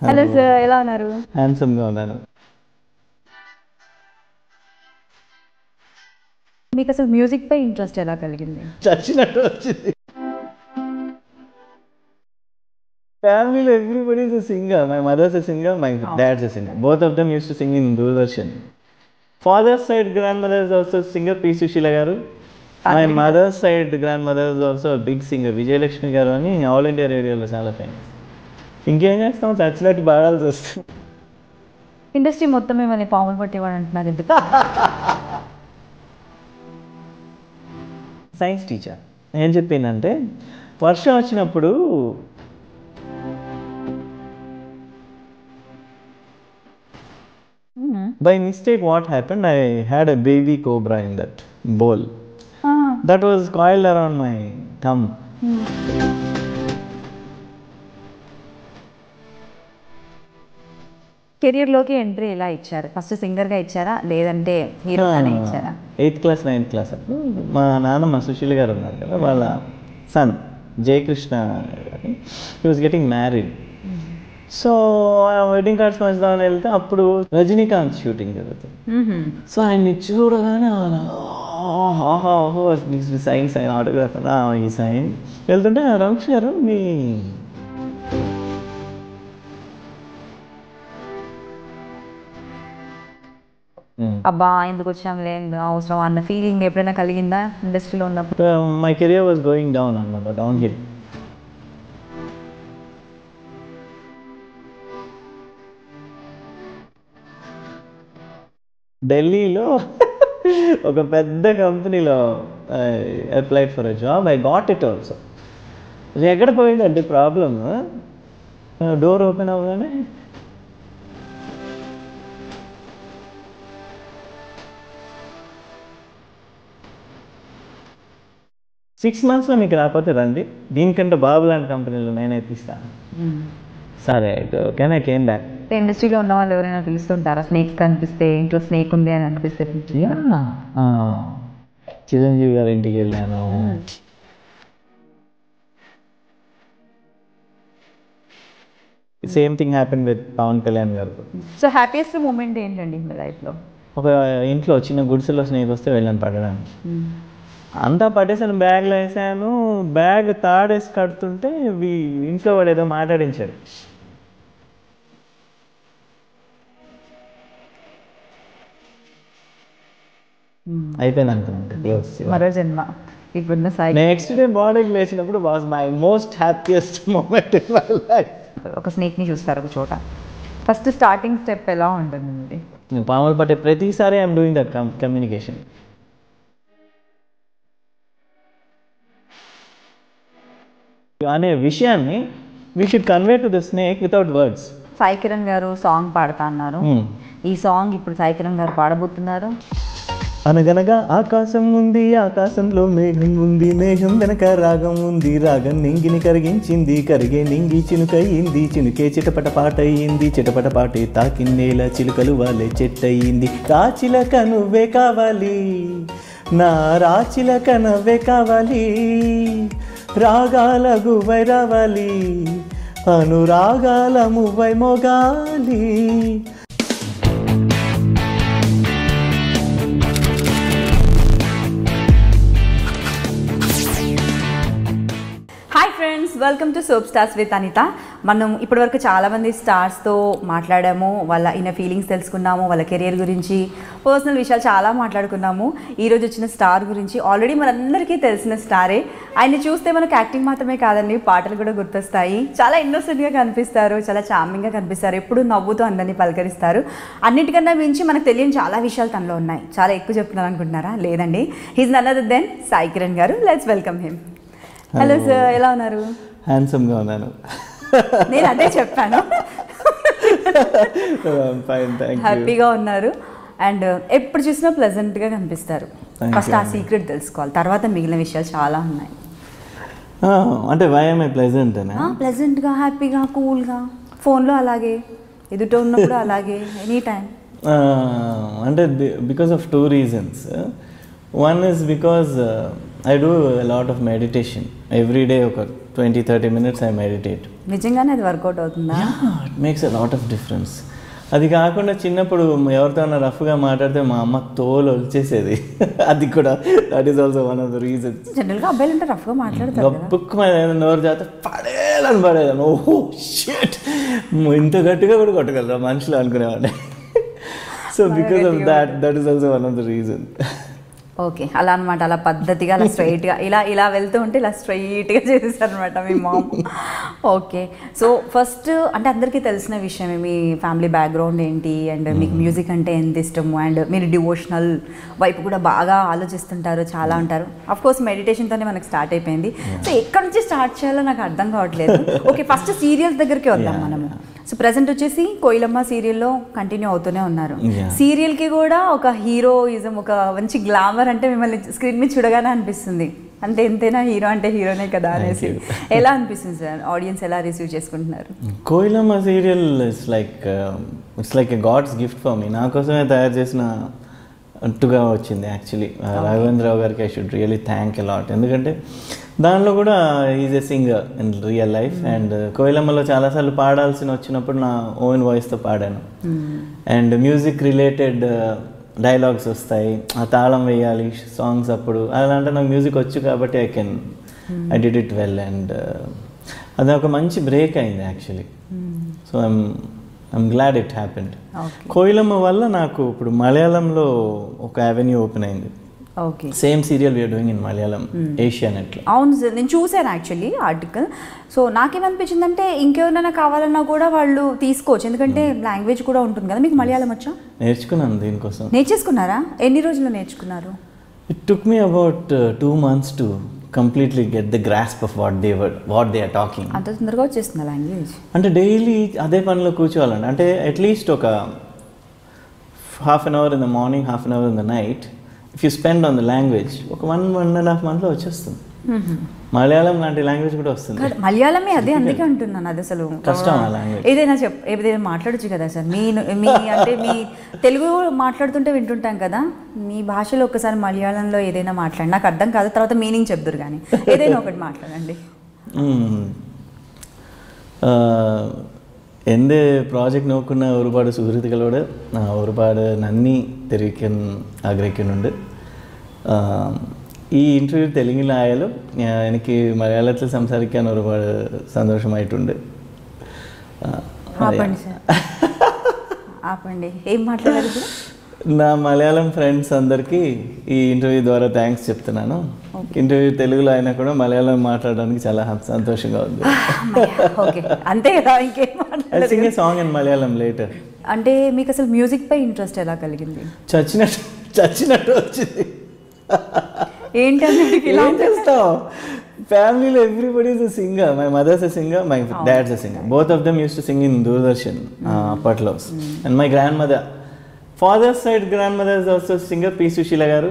Hello sir, ఎలా ఉన్నారు? హ్యాండ్సమ్గా ఉన్నాను. మీకు అసలు మ్యూజిక్ పై ఇంట్రెస్ట్ ఎలా కలిగింది? చచ్చినట్టు వచ్చింది. ఫ్యామిలీలో everybody is a singer. My mother's a singer, my dad's a singer. Both of them used to sing in Doordarshan. Father's side grandmother is also a singer, P. Sushila garu. My mother's side grandmother is also a big singer, Vijayalakshmi garu అని all India రేడియోలో చాలా famous. ఇంకేం చేస్తాం, చచ్చినట్టు పాడాల్సి వస్తుంది. Industry మొత్తం ఏమని పాములు పట్టేవాడు అంటున్నారు ఎందుకు? సైన్స్ టీచర్ ఏం చెప్పిందంటే, వర్షం వచ్చినప్పుడు by mistake what happened, I had a baby cobra in that bowl that was coiled around my thumb. కెరియర్లోకి ఎంట్రీ ఎలా ఇచ్చారు? ఫస్ట్ సింగర్గా ఇచ్చారా లేదంటే హీరోగానే ఇచ్చారా? 8th class 9th class అప్పుడు మా నాన్నమ్మ సుశీల్ గారు ఉన్నారు కదా, వాళ్ళ son Jayakrishna garu, he was getting married. So wedding cards పంచుదామని వెళ్తే అప్పుడు రజనీకాంత్ షూటింగ్ జరుగుతుంది. సో ఆయన్ని చూడగానే సైన్స్ ఆయన ఆటోగ్రాఫర్ ఈ సైన్ వెళ్తుంటే రమేష్ గారు మీ అబ్బా ఎందుకు వచ్చాంలే అవసరం అన్న ఫీలింగ్ ఎప్పుడైనా కలిగిందా ఇండస్ట్రీలో ఉన్నప్పుడు? My career was going down అన్నమాట, డౌన్ హిల్. ఢిల్లీలో ఒక పెద్ద కంపెనీలో applied for a job, I got it also. ఎక్కడ పోయిందంటే ప్రాబ్లమ్, డోర్ ఓపెన్ అవ్వగానే సిక్స్ మంత్స్లో మీకు రాకపోతే రండి, దీనికంటే బాబు లాంటి కంపెనీలో నేనైతే ఇస్తాను. సరే ఓకేనా, కేమ్ బ్యాక్. ఇండస్ట్రీలో ఉన్న వాళ్ళు ఎవరైనా పిలుస్తుంటారా? స్నేక్ కనిపిస్తే, ఇంట్లో స్నేక్ ఉంది అని అనిపిస్తే? చిరంజీవి గారి ఇంటికి వెళ్ళాను. Same thing happen with Pawan Kalyan garu. So happiest moment ఏంటండి మీ లైఫ్లో? ఒక ఇంట్లో చిన్న గుడిసెలో స్నేక్ వస్తే వెళ్ళాను పడడానికి. అంతా పట్టేసాను, బ్యాగ్లో వేసాను. బ్యాగ్ తాడేసి కడుతుంటే ఇంట్లో వాడు ఏదో మాట్లాడించాడు. అయిపోయింది అనుకున్నాను, మరో జన్మ. ఇప్పుడు నెక్స్ట్ డే బాడీకి లేచినప్పుడు was my most happiest moment in my life. ఒక స్నేక్ని చూస్తారు ఒక చోట, ఫస్ట్ స్టార్టింగ్ స్టెప్ ఎలా ఉంటుంది? పాములు పట్టే ప్రతిసారి ఐఎమ్ డూయింగ్ దట్ కమ్యూనికేషన్ అనే విషయాన్ని we should convey to the snake without words. Sai Kiran గారు సాంగ్ పాడుతా అన్నారు, ఈ సాంగ్ ఇప్పుడు సాయి కిరణ్ గారు పాడబోతున్నారు. అనగనగా ఆకాశం ఉంది, ఆకాశంలో మేఘం ఉంది, మేఘం వెనక రాగం ఉంది, రాగం నింగిని కరిగించింది, కరిగే నింగి చినుకయింది, చినుకే చిటపట పాటయింది, చిటపట పాటే తాకిన్నేల చిలుకలు వాళ్ళే చెట్టయింది. రాచిలక నువ్వే కావాలి, నా రాచిలక నవ్వే కావాలి, రాగాల గువ్వై రావాలి, అనురాగాల మువ్వై మోగాలి. Hi friends, welcome to Soap Stars with Anitha. మనం ఇప్పటివరకు చాలామంది స్టార్స్తో మాట్లాడాము, వాళ్ళ ఇన్న ఫీలింగ్స్ తెలుసుకున్నాము, వాళ్ళ కెరియర్ గురించి, పర్సనల్ విషయాలు చాలా మాట్లాడుకున్నాము. ఈరోజు వచ్చిన స్టార్ గురించి ఆల్రెడీ మనందరికీ తెలిసిన స్టారే. ఆయన్ని చూస్తే మనకు యాక్టింగ్ మాత్రమే కాదండి, పాటలు కూడా గుర్తొస్తాయి. చాలా ఇన్నోసెంట్గా కనిపిస్తారు, చాలా చార్మింగ్గా కనిపిస్తారు, ఎప్పుడు నవ్వుతూ అందరినీ పలకరిస్తారు. అన్నిటికన్నా మించి మనకు తెలియని చాలా విషయాలు తనలో ఉన్నాయి. చాలా ఎక్కువ చెప్తున్నారు అనుకుంటున్నారా? లేదండి, he's none other than Sai Kiran garu. Let's welcome him. Hello sir, ఎలా ఉన్నారు? హ్యాండ్సమ్గా ఉన్నాను. నేను అదే చెప్పాను. హ్యాపీగా ఉన్నారు అండ్ ఎప్పుడు చూసినా ప్లెజెంట్గా కనిపిస్తారు. ఫస్ట్ ఆ సీక్రెట్ తెలుసుకోవాలి, తర్వాత మిగిలిన విషయాలు చాలా ఉన్నాయి. అంటే వైఎంఐ ప్లెజెంట్ ప్లెజెంట్గా, హ్యాపీగా, కూల్గా, ఫోన్లో అలాగే, ఎదుట ఉన్నప్పుడు అలాగే, ఎనీ టైం. అంటే because of 2 reasons. One is because I do a lot of meditation every day. ఒక 20-30 minutes I meditate. నిజంగానే అది వర్కౌట్ అవుతుందా? It makes a lot of difference. అది కాకుండా చిన్నప్పుడు ఎవరితో రఫ్గా మాట్లాడితే మా అమ్మ తోలు వచ్చేసేది. అది కూడా that is also one of the reasons. జనరల్గా అబ్బాయిలు అంటే రఫ్గా మాట్లాడతారు కదా. బుక్ నోరు చేస్తే పడేదని ఓహో షిట్ ఇంత గట్టిగా కూడా కొట్టగలరా మనుషులు అనుకునేవాడిని. So because of that is also one of the reason. Okay, అలా అనమాట. అలా పద్ధతిగా అలా స్ట్రైట్గా ఇలా వెళ్తూ ఉంటే ఇలా స్ట్రైట్గా చేసేసారనమాట మీ మామ్. ఓకే, సో ఫస్ట్ అంటే అందరికీ తెలిసిన విషయమే మీ ఫ్యామిలీ బ్యాక్గ్రౌండ్ ఏంటి అండ్ మీకు మ్యూజిక్ అంటే ఎంత ఇష్టము అండ్ మీరు డివోషనల్ వైపు కూడా బాగా ఆలోచిస్తుంటారు, చాలా ఉంటారు. అఫ్ కోర్స్ మెడిటేషన్తోనే మనకు స్టార్ట్ అయిపోయింది. సో ఎక్కడి నుంచి స్టార్ట్ చేయాలో నాకు అర్థం కావట్లేదు. ఓకే, ఫస్ట్ సీరియల్స్ దగ్గరికి వద్దాం మనము. సో ప్రజెంట్ వచ్చేసి కోయిలమ్మ సీరియల్లో కంటిన్యూ అవుతూనే ఉన్నారు. సీరియల్కి కూడా ఒక హీరోయిజం, ఒక మంచి గ్లామర్ అంటే మిమ్మల్ని స్క్రీన్ మీద చూడగానే అనిపిస్తుంది. అంటే ఎంతైనా హీరో అంటే హీరోనే కదా అనేసి. ఎలా అనిపిస్తుంది సార్? ఆడియన్స్ ఎలా రిసీవ్ చేసుకుంటున్నారు? Koyilamma serial it's like a God's gift for me. నా కోసమే తయారు చేసిన అంటుగా వచ్చింది యాక్చువల్లీ. రాఘవేంద్రరావు గారికి I should really thank a lot. ఎందుకంటే దానిలో కూడా is a singer in real life. And కోయిలమ్మలో చాలాసార్లు పాడాల్సిన వచ్చినప్పుడు నా ఓన్ వాయిస్తో పాడాను. అండ్ మ్యూజిక్ రిలేటెడ్ డైలాగ్స్ వస్తాయి, ఆ తాళం వేయాలి సాంగ్స్ అప్పుడు. అలా అంటే నాకు మ్యూజిక్ వచ్చు కాబట్టి I did it well. And అది ఒక మంచి బ్రేక్ అయింది actually. So I'm glad it happened. Koyilamma వల్ల నాకు ఇప్పుడు మలయాళంలో ఒక అవెన్యూ ఓపెన్ అయింది. Okay, same serial we're doing in Malayalam ఏషియానెట్లో. అవును సార్, నేను చూశాను యాక్చువల్లీ ఆర్టికల్. సో నాకేమనిపించిందంటే ఇంకెవరైనా కావాలన్నా కూడా వాళ్ళు తీసుకోవచ్చు, ఎందుకంటే లాంగ్వేజ్ కూడా ఉంటుంది కదా. మీకు మలయాళం వచ్చా? నేర్చుకున్నాను దీనికోసం. నేర్చేసుకున్నారా? ఎన్ని రోజుల్లో నేర్చుకున్నారు? It took me about 2 months to completely get the grasp of what they are talking. అంత తొందరగా వచ్చేస్తుందా లాంగ్వేజ్? అంటే డైలీ అదే పనిలో కూర్చోవాలండి. అంటే అట్లీస్ట్ ఒక half an hour in the morning, half an hour in the night, if you spend on the language, ఒక 1.5 months వచ్చేస్తుంది. మలయాళం లాంటి లాంగ్వేజ్ కూడా వస్తుంది. మలయాళమే అదే, అందుకే అంటున్నాను. అది అసలు కష్టం ఆ లాంగ్వేజ్. ఏదైనా మాట్లాడచ్చు కదా సార్. మీ అంటే మీ తెలుగు మాట్లాడుతుంటే వింటుంటాం కదా, మీ భాషలో ఒకసారి మలయాళంలో ఏదైనా మాట్లాడి, నాకు అర్థం కాదు, తర్వాత మీనింగ్ చెప్దురు కానీ ఏదైనా ఒకటి മാట్లాడండి. എന്ത് പ്രോജക്റ്റ് നോക്കുന്ന ഒരുപാട് സുഹൃത്തുക്കളോട് ഒരുപാട് നന്ദി തെളിയിക്കാൻ ആഗ്രഹിക്കുന്നുണ്ട്. ഈ ഇൻ്റർവ്യൂ തെലുങ്കിലായാലും എനിക്ക് മലയാളത്തിൽ സംസാരിക്കാൻ ഒരുപാട് സന്തോഷമായിട്ടുണ്ട്. నా మలయాళం ఫ్రెండ్స్ అందరికీ ఈ ఇంటర్వ్యూ ద్వారా థ్యాంక్స్ చెప్తున్నాను. ఇంటర్వ్యూ తెలుగులో అయినా కూడా మలయాళం మాట్లాడడానికి చాలా సంతోషంగా ఉంది. అంతే కదా, I sing A song in Malayalam later. అంటే మీకు అసలు మ్యూజిక్ పై ఇంట్రెస్ట్ ఎలా కలిగింది? చచ్చినట్టు వచ్చింది. ఏంటంటే ఏం చేస్తావు, ఫ్యామిలీలో everybody is a singer. My mother's a singer, my dad's a singer. Both of them used to sing in Doordarshan అప్పట్లో. And my grandmother, father's side grandmother is also a singer, P. Sushila garu.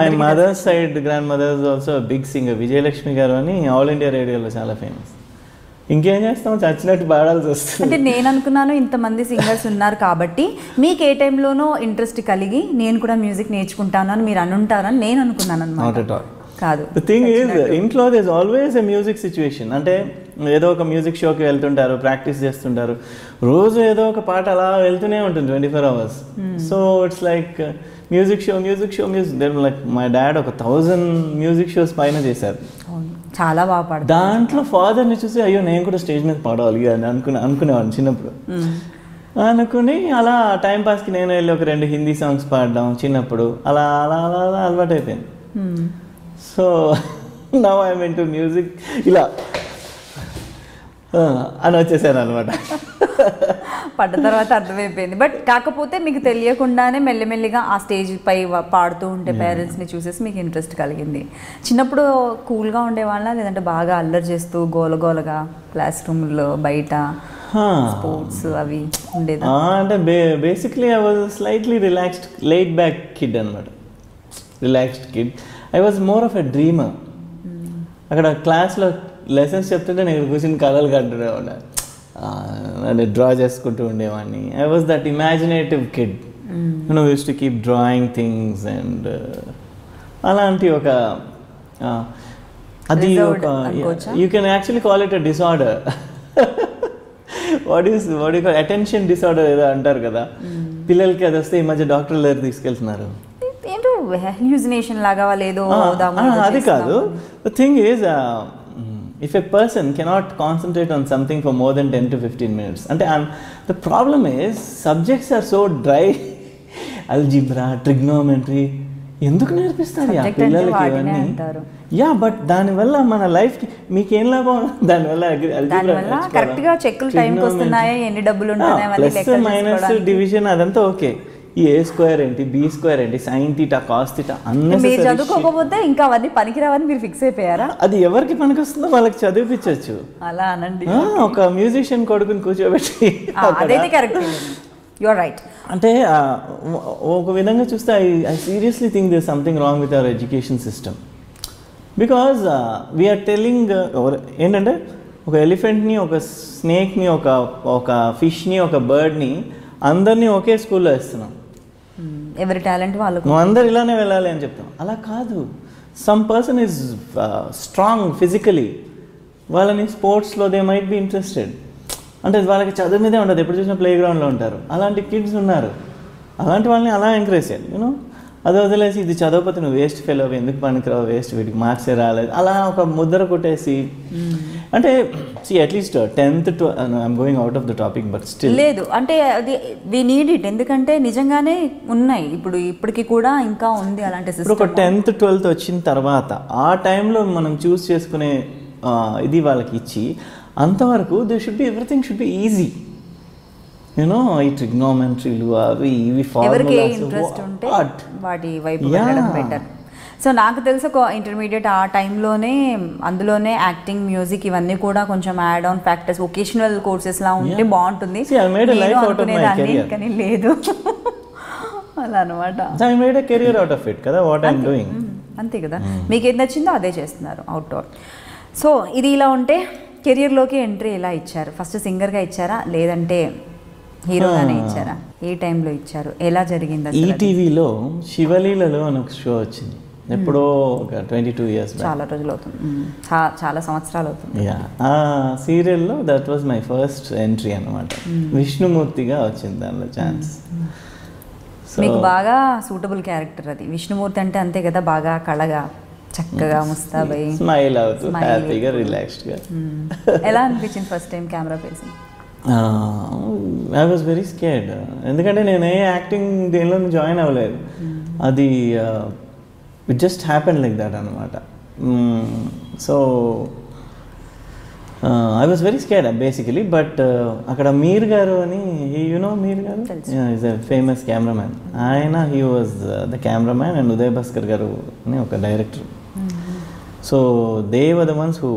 My mother's side grandmother is also a big singer, Vijayalakshmi garu ani all India radio lo chaala famous. ఇంకేం చేస్తాం, చచ్చినట్టు పాడాల్సి వస్తుంది. అంటే నేను అనుకున్నాను ఇంతమంది singers ఉన్నారు కాబట్టి మీకు ఏ టైంలోనో ఇంట్రెస్ట్ కలిగి నేను కూడా మ్యూజిక్ నేర్చుకుంటాను అని మీరు అనుంటారని నేను అనుకున్నాను అన్నమాట. Not at all. కాదు, ద థింగ్ ఈజ్ ఇంట్లో there is always a music situation. అంటే ఏదో ఒక మ్యూజిక్ షోకి వెళ్తుంటారు, ప్రాక్టీస్ చేస్తుంటారు, రోజు ఏదో ఒక పాట అలా వెళ్తూనే ఉంటుంది 24 hours. So it's like music show. Like my dad ఒక 1000 మ్యూజిక్ షోస్ పైన చేశారు. చాలా బాగా పాడారు. దాంట్లో ఫాదర్ని చూసి అయ్యో నేను కూడా స్టేజ్ మీద పాడాలి అని అనుకునేవాడిని చిన్నప్పుడు. అనుకుని అలా టైంపాస్కి నేను వెళ్ళి ఒక 2 హిందీ సాంగ్స్ పాడడం చిన్నప్పుడు అలా అలా అలా అలా అలవాటు అయిపోయింది. So now I'm into music ఇలా అని వచ్చేసాను అనమాట. పడ్డ తర్వాత అర్థమైపోయింది. బట్ కాకపోతే మీకు తెలియకుండానే మెల్లిమెల్లిగా ఆ స్టేజ్ పై పాడుతూ ఉంటే పేరెంట్స్ని చూసేసి మీకు ఇంట్రెస్ట్ కలిగింది. చిన్నప్పుడు కూల్గా ఉండేవాళ్ళ, లేదంటే బాగా అల్లరి చేస్తూ గోలగోలగా క్లాస్ రూమ్లో బయట స్పోర్ట్స్ అవి ఉండేదా? అంటే basically I was slightly relaxed laid back kid అనమాట. Relaxed kid. I was more of a dreamer. అక్కడ క్లాస్లో లెసన్స్ చెప్తుంటే నేను కూర్చొని కళలు కంటుండేవాడిని, అంటే డ్రా చేసుకుంటూ ఉండేవాడిని. I was that imaginative kid, use to keep drawing things. And అలాంటి ఒక అది ఒక you can actually call it a disorder. What you call attention disorder ఏదో అంటారు కదా. పిల్లలకి అది వస్తే ఈ మధ్య డాక్టర్ దగ్గర తీసుకెళ్తున్నారు. ఏంటో హెల్యూసినేషన్ లాగా లేదో అది కాదు. The thing is if a person cannot concentrate on something for more than 10 to 15 minutes, and the problem is subjects are so dry. Algebra, trigonometry, ఎందుకు నేర్పిస్తారు ఆ పిల్లలకి ఇవన్నీ? యా, బట్ దానివల్ల మన లైఫ్కి మీకేం లాభం? దానివల్ల కరెక్ట్గా చెక్కులు టైంకి వస్తున్నాయా, ఎన్ని డబ్బులు ఉంటున్నాయి, ప్లస్ మైనస్ డివిజన్ అదంతా ఓకే. ఈ ఏ స్క్వేర్ ఏంటి, బి స్క్వేర్ ఏంటి, సైన్ థీటా, కాస్ థీటా అన్నీ చదువుకోకపోతే ఇంకా అవన్నీ పనికిరావని మీరు ఫిక్స్ అయిపోయారా? అది ఎవరికి పనికి వస్తుందో వాళ్ళకి చదివిపించవచ్చు. అలా అనండి. ఒక మ్యూజిషియన్ కొడుకుని కూర్చోబెట్టి అదైతే కరెక్ట్. You are right. అంటే ఒక విధంగా చూస్తే I seriously think there something wrong with our education system. Because we're telling ఏంటంటే ఒక ఎలిఫెంట్ని, ఒక స్నేక్ని, ఒక ఫిష్ని, ఒక బర్డ్ని అందరినీ ఒకే స్కూల్లో వేస్తున్నాం. ఎవరి టాలెంట్ వాళ్ళు, నువ్వు అందరు ఇలానే వెళ్ళాలి అని చెప్తాం. అలా కాదు. Some person is strong physically, వాళ్ళని స్పోర్ట్స్లో దే మైట్ బి ఇంట్రెస్టెడ్. అంటే వాళ్ళకి చదువు మీదే ఉండదు, ఎప్పుడు చూసినా ప్లే గ్రౌండ్లో ఉంటారు. అలాంటి కిడ్స్ ఉన్నారు. అలాంటి వాళ్ళని అలా ఎంకరేజ్ చేయాలి. యూనో, అది వదిలేసి ఇది చదవకపోతే నువ్వు వేస్ట్ ఫెయిల్ అవ్వ, ఎందుకు పనికిరావు, వేస్ట్, వీటికి మార్క్సే రాలేదు, అలా ఒక ముద్ర కొట్టేసి. అంటే at least 10th to I'm going out of the topic but still లేదు అంటే అది వి నీడ్ ఇట్. ఎందుకంటే నిజంగానే ఉన్నాయి, ఇప్పటికి కూడా ఇంకా ఉంది అలాంటి సిస్టమ్. ఇప్పుడు ఒక 10th 12th వచ్చిన తర్వాత ఆ టైంలో మనం చూస్ చేసుకునే ఇది వాళ్ళకి ఇచ్చి, అంతవరకు they should be everything should be easy. You know, ఈ ట్రిగ్నోమెట్రీలు అవి ఇవి ఎవరికి ఇంట్రెస్ట్ ఉంటే వాటి వైపు వెళ్ళడం బెటర్. సో నాకు తెలిసి ఒక ఇంటర్మీడియట్ ఆ టైంలోనే అందులోనే యాక్టింగ్, మ్యూజిక్ ఇవన్నీ కూడా కొంచెం add on factors, vocational courses లా ఉంటే బాగుంటుంది అనుకునేదాన్ని, కానీ లేదు అలా అనమాట. అంతే కదా, మీకు ఏది నచ్చిందో అదే చేస్తున్నారు అవుట్డోర్. సో ఇది ఇలా ఉంటే కెరియర్లోకి ఎంట్రీ ఎలా ఇచ్చారు? ఫస్ట్ సింగర్గా ఇచ్చారా, లేదంటే హీరోగానే ఇచ్చారా? ఏ టైంలో ఇచ్చారు, ఎలా జరిగింది? ఈటీవీలో శివలీలలో అని ఒక షో వచ్చింది ఎప్పుడో, ఒక 22 years బ్యాక్. చాలా రోజులు అవుతుంది, చాలా సంవత్సరాలు అవుతుంది. ఆ సీరియల్లో that was my first entry అనమాట. విష్ణుమూర్తిగా వచ్చింది దానిలో ఛాన్స్. మీకు బాగా సూటబుల్ క్యారెక్టర్ అది. విష్ణుమూర్తి అంటే అంతే కదా, బాగా కళగా చక్కగా ముస్తాబై స్మైల్ అవుతూ హ్యాపీగా రిలాక్స్డ్గా. ఎలా అనిపించింది first time camera facing? I was very scared. ఎందుకంటే నేను ఏ యాక్టింగ్ దేనిలో జాయిన్ అవ్వలేదు. అది it just happen like that అనమాట. So I was very scared basically. But అక్కడ మీర్ గారు అని, you know Mir garu is a famous cameraman. ఆయన he was the cameraman and Uday Bhaskar garu అని ఒక director. So they were the ones who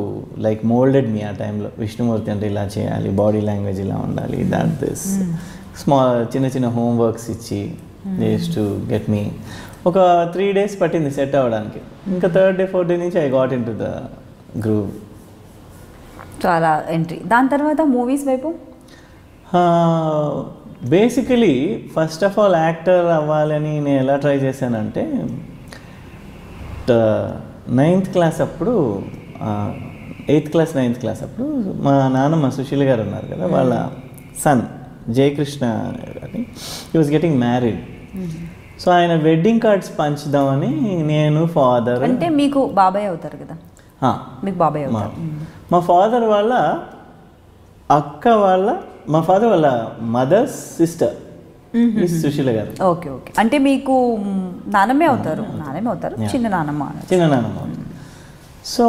like moulded me ఆ టైంలో. విష్ణుమూర్తి అంటే ఇలా చేయాలి, బాడీ లాంగ్వేజ్ ఇలా ఉండాలి, దాట్ దిస్ చిన్న చిన్న హోంవర్క్స్ ఇచ్చి they use to get me. ఒక 3 days పట్టింది సెట్ అవ్వడానికి. ఇంకా 3rd day 4th day నుంచి I got in to the groove. చాలా ఎంట్రీ. దాని తర్వాత మూవీస్ వైపు basically first of all actor అవ్వాలని నేను ఎలా ట్రై చేశానంటే, 9th class అప్పుడు, 8th class 9th class అప్పుడు మా నాన్నమ్మ సుశీల్ గారు ఉన్నారు కదా, వాళ్ళ సన్ జయకృష్ణ అని, he was getting married. So ఆయన వెడ్డింగ్ కార్డ్స్ పంచుదామని నేను, ఫాదర్, అంటే మీకు బాబాయ్ అవుతారు కదా, మీకు బాబాయ్ అవుతారు, మా ఫాదర్ వాళ్ళ అక్క వాళ్ళ, మా ఫాదర్ వాళ్ళ మదర్స్ సిస్టర్ సుశీల గారు. ఓకే ఓకే, అంటే మీకు నానమ్మే అవుతారు, చిన్న నానమ్మ. సో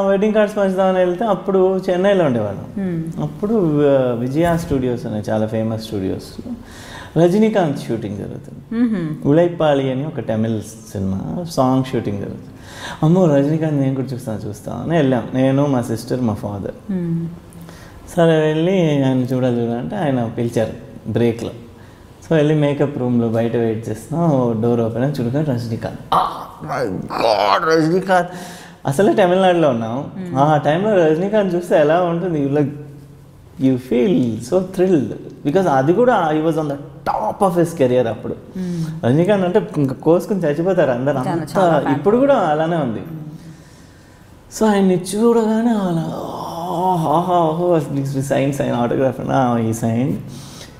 వెడ్డింగ్ కార్డ్స్ పంచుదామని వెళ్తే అప్పుడు చెన్నైలో ఉండేవాళ్ళం. అప్పుడు విజయ స్టూడియోస్ అనే చాలా ఫేమస్ స్టూడియోస్ రజనీకాంత్ షూటింగ్ జరుగుతుంది. ఉళైపాళి అని ఒక తమిళ్ సినిమా సాంగ్ షూటింగ్ జరుగుతుంది. అమ్మో రజనీకాంత్ నేను కూడా చూస్తాను వెళ్ళాం, నేను, మా సిస్టర్, మా ఫాదర్. సరే వెళ్ళి ఆయన చూడాలంటే ఆయన పిలిచారు బ్రేక్లో. సో వెళ్ళి మేకప్ రూమ్లో బయట వెయిట్ చేస్తున్నాం. డోర్ ఓపెన్ అని చూడగానే రజనీకాంత్. అసలే తమిళనాడులో ఉన్నాం. ఆ టైంలో రజనీకాంత్ చూస్తే ఎలా ఉంటుంది, you feel so thrilled. Because అది కూడా ఈ was on the top of his career అప్పుడు. రజనీకాంత్ అంటే ఇంకా కోసుకుని చచ్చిపోతారు అందరు, అంతా ఇప్పుడు కూడా అలానే ఉంది. సో ఆయన్ని చూడగానే అలా సైన్ ఆటోగ్రాఫ్ ఈ సైన్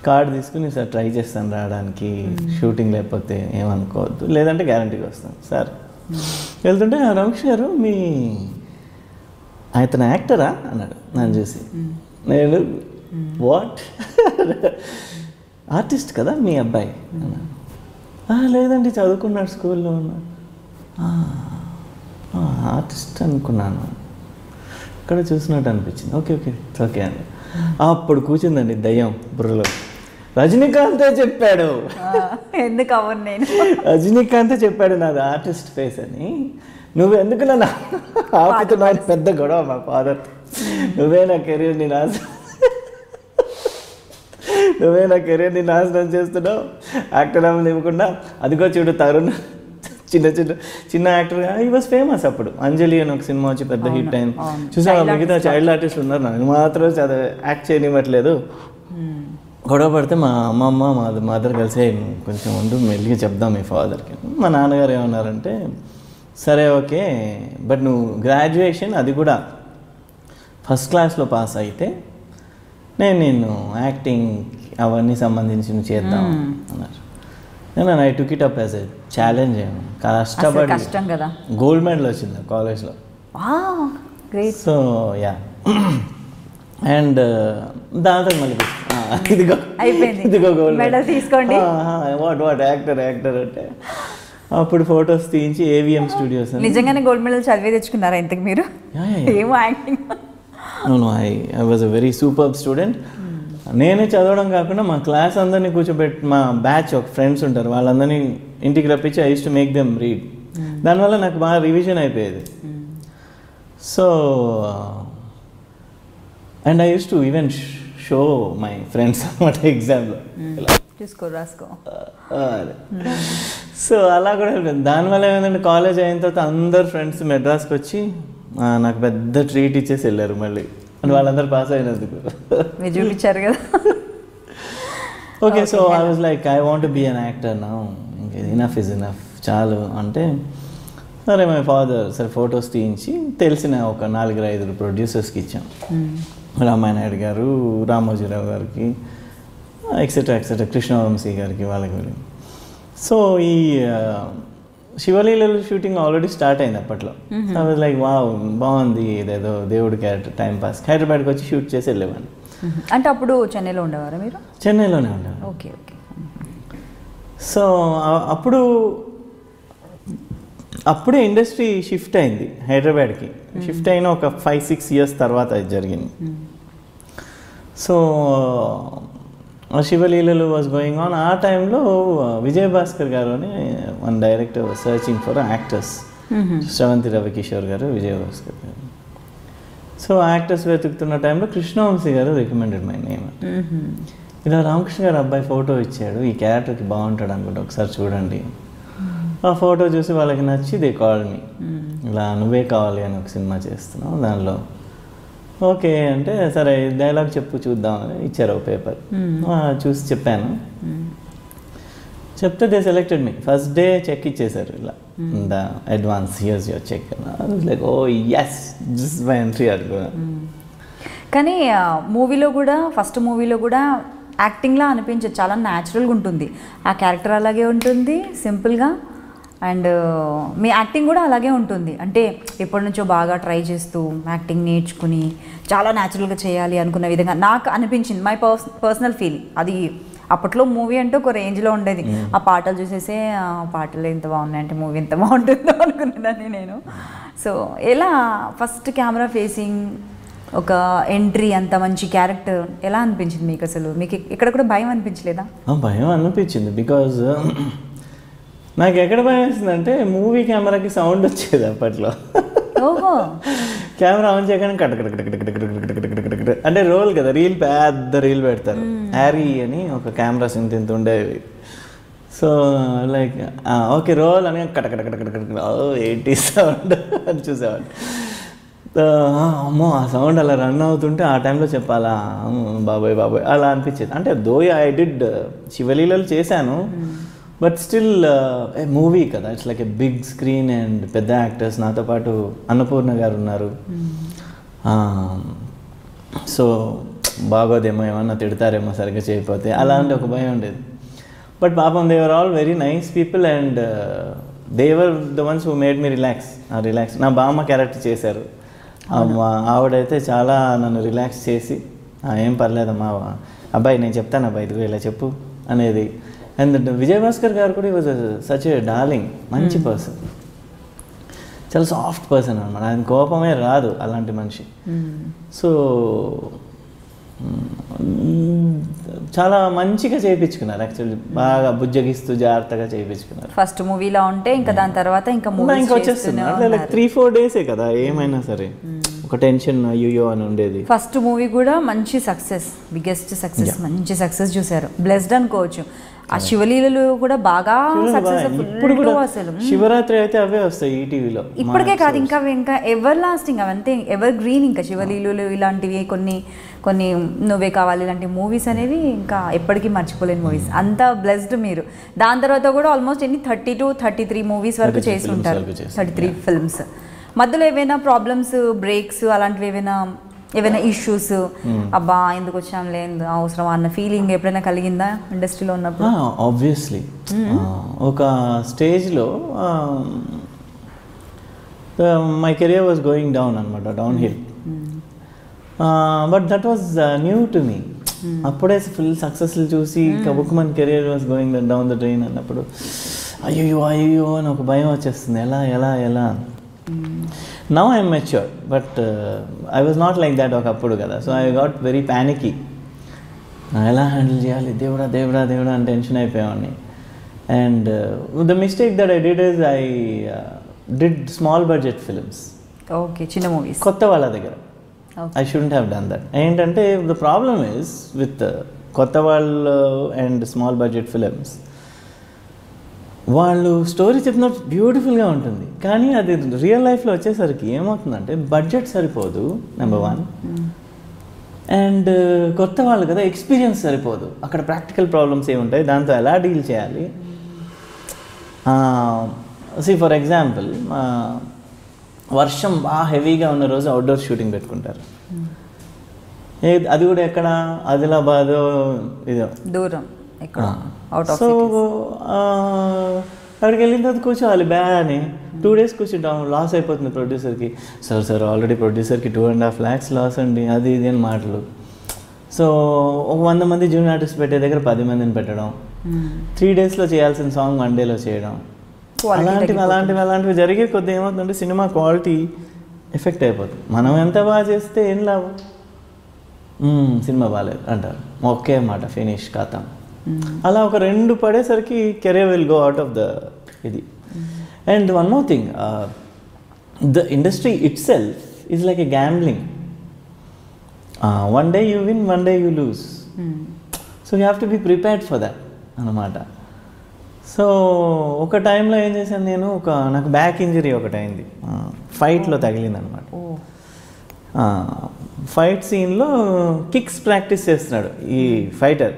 కార్డు తీసుకుని సార్ ట్రై చేస్తాను రావడానికి, షూటింగ్ లేకపోతే ఏమనుకోవద్దు, లేదంటే గ్యారంటీగా వస్తాను సార్. వెళ్తుంటే రమేష్ గారు మీ అతను యాక్టరా అన్నాడు నన్ను చూసి. నేను వాట్ ఆర్టిస్ట్ కదా మీ అబ్బాయి అన్నాడు. లేదండి చదువుకున్నాడు స్కూల్లో ఉన్నాడు. ఆర్టిస్ట్ అనుకున్నాను, ఇక్కడ చూసినట్టు అనిపించింది. ఓకే ఓకే ఓకే అండి. అప్పుడు కూర్చుందండి దయ్యం బుర్రలో. రజనీకాంతే చెప్పాడు, ఎందుకు అవును నేను రజనీకాంతే చెప్పాడు నాది ఆర్టిస్ట్ ఫేస్ అని, నువ్వు ఎందుకు నన్ను ఆపుతున్నావు? పెద్ద గొడవ మా ఫాదర్. నువ్వే నా కెరీర్ని నాశనం చేస్తున్నావు, యాక్టర్ అవ్వని ఇవ్వకుండా. అదిగో చూడు తరుణ్ చిన్న యాక్టర్, ఈ వాజ్ ఫేమస్ అప్పుడు. అంజలి అని ఒక సినిమా వచ్చి పెద్ద హిట్ అయింది. చూసావా, మిగతా చైల్డ్ ఆర్టిస్ట్ ఉన్నారు, నన్ను మాత్రం యాక్ట్ చేయనివ్వట్లేదు. గొడవ పడితే మా అమ్మమ్మ మా మదర్ కలిసి కొంచెం ముందు మెల్లిగా చెప్దాం మీ ఫాదర్కి. మా నాన్నగారు ఏమన్నారంటే, సరే ఓకే, బట్ నువ్వు గ్రాడ్యుయేషన్ అది కూడా ఫస్ట్ క్లాస్లో పాస్ అయితే నేను యాక్టింగ్ అవన్నీ సంబంధించి నువ్వు చేద్దాం అన్నారు. నేను I took it up as a challenge. కష్టపడి కష్టం కదా, గోల్డ్ మెడల్ వచ్చింది కాలేజ్లో. సో యా, అండ్ దాంతో మళ్ళీ ఇదిగో గోల్డ్ మెడల్ తీసుకోండి. వాట్ యాక్టర్ అంటే అప్పుడు ఫొటోస్ తీయించి ఏవిఎం స్టూడియోస్. నిజంగానే గోల్డ్ మెడల్ చదివే తెచ్చుకున్నారా ఇంతకు మీరు? ఏమో acting. I was a very super student. నేనే చదవడం కాకుండా మా క్లాస్ అందరినీ కూర్చోబెట్టి, మా బ్యాచ్ ఒక ఫ్రెండ్స్ ఉంటారు, వాళ్ళందరినీ ఇంటికి రప్పించి I use to make them read. దానివల్ల నాకు బాగా రివిజన్ అయిపోయేది. So and I use to even show my friends అన్నమాట ఎగ్జామ్లో. రాసుకో. సో అలా కూడా అయిపోయింది. దానివల్ల ఏమైందంటే కాలేజ్ అయిన తర్వాత అందరు ఫ్రెండ్స్ మెడ్రాస్కి వచ్చి నాకు పెద్ద ట్రీట్ ఇచ్చేసి వెళ్ళారు మళ్ళీ, అండ్ వాళ్ళందరూ పాస్ అయినందుకు. మీరు చూపించారు కదా. Okay, so I was like I want be an actor now, enough is enough, చాలు అంటే సరే మై ఫాదర్ సరే ఫొటోస్ తీయించి తెలిసిన ఒక 4-5 ప్రొడ్యూసర్స్కి ఇచ్చాం. రామాయణ నాయుడు గారు, రామోజీరావు గారికి, ఎక్సెట్రా కృష్ణవంశీ గారికి, వాళ్ళకి. సో ఈ శివలీలలు షూటింగ్ ఆల్రెడీ స్టార్ట్ అయింది అప్పట్లో. ఐ వాజ్ లైక్ వావ్, బాగుంది, ఇదేదో దేవుడి క్యారెక్టర్, టైం పాస్. హైదరాబాద్కి వచ్చి షూట్ చేసి వెళ్ళేవాడిని. అంటే అప్పుడు చెన్నైలో ఉండేవారా మీరు? చెన్నైలోనే ఉండేవారు. Okay okay. సో అప్పుడే ఇండస్ట్రీ షిఫ్ట్ అయింది హైదరాబాద్కి. షిఫ్ట్ అయిన ఒక 5-6 years తర్వాత ఇది జరిగింది. So Sivaleelalu was going on. ఆ టైంలో విజయభాస్కర్ గారు అని one director searching for actors. Sravanthi Ravikishore garu, Vijayabhaskar గారు. సో యాక్టర్స్ వెతుకుతున్న టైంలో కృష్ణవంశీ గారు రికమెండెడ్ మై నేమ్. ఇలా రామకృష్ణ గారు అబ్బాయి ఫోటో ఇచ్చాడు, ఈ క్యారెక్టర్కి బాగుంటాడు అనుకుంటా, ఒకసారి చూడండి. ఆ ఫోటో చూసి వాళ్ళకి నచ్చి దే కాల్ మీ, ఇలా నువ్వే కావాలి అని ఒక సినిమా చేస్తున్నావు, దానిలో ఓకే అంటే సరే డైలాగ్ చెప్పు చూద్దాం అని ఇచ్చారు ఒక పేపర్. చూసి చెప్పాను. చెప్తే they selected me. First day cheque ఇచ్చేసారు, ఇలా the advance, here's your cheque. Like oh yes, this my entry అనుకున్నా. కానీ మూవీలో కూడా, ఫస్ట్ మూవీలో కూడా యాక్టింగ్లా అనిపించదు, చాలా న్యాచురల్గా ఉంటుంది. ఆ క్యారెక్టర్ అలాగే ఉంటుంది సింపుల్గా, అండ్ మీ యాక్టింగ్ కూడా అలాగే ఉంటుంది. అంటే ఎప్పటి నుంచో బాగా ట్రై చేస్తూ యాక్టింగ్ నేర్చుకుని చాలా న్యాచురల్గా చేయాలి అనుకున్న విధంగా నాకు అనిపించింది. మై పర్సనల్ ఫీలింగ్ అది. అప్పట్లో మూవీ అంటే ఒక రేంజ్లో ఉండేది. ఆ పాటలు చూసేసే పాటలు ఎంత బాగున్నాయంటే మూవీ ఎంత బాగుంటుందో అనుకునేదాన్ని నేను. సో ఎలా ఫస్ట్ కెమెరా ఫేసింగ్ ఒక ఎంట్రీ, అంత మంచి క్యారెక్టర్ ఎలా అనిపించింది మీకు? అసలు మీకు ఇక్కడ కూడా భయం అనిపించలేదా? భయం అనిపించింది. బికాజ్ నాకు ఎక్కడ భయం వేసిందంటే మూవీ కెమెరాకి సౌండ్ వచ్చేది అప్పట్లో. ఓహో. కెమెరా ఆన్ చేయగానే అంటే రోల్ కదా, రీల్ పెద్ద రీల్ పెడతారు. హ్యారీ అని ఒక కెమెరాస్ ఇంత ఉండేవి. సో లైక్ ఓకే రోల్ అని ఏంటి సౌండ్ అని చూసేవాడు. అమ్మో ఆ సౌండ్ అలా రన్ అవుతుంటే ఆ టైంలో చెప్పాలా బాబాయ్ అలా అనిపించేది. అంటే దో ఐ డిడ్ శివలీలలు చేశాను, బట్ స్టిల్ ఏ మూవీ కదా, it's like a big screen and పెద్ద యాక్టర్స్. నాతో పాటు అన్నపూర్ణ గారు ఉన్నారు. సో బాగోదేమో, ఏమన్నా తిడతారేమో సరిగ్గా చేయకపోతే, అలాంటి ఒక భయం ఉండేది. బట్ పాపం they were all very nice people and they were the ones who made me relax. నా బామ్మ క్యారెక్టర్ చేశారు. ఆవిడైతే చాలా నన్ను రిలాక్స్ చేసి, ఏం పర్లేదమ్మా అబ్బాయి, నేను చెప్తాను అబ్బాయి, ఇదిగో ఇలా చెప్పు అనేది. అండ్ విజయభాస్కర్ గారు కూడా వాజ్ సచ్ ఏ డార్లింగ్, మంచి పర్సన్, చాలా సాఫ్ట్ పర్సన్ అనమాట. ఆయన కోపమే రాదు, అలాంటి మనిషి. సో చాలా మంచిగా చేయించుకున్నారు యాక్చువల్లీ, బాగా బుజ్జగిస్తూ జాగ్రత్తగా చేయించుకున్నారు. ఫస్ట్ మూవీలో ఉంటే ఇంకా దాని తర్వాత ఇంకా వచ్చేస్తుంది అట్లా, లైక్ 3-4 డేసే కదా, ఏమైనా సరే ఒక టెన్షన్ అయ్యో అని ఉండేది. ఫస్ట్ మూవీ కూడా మంచి సక్సెస్, బిగ్గెస్ట్ సక్సెస్, మంచి సక్సెస్ చూసారు, బ్లెస్డ్ అనుకోవచ్చు. ఆ శివలీలలు కూడా బాగా ఇప్పుడు కూడా అసలు శివరాత్రి అయితే అవే వస్తాయి ఈటీవీలో. ఇప్పటికే కాదు, ఇంకా ఎవర్ లాస్టింగ్, అవంతే ఎవర్ గ్రీన్. ఇంకా శివలీలలు ఇలాంటివి కొన్ని నువ్వే కావాలి ఇలాంటి మూవీస్ అనేవి ఇంకా ఎప్పటికీ మర్చిపోలేని మూవీస్. అంత బ్లెస్డ్ మీరు. దాని తర్వాత కూడా ఆల్మోస్ట్ 32-33 మూవీస్ వరకు చేసి ఉంటారు, 33 ఫిల్మ్స్. మధ్యలో ఏవైనా ప్రాబ్లమ్స్, బ్రేక్స్ అలాంటివి ఏవైనా ఇష్యూస్, అబ్బా ఎందుకు వచ్చాం లేదు అవసరం అన్న ఫీలింగ్ ఎప్పుడైనా కలిగిందా ఇండస్ట్రీలో ఉన్నప్పుడు? ఆబ్వియస్లీ ఒక స్టేజ్లో my career was going down అనమాట, downhill. But that was new to me. అప్పుడే ఫుల్ సక్సెస్లు చూసి కబుక్మన్ career was going down the drain అన్నప్పుడు అయ్యో అని ఒక భయం వచ్చేస్తుంది, ఎలా. Now I am mature, but I was not like that ఒకప్పుడు కదా. సో I got very panicky. ఎలా హ్యాండిల్ చేయాలి, దేవుడా అని టెన్షన్ అయిపోయామని. And the mistake that I did is I did small budget films. Okay, చిన్న మూవీస్ కొత్త వాళ్ళ దగ్గర. I shouldn't have done that. ఏంటంటే the problem is with కొత్త వాళ్ళు and small budget films, వాళ్ళు స్టోరీ చెప్పినప్పుడు బ్యూటిఫుల్గా ఉంటుంది, కానీ అది రియల్ లైఫ్లో వచ్చేసరికి ఏమవుతుందంటే బడ్జెట్ సరిపోదు నెంబర్ 1, అండ్ కొత్త వాళ్ళు కదా, ఎక్స్పీరియన్స్ సరిపోదు. అక్కడ ప్రాక్టికల్ ప్రాబ్లమ్స్ ఏముంటాయి, దాంతో ఎలా డీల్ చేయాలి. ఫర్ ఎగ్జాంపుల్, వర్షం బాగా హెవీగా ఉన్న రోజు అవుట్డోర్ షూటింగ్ పెట్టుకుంటారు. అది కూడా ఎక్కడ, ఆదిలాబాద్ ఇదో దూరం. సో అక్కడికి వెళ్ళిన తర్వాత కూర్చోవాలి అని 2 days కూర్చుంటాం. లాస్ అయిపోతుంది ప్రొడ్యూసర్కి. సార్ ఆల్రెడీ ప్రొడ్యూసర్కి 2.5 lakhs లాస్ అండి, అది ఇది అని మాటలు. సో ఒక 100 మంది జూనియర్ ఆర్టిస్ట్ పెట్టే దగ్గర 10 మందిని పెట్టడం, 3 daysలో చేయాల్సిన సాంగ్ 1 dayలో చేయడం, అలాంటివి జరిగే కొద్దిగా ఏమవుతుందంటే సినిమా క్వాలిటీ ఎఫెక్ట్ అయిపోతుంది. మనం ఎంత బాగా చేస్తే ఏం లాభం, సినిమా బాగాలేదు అంటారు, ఒకే మాట, ఫినిష్, ఖతం. అలా ఒక 2 పడేసరికి career will go out of the ఇది. And one more thing, the industry itself is like a gambling. One day you win, one day you lose. So you have to be prepared for that అన్నమాట. So ఒక టైంలో ఏం చేశాను నేను, నాకు back injury ఒకటి అయింది, ఫైట్లో తగిలింది అనమాట. ఫైట్ సీన్లో కిక్స్ ప్రాక్టీస్ చేస్తున్నాడు ఈ ఫైటర్,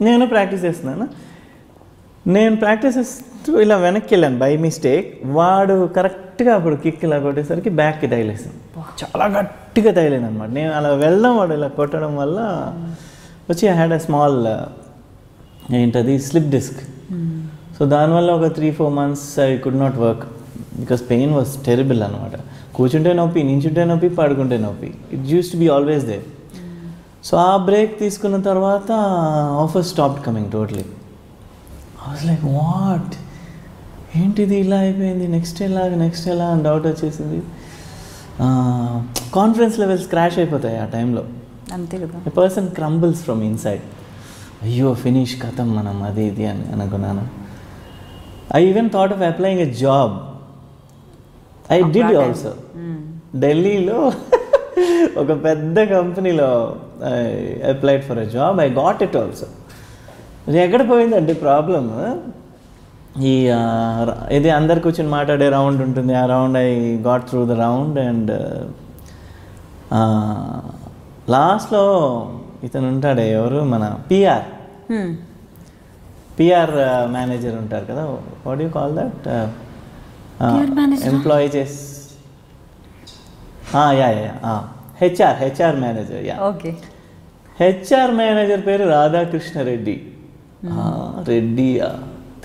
నేను ప్రాక్టీస్ చేస్తున్నాను. నేను ప్రాక్టీస్ చేస్తూ ఇలా వెనక్కి వెళ్ళాను బై మిస్టేక్. వాడు కరెక్ట్గా అప్పుడు కిక్ ఇలా కొట్టేసరికి బ్యాక్కి తగిలేసాను, చాలా గట్టిగా తగిలింది అనమాట. నేను అలా వెళ్ళడం, వాడు ఇలా కొట్టడం వల్ల వచ్చి ఐ హ్యాడ్ అ స్మాల్ ఏంటది స్లిప్ డిస్క్. సో దానివల్ల ఒక 3-4 months I could not work because pain was terrible అనమాట. కూర్చుంటే నొప్పి, నించుంటే నొప్పి, పడుకుంటే నొప్పి. It used to be always there. So ఆ బ్రేక్ తీసుకున్న తర్వాత offer stopped coming totally. I was like what, ఏంటిది ఇలా అయిపోయింది, నెక్స్ట్ ఎలా అని డౌట్ వచ్చేసింది. కాన్ఫిడెన్స్ లెవెల్స్ క్రాష్ అయిపోతాయి ఆ టైంలో. అంతే కదా, a person crumbles from inside. అయ్యో ఫినిష్, ఖతం మనం, అది ఇది అని అనుకున్నాను. I even thought of applying a job. I did also. ఢిల్లీలో ఒక పెద్ద కంపెనీలో I applied for a job. I got it also. ఎక్కడ పోయిందండి ప్రాబ్లమ్, ఈ ఇది అందరు కూర్చొని మాట్లాడే రౌండ్ ఉంటుంది, ఆ round I got through the round. And లాస్ట్లో ఇతను ఉంటాడే, ఎవరు, మన పిఆర్ మేనేజర్ ఉంటారు కదా, what you call that, employee చేసి HR manager. Okay. HR manager పేరు రాధాకృష్ణ రెడ్డి. రెడ్డి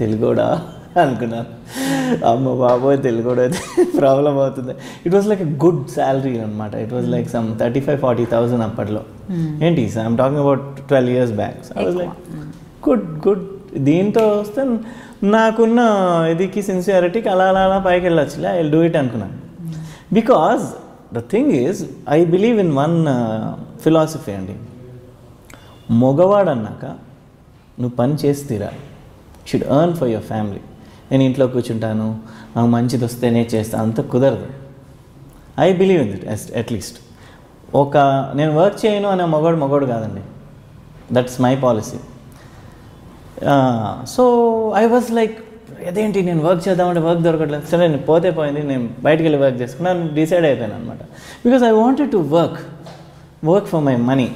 తెలుగోడా అనుకున్నాను. అమ్మ బాబోయ్, తెలుగోడు అయితే ప్రాబ్లం అవుతుంది. It was like a good salary అనమాట. ఇట్ వాస్ లైక్ సమ్ 35,000-40,000 అప్పట్లో. ఏంటి I'm talking about 12 years back. I was like good. దీంతో వస్తే నాకున్న ఇదికి సిన్సియారిటీకి అలా అలా పైకి వెళ్ళొచ్చులే, ఐ విల్ డూ ఇట్ అనుకున్నాను. Because the thing is I believe in one philosophy అండి. మగవాడు అన్నాక నువ్వు పని చేసి తీరాలి. Should earn for your family. నేను ఇంట్లో కూర్చుంటాను, నాకు మంచిది వస్తేనే చేస్తాను, అంత కుదరదు. I believe in it at least. నేను వర్క్ చేయను అనే మగవాడు కాదండి. That's my policy. So I was like, అదేంటి నేను వర్క్ చేద్దామంటే వర్క్ దొరకట్లేదు. సరే నేను పోతే పోయింది, నేను బయటికి వెళ్ళి వర్క్ చేసుకున్నాను, డిసైడ్ అయిపోయాను అనమాట. Because I wanted to work for my money.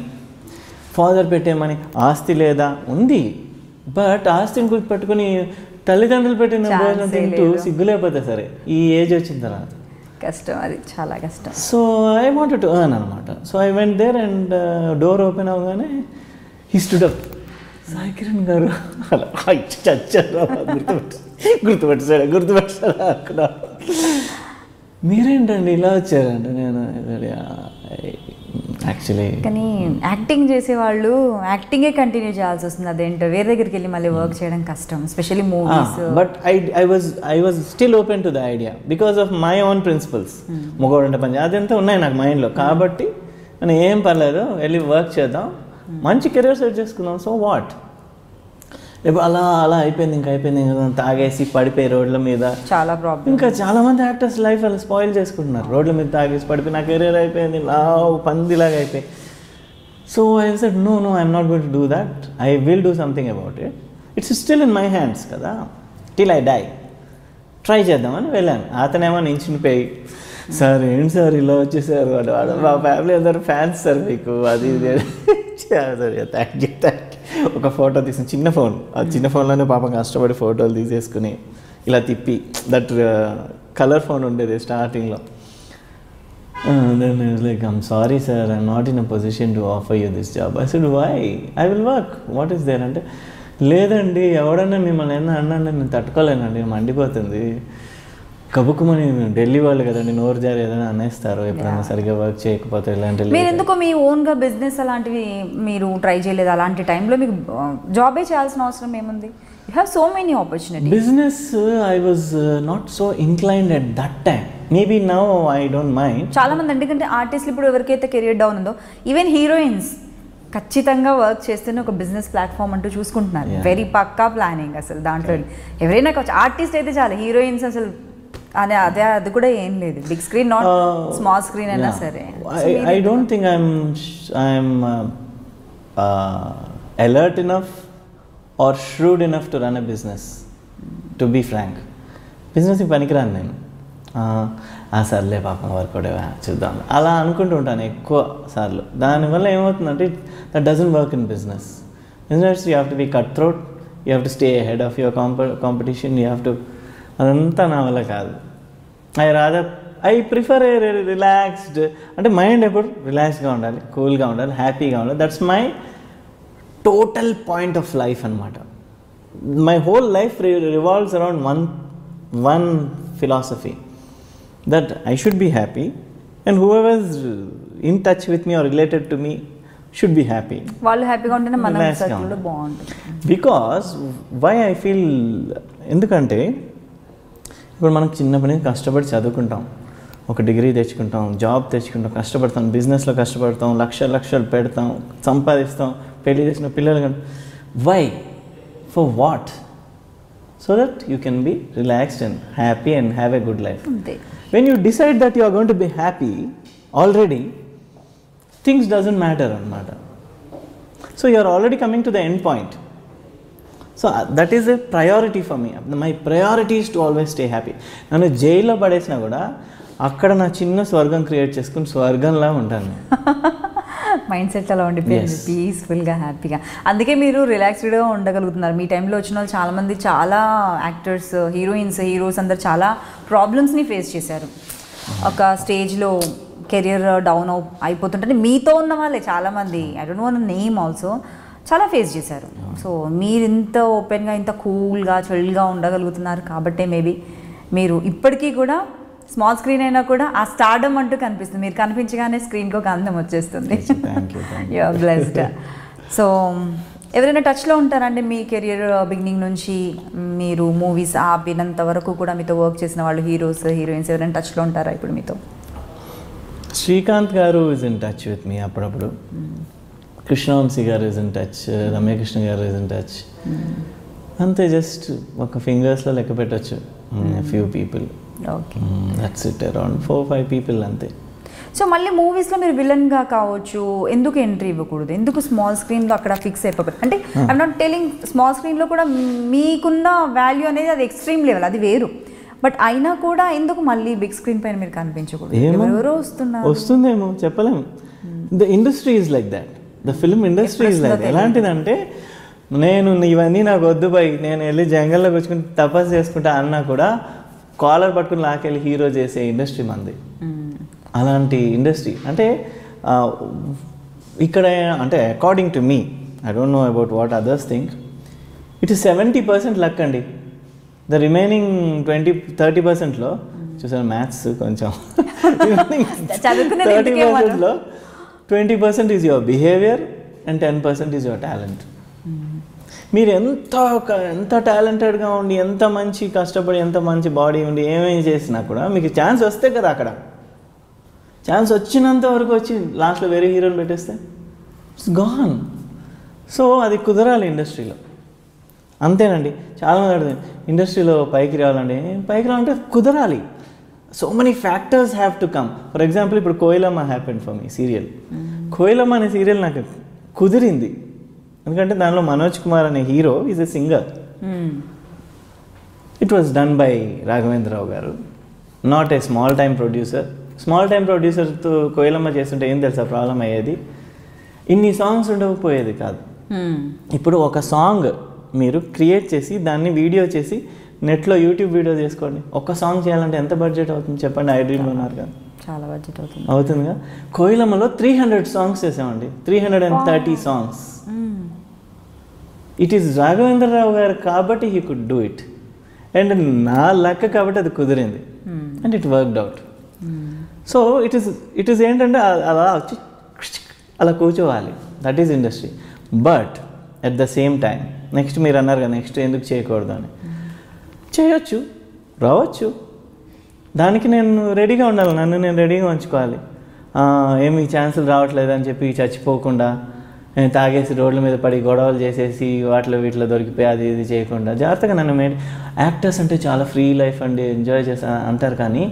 Father పెట్టే మనీ. ఆస్తి లేదా ఉంది, బట్ ఆస్తిని గుర్తుపెట్టుకుని తల్లిదండ్రులు పెట్టిన భోజనం తింటూ సిగ్గులేకపోతే సరే ఈ ఏజ్ వచ్చిన తర్వాత కష్టం, అది చాలా కష్టం. So I wanted to earn అనమాట. So I went there and door open అవగానే he stood up. Sai Kiran garu అలా చచ్చారు, గుర్తుపెట్టారా అక్కడ. మీరేంటండి ఇలా వచ్చారంటే, నేను యాక్చువల్లీ కానీ యాక్టింగ్ చేసేవాళ్ళు యాక్టింగే కంటిన్యూ చేయాల్సి వస్తుంది. అదేంటో వేరే దగ్గరికి వెళ్ళి మళ్ళీ వర్క్ చేయడం కష్టం, especially movies. But I was still open to the idea because of my own principles. మొగోడంటే పని అదంతా ఉన్నాయి నాకు మైండ్లో. కాబట్టి నేను ఏం పర్లేదు, వెళ్ళి వర్క్ చేద్దాం, మంచి కెరీర్ సెట్ చేసుకుందాం. సో వాట్, ఇప్పుడు అలా అయిపోయింది, ఇంకా తాగేసి పడిపోయి రోడ్ల మీద. చాలా ప్రాబ్లం. ఇంకా చాలామంది యాక్టర్స్ లైఫ్ అలా స్పాయిల్ చేసుకుంటున్నారు. రోడ్ల మీద తాగేసి పడిపోయి నా కెరీర్ అయిపోయింది, పందిలాగా అయిపోయి. So I said no I'm not going to do that. I will do something about it. It's still in my hands కదా, టిల్ ఐ డై. ట్రై చేద్దామని వెళ్ళాను. అతనేమో నించునిపోయి, సార్ ఏంటి సార్ ఇలా వచ్చేసారు, వాడు మా ఫ్యామిలీ అందరూ ఫ్యాన్స్ సార్ మీకు, అది సరే థ్యాంక్ యూ. ఒక ఫోటో తీసిన చిన్న ఫోన్, ఆ చిన్న ఫోన్లోనే పాపం కష్టపడి ఫోటోలు తీసేసుకుని ఇలా తిప్పి, దట్ కలర్ ఫోన్ ఉండేది స్టార్టింగ్లో. Then like I'm sorry sir, I'm not in a position to offer you this job. I said why, I will work, what is there అంటే, లేదండి ఎవడన్నా మిమ్మల్ని అన్నాండి నేను తట్టుకోలేనండి, మండిపోతుంది. కబుక్కుమని ఢిల్లీ వాళ్ళు కదండి, నోరు జారి ఏదైనా అనేస్తారు ఎప్పుడైనా సరిగ్గా వర్క్ చేయకపోతే. ఇలాంటి మీరు ఎందుకో మీ ఓన్గా బిజినెస్ అలాంటివి మీరు ట్రై చేయలేదు? అలాంటి టైంలో మీకు జాబే చేయాల్సిన అవసరం ఏముంది? You have so many opportunity. Business I was not so inclined at that time. Maybe now I don't mind. చాలా మంది, ఎందుకంటే ఆర్టిస్టులు ఇప్పుడు ఎవరికైతే కెరియర్ డౌన్ ఉందో, ఈవెన్ హీరోయిన్స్ ఖచ్చితంగా వర్క్ చేస్తూనే ఒక బిజినెస్ ప్లాట్ఫామ్ అంటూ చూసుకుంటున్నారు. వెరీ పక్కా ప్లానింగ్ అసలు దాంట్లో. ఎవరైనా ఆర్టిస్ట్ అయితే చాలా, హీరోయిన్స్ అసలు అదే అది కూడా ఏం లేదు. Big screen, not small screen అయినా సరే. I don't think I'm alert enough or shrewd enough to run a business, to be frank. బిజినెస్కి పనికిరాను నేను. సర్లే పాపం వర్కౌట్ చూద్దాం అలా అనుకుంటూ ఉంటాను ఎక్కువ సార్లు. దానివల్ల ఏమవుతుందంటే that doesn't work in business. You have to be cut throat, you have to stay ahead of your competition, you have to. అదంతా నా వల్ల కాదు. ఐ ప్రిఫర్ ఏ రిలాక్స్డ్, అంటే మైండ్ ఎప్పుడు రిలాక్స్గా ఉండాలి, కూల్గా ఉండాలి, హ్యాపీగా ఉండాలి. That's my total point of life అనమాట. My whole life revolves around one philosophy, that I should be happy and whoever is in touch with me or related to me should be happy. వాళ్ళు హ్యాపీగా ఉంటేనే మన circle కూడా బాగుంటుంది. Because why I feel, ఎందుకంటే ఇప్పుడు మనకు చిన్నప్పటి నుంచి కష్టపడి చదువుకుంటాం, ఒక డిగ్రీ తెచ్చుకుంటాం, జాబ్ తెచ్చుకుంటాం, కష్టపడతాం, బిజినెస్లో కష్టపడతాం, లక్షలు పెడతాం, సంపాదిస్తాం, పెళ్లి చేసిన పిల్లలు. Why, for what? So that you can be relaxed and happy and have a good life. When you decide that you are going to be happy already, things doesn't matter anamata. So you are already coming to the end point. So that is a priority for me. My priority is to always stay happy. Nanu jail lo padesina kuda akkada na chinna swargam create cheskuni swargamla untanu. Mind set అలా ఉండిపోయింది, పీస్ఫుల్గా హ్యాపీగా. అందుకే మీరు రిలాక్స్డ్గా ఉండగలుగుతున్నారు. మీ టైంలో వచ్చిన వాళ్ళు చాలామంది, చాలా యాక్టర్స్, హీరోస్ అందరు చాలా ప్రాబ్లమ్స్ని ఫేస్ చేశారు. ఒక స్టేజ్లో కెరియర్ డౌన్ అయిపోతుంటే మీతో ఉన్న వాళ్ళే చాలామంది, I don't want name also, చాలా ఫేస్ చేశారు. సో మీరు ఇంత ఓపెన్గా, ఇంత కూల్గా, చిల్గా ఉండగలుగుతున్నారు కాబట్టే మేబీ మీరు ఇప్పటికీ కూడా స్మాల్ స్క్రీన్ అయినా కూడా ఆ స్టార్డమ్ అంటూ కనిపిస్తుంది. మీరు కనిపించగానే స్క్రీన్కి ఒక అందం వచ్చేస్తుంది. You are blessed. సో ఎవరైనా టచ్లో ఉంటారండి మీ కెరియర్ బిగినింగ్ నుంచి? మీరు మూవీస్ ఆపినంత వరకు కూడా మీతో వర్క్ చేసిన వాళ్ళు, హీరోయిన్స్ ఎవరైనా టచ్లో ఉంటారా ఇప్పుడు మీతో? శ్రీకాంత్ గారు is in touch with me అప్పుడప్పుడు. కృష్ణవంశీ గారు ఇస్ ఇన్ టచ్, రమ్యకృష్ణ గారు ఇస్ ఇన్ టచ్. అంతే, జస్ట్ ఒక ఫింగర్స్లో లెక్క పెట్టచ్చు. Few people, okay, that's it, around 4-5 people అంతే. సో మళ్ళీ మూవీస్లో మీరు విలన్గా కావచ్చు, ఎందుకు ఎంట్రీ ఇవ్వకూడదు? ఎందుకు స్మాల్ స్క్రీన్లో అక్కడ ఫిక్స్ అయిపోతుంది? అంటే ఐఎమ్ నాట్ టెలింగ్, స్మాల్ స్క్రీన్లో కూడా మీకున్న వాల్యూ అనేది అది ఎక్స్ట్రీమ్ లెవెల్, అది వేరు. బట్ అయినా కూడా ఎందుకు మళ్ళీ బిగ్ స్క్రీన్ పైన మీరు కనిపించకూడదు? ఎవరెవరో వస్తుందేమో చెప్పలేము. The industry is like that, the film industry is like. ఎలాంటిదంటే, నేను ఇవన్నీ నాకు వద్దు పోయి, నేను వెళ్ళి జంగల్లో కూర్చుని తపస్సు చేసుకుంటా అన్నా కూడా కాలర్ పట్టుకుని లాకెళ్ళి హీరో చేసే ఇండస్ట్రీ మంది. అలాంటి ఇండస్ట్రీ అంటే ఇక్కడ అంటే according to me, I don't know about what others think, it is 70% luck అండి. ద రిమైనింగ్ 20-30%లో చూసాను, మ్యాథ్స్ కొంచెం 30%లో 20% is your behaviour and 10% is your talent. మీరు ఎంత టాలెంటెడ్గా ఉండి, ఎంత మంచి కష్టపడి, ఎంత మంచి బాడీ ఉండి ఏమేమి చేసినా కూడా మీకు ఛాన్స్ వస్తే కదా, అక్కడ ఛాన్స్ వచ్చినంత వరకు వచ్చి లాస్ట్లో వేరే హీరోని పెట్టేస్తే ఇట్స్ గాన్. సో అది కుదరాలి ఇండస్ట్రీలో, అంతేనండి. చాలామంది అడుగుతుంది ఇండస్ట్రీలో పైకి రావాలంటే కుదరాలి. So many factors have to come. For example, ఇప్పుడు Koyilamma happened for me serial. కోయిలమ్మ అనే సీరియల్ నాకు కుదిరింది ఎందుకంటే దానిలో మనోజ్ కుమార్ అనే hero is a singer. It was done by Raghavendra Rao గారు, not a small time producer. Small time ప్రొడ్యూసర్తో కోయిలమ్మ చేస్తుంటే ఏం తెలుసా ప్రాబ్లం అయ్యేది? ఇన్ని సాంగ్స్ ఉండకపోయేది కాదు. ఇప్పుడు ఒక సాంగ్ మీరు క్రియేట్ చేసి దాన్ని వీడియో చేసి నెట్లో యూట్యూబ్ వీడియో చేసుకోండి. ఒక్క సాంగ్ చేయాలంటే ఎంత బడ్జెట్ అవుతుంది చెప్పండి? ఐ డ్రీమ్లో ఉన్నారు కదా, చాలా బడ్జెట్ అవుతుందిగా. కోయిలమ్మలో 300 సాంగ్స్ చేసామండి, 330 సాంగ్స్. ఇట్ ఈస్ రాఘవేంద్రరావు గారు కాబట్టి he could do it, and నా లక్ కాబట్టి అది కుదిరింది, and it worked out. So it is ఏంటంటే అలా వచ్చి అలా కూర్చోవాలి, that is industry. But at the same time next మీరు అన్నారు కదా నెక్స్ట్ ఎందుకు చేయకూడదు అని, చేయొచ్చు, రావచ్చు. దానికి నేను రెడీగా ఉండాలి, నన్ను నేను రెడీగా ఉంచుకోవాలి. ఏమి ఛాన్సులు రావట్లేదు అని చెప్పి చచ్చిపోకుండా, తాగేసి రోడ్ల మీద పడి గొడవలు చేసేసి వీటిలో దొరికిపోయి అది ఇది చేయకుండా జాగ్రత్తగా నన్ను యాక్టర్స్ అంటే చాలా ఫ్రీ లైఫ్ అండి, ఎంజాయ్ చేస్తా అంటారు, కానీ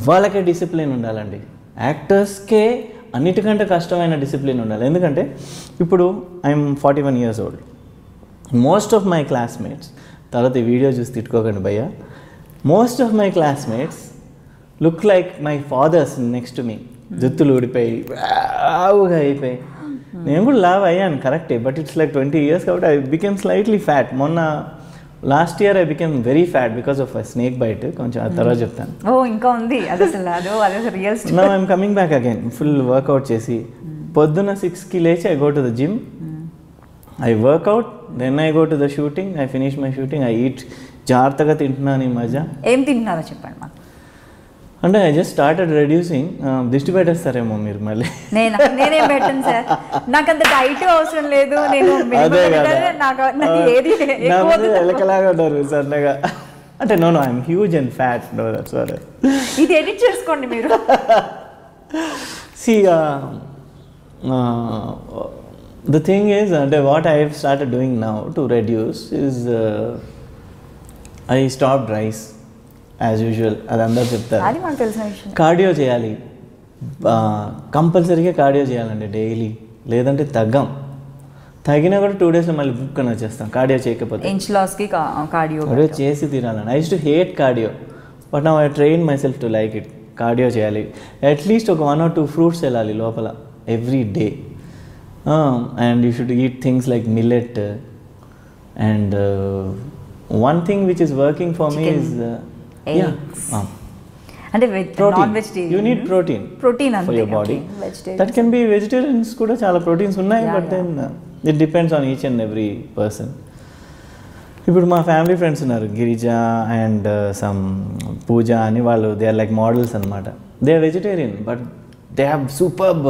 వాళ్ళకే డిసిప్లిన్ ఉండాలండి. యాక్టర్స్కే అన్నిటికంటే కష్టమైన డిసిప్లిన్ ఉండాలి. ఎందుకంటే ఇప్పుడు I'm 41 years old. Most of my classmates, తర్వాత ఈ వీడియో చూసి తిట్టుకోకండి భయ్య, most of my classmates look like my fathers next me. జుత్తులు ఊడిపోయి లావుగా అయిపోయి, నేను కూడా లావ్ అయ్యాను కరెక్టే, బట్ ఇట్స్ లైక్ 20 years కాబట్టి ఐ బికెమ్ స్లైట్లీ ఫ్యాట్. మొన్న last year I became very fat because of snake bite. కొంచెం ఆ తర్వాత చెప్తాను. ఇంకా ఉంది now I'm coming back again, full work out చేసి పొద్దున్న 6కి లేచి I go to the gym, I work out, then I go to the shooting, I finish my shooting, I eat. జాగ్రత్తగా తింటున్నాను ఈ మధ్య. ఏం తింటున్నారో చెప్పండి మాకు. అంటే ఐ జస్ట్ స్టార్టెడ్ రెడ్యూసింగ్. దిష్టి పెట్టేస్తారేమో మీరు మళ్ళీ. నేనేం పెట్టను సార్, నాకు అంత డైట్ అవసరం లేదు. నేను అదే కదా, ఎలకలాగా ఉన్నారు సన్నగా. అంటే no I'm huge and fat. No that's what. ఇది ఎడిట్ చేసుకోండి మీరు. See, the thing is, what I have started doing now to reduce is I stopped rice as usual. అది అందరూ చెప్తారు. అది మనకు తెలిసిన విషయం. కార్డియో చేయాలి, కంపల్సరీగా కార్డియో చేయాలండి డైలీ, లేదంటే తగ్గినా కూడా 2 daysలో మళ్ళీ బుక్ అని వచ్చేస్తాం కార్డియో చేయకపోతే. ఇంచ్ లాస్కి కార్డియో చేసి తినాలండి. I use to hate cardio, but now I train my self to like it. Cardio చేయాలి, అట్లీస్ట్ ఒక 1 or 2 fruits వెళ్ళాలి లోపల every day. And you should eat things like millet. And one thing which is working for me Chicken, is eggs. అంటే non protein. Vegetarian You need protein అంతే for your body. Vegetarian That can be vegetarians కూడా చాలా proteins ఉన్నాయి, Yeah, but then it depends on each and every person. ఇప్పుడు మా family friends ఉన్నారు, Girija and some Pooja అని, వాళ్ళు దే ఆర్ లైక్ మోడల్స్ అనమాట. They are vegetarian but they have superb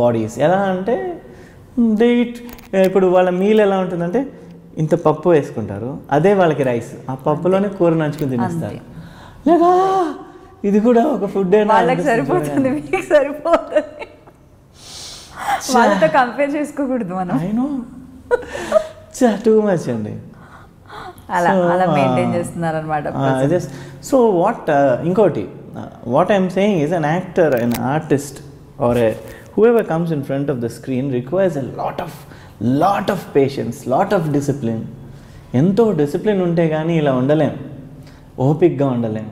bodies. ఎలా అంటే దే ఇట్, ఇప్పుడు వాళ్ళ మీల్ ఎలా ఉంటుందంటే ఇంత పప్పు వేసుకుంటారు, అదే వాళ్ళకి రైస్, ఆ పప్పులోనే కూర నంచుకుని తినేస్తారు. లేదా ఇది కూడా ఒక ఫుడ్ వాళ్ళకి సరిపోతుంది, మీకు సరిపోతుంది, వాళ్ళతో కంపేర్ చేసుకోకూడదు మనం. ఐ నో టూ మచ్ అండి. అలా మెయింటైన్ చేస్తున్నారు అనమాట. సో వాట్ ఇంకోటి, what I'm saying is an actor, an artist or whoever comes in front of the screen requires a lot of patience, lot of discipline. ఎంతో discipline ఉంటే కానీ ఇలా ఉండలేం, ఓపిక్గా ఉండలేం,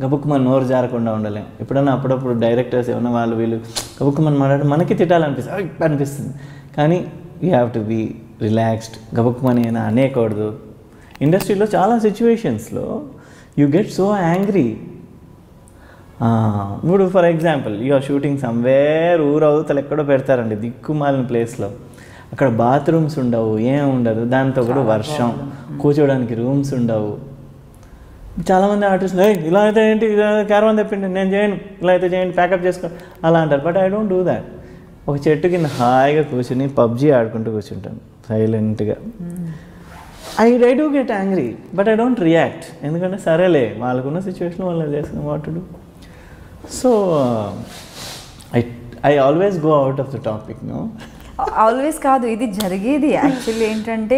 గబుక్కు మన నోరు జారకుండా ఉండలేం. ఎప్పుడన్నా అప్పుడప్పుడు డైరెక్టర్స్ ఏమన్నా వాళ్ళు వీళ్ళు గబుక్కు మనం మాట్లాడి మనకి అనిపిస్తుంది, కానీ you have to be relaxed. గబుక్కు మన అయినా అనేకూడదు. ఇండస్ట్రీలో చాలా సిచ్యువేషన్స్లో యూ గెట్ సో యాంగ్రీ. ఇప్పుడు for example you are shooting somewhere, ఊరు అవతలు ఎక్కడో పెడతారండి దిక్కుమాలిన ప్లేస్లో, అక్కడ బాత్రూమ్స్ ఉండవు, ఏం ఉండదు, దాంతో కూడా వర్షం, కూర్చోడానికి రూమ్స్ ఉండవు. చాలామంది ఆర్టిస్టులు ఇలా అయితే ఏంటి, ఇలా క్యారవాన్ తెప్పిండి, నేను చేయను, ఇలా అయితే చేయండి, ప్యాకప్ చేసుకో అలా అంటారు. But I don't do that. ఒక చెట్టు కింద హాయిగా కూర్చుని పబ్జీ ఆడుకుంటూ కూర్చుంటాను సైలెంట్గా. I do get angry but I don't react, ఎందుకంటే సరేలే వాళ్ళకున్న సిచ్యువేషన్ వాళ్ళు చేస్తున్నాం, what to do. So I always go out of the topic. No, always కాదు, ఇది జరిగేది యాక్చువల్లీ. ఏంటంటే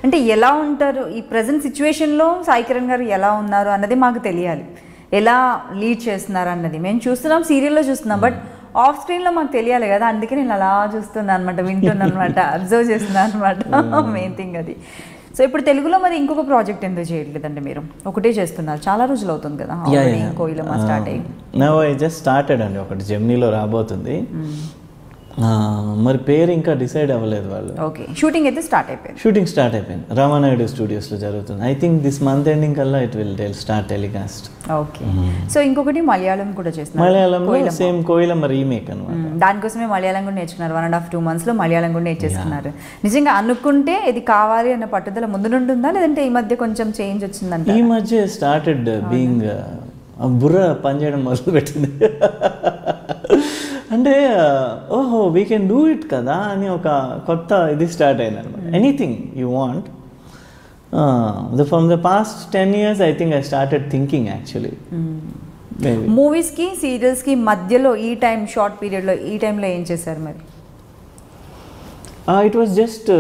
అంటే ఎలా ఉంటారు ఈ ప్రజెంట్ సిచ్యువేషన్లో, సాయి కిరణ్ గారు ఎలా ఉన్నారు అన్నది మాకు తెలియాలి, ఎలా లీడ్ చేస్తున్నారు అన్నది. మేము చూస్తున్నాం, సీరియల్లో చూస్తున్నాం, బట్ ఆఫ్ స్క్రీన్లో మాకు తెలియాలి కదా. అందుకే నేను అలా చూస్తున్నాను అనమాట, వింటున్నాను అనమాట, అబ్జర్వ్ చేస్తున్నాను అనమాట. మెయిన్ థింగ్ అది. సో ఇప్పుడు తెలుగులో మరి ఇంకొక ప్రాజెక్ట్ ఎందుకు చేయట్లేదండి? మీరు ఒకటే చేస్తున్నారు, చాలా రోజులు అవుతుంది కదా కోయిలమ్మ స్టార్ట్ అయ్యి. నౌ ఐ జస్ట్ స్టార్టెడ్ అండి, ఒకటి జెమినీలో రాబోతుంది, మరి పేరు ఇంకా డిసైడ్ అవ్వలేదు వాళ్ళు. ఓకే, షూటింగ్ అయితే స్టార్ట్ అయిపోయింది, రామానాయుడు స్టూడియోస్లో జరుగుతుంది. I think this month ending కల్లా it will start telecast. Okay, so ఇంకొకటి మలయాళం కూడా చేస్తున్నారు, మలయాళంలో సేమ్ కోయిలమ్మ రీమేక్ అనమాట. దానికోసమే మలయాళం కూడా నేర్చుకున్నారు, 1.5-2 monthsలో మలయాళం కూడా నేర్చేసుకున్నారు. నిజంగా అనుకుంటే ఇది కావాలి అన్న పట్టుదల ముందు నుండి ఉందా, లేదంటే ఈ మధ్య కొంచెం చేంజ్ వచ్చిందంట? ఈ మధ్య స్టార్టెడ్ బీయింగ్, బుర్ర పనిచేయడం మొదలుపెట్టింది. అంటే ఓహో వీ కెన్ డూ ఇట్ కదా అని ఒక కొత్త ఇది స్టార్ట్ అయింది అనమాట. Anything you want. From the past 10 years I think I started thinking actually. మూవీస్కి సీరియల్స్కి మధ్యలో ఈ టైం, షార్ట్ పీరియడ్లో ఈ టైంలో ఏం చేశారు మరి? It was just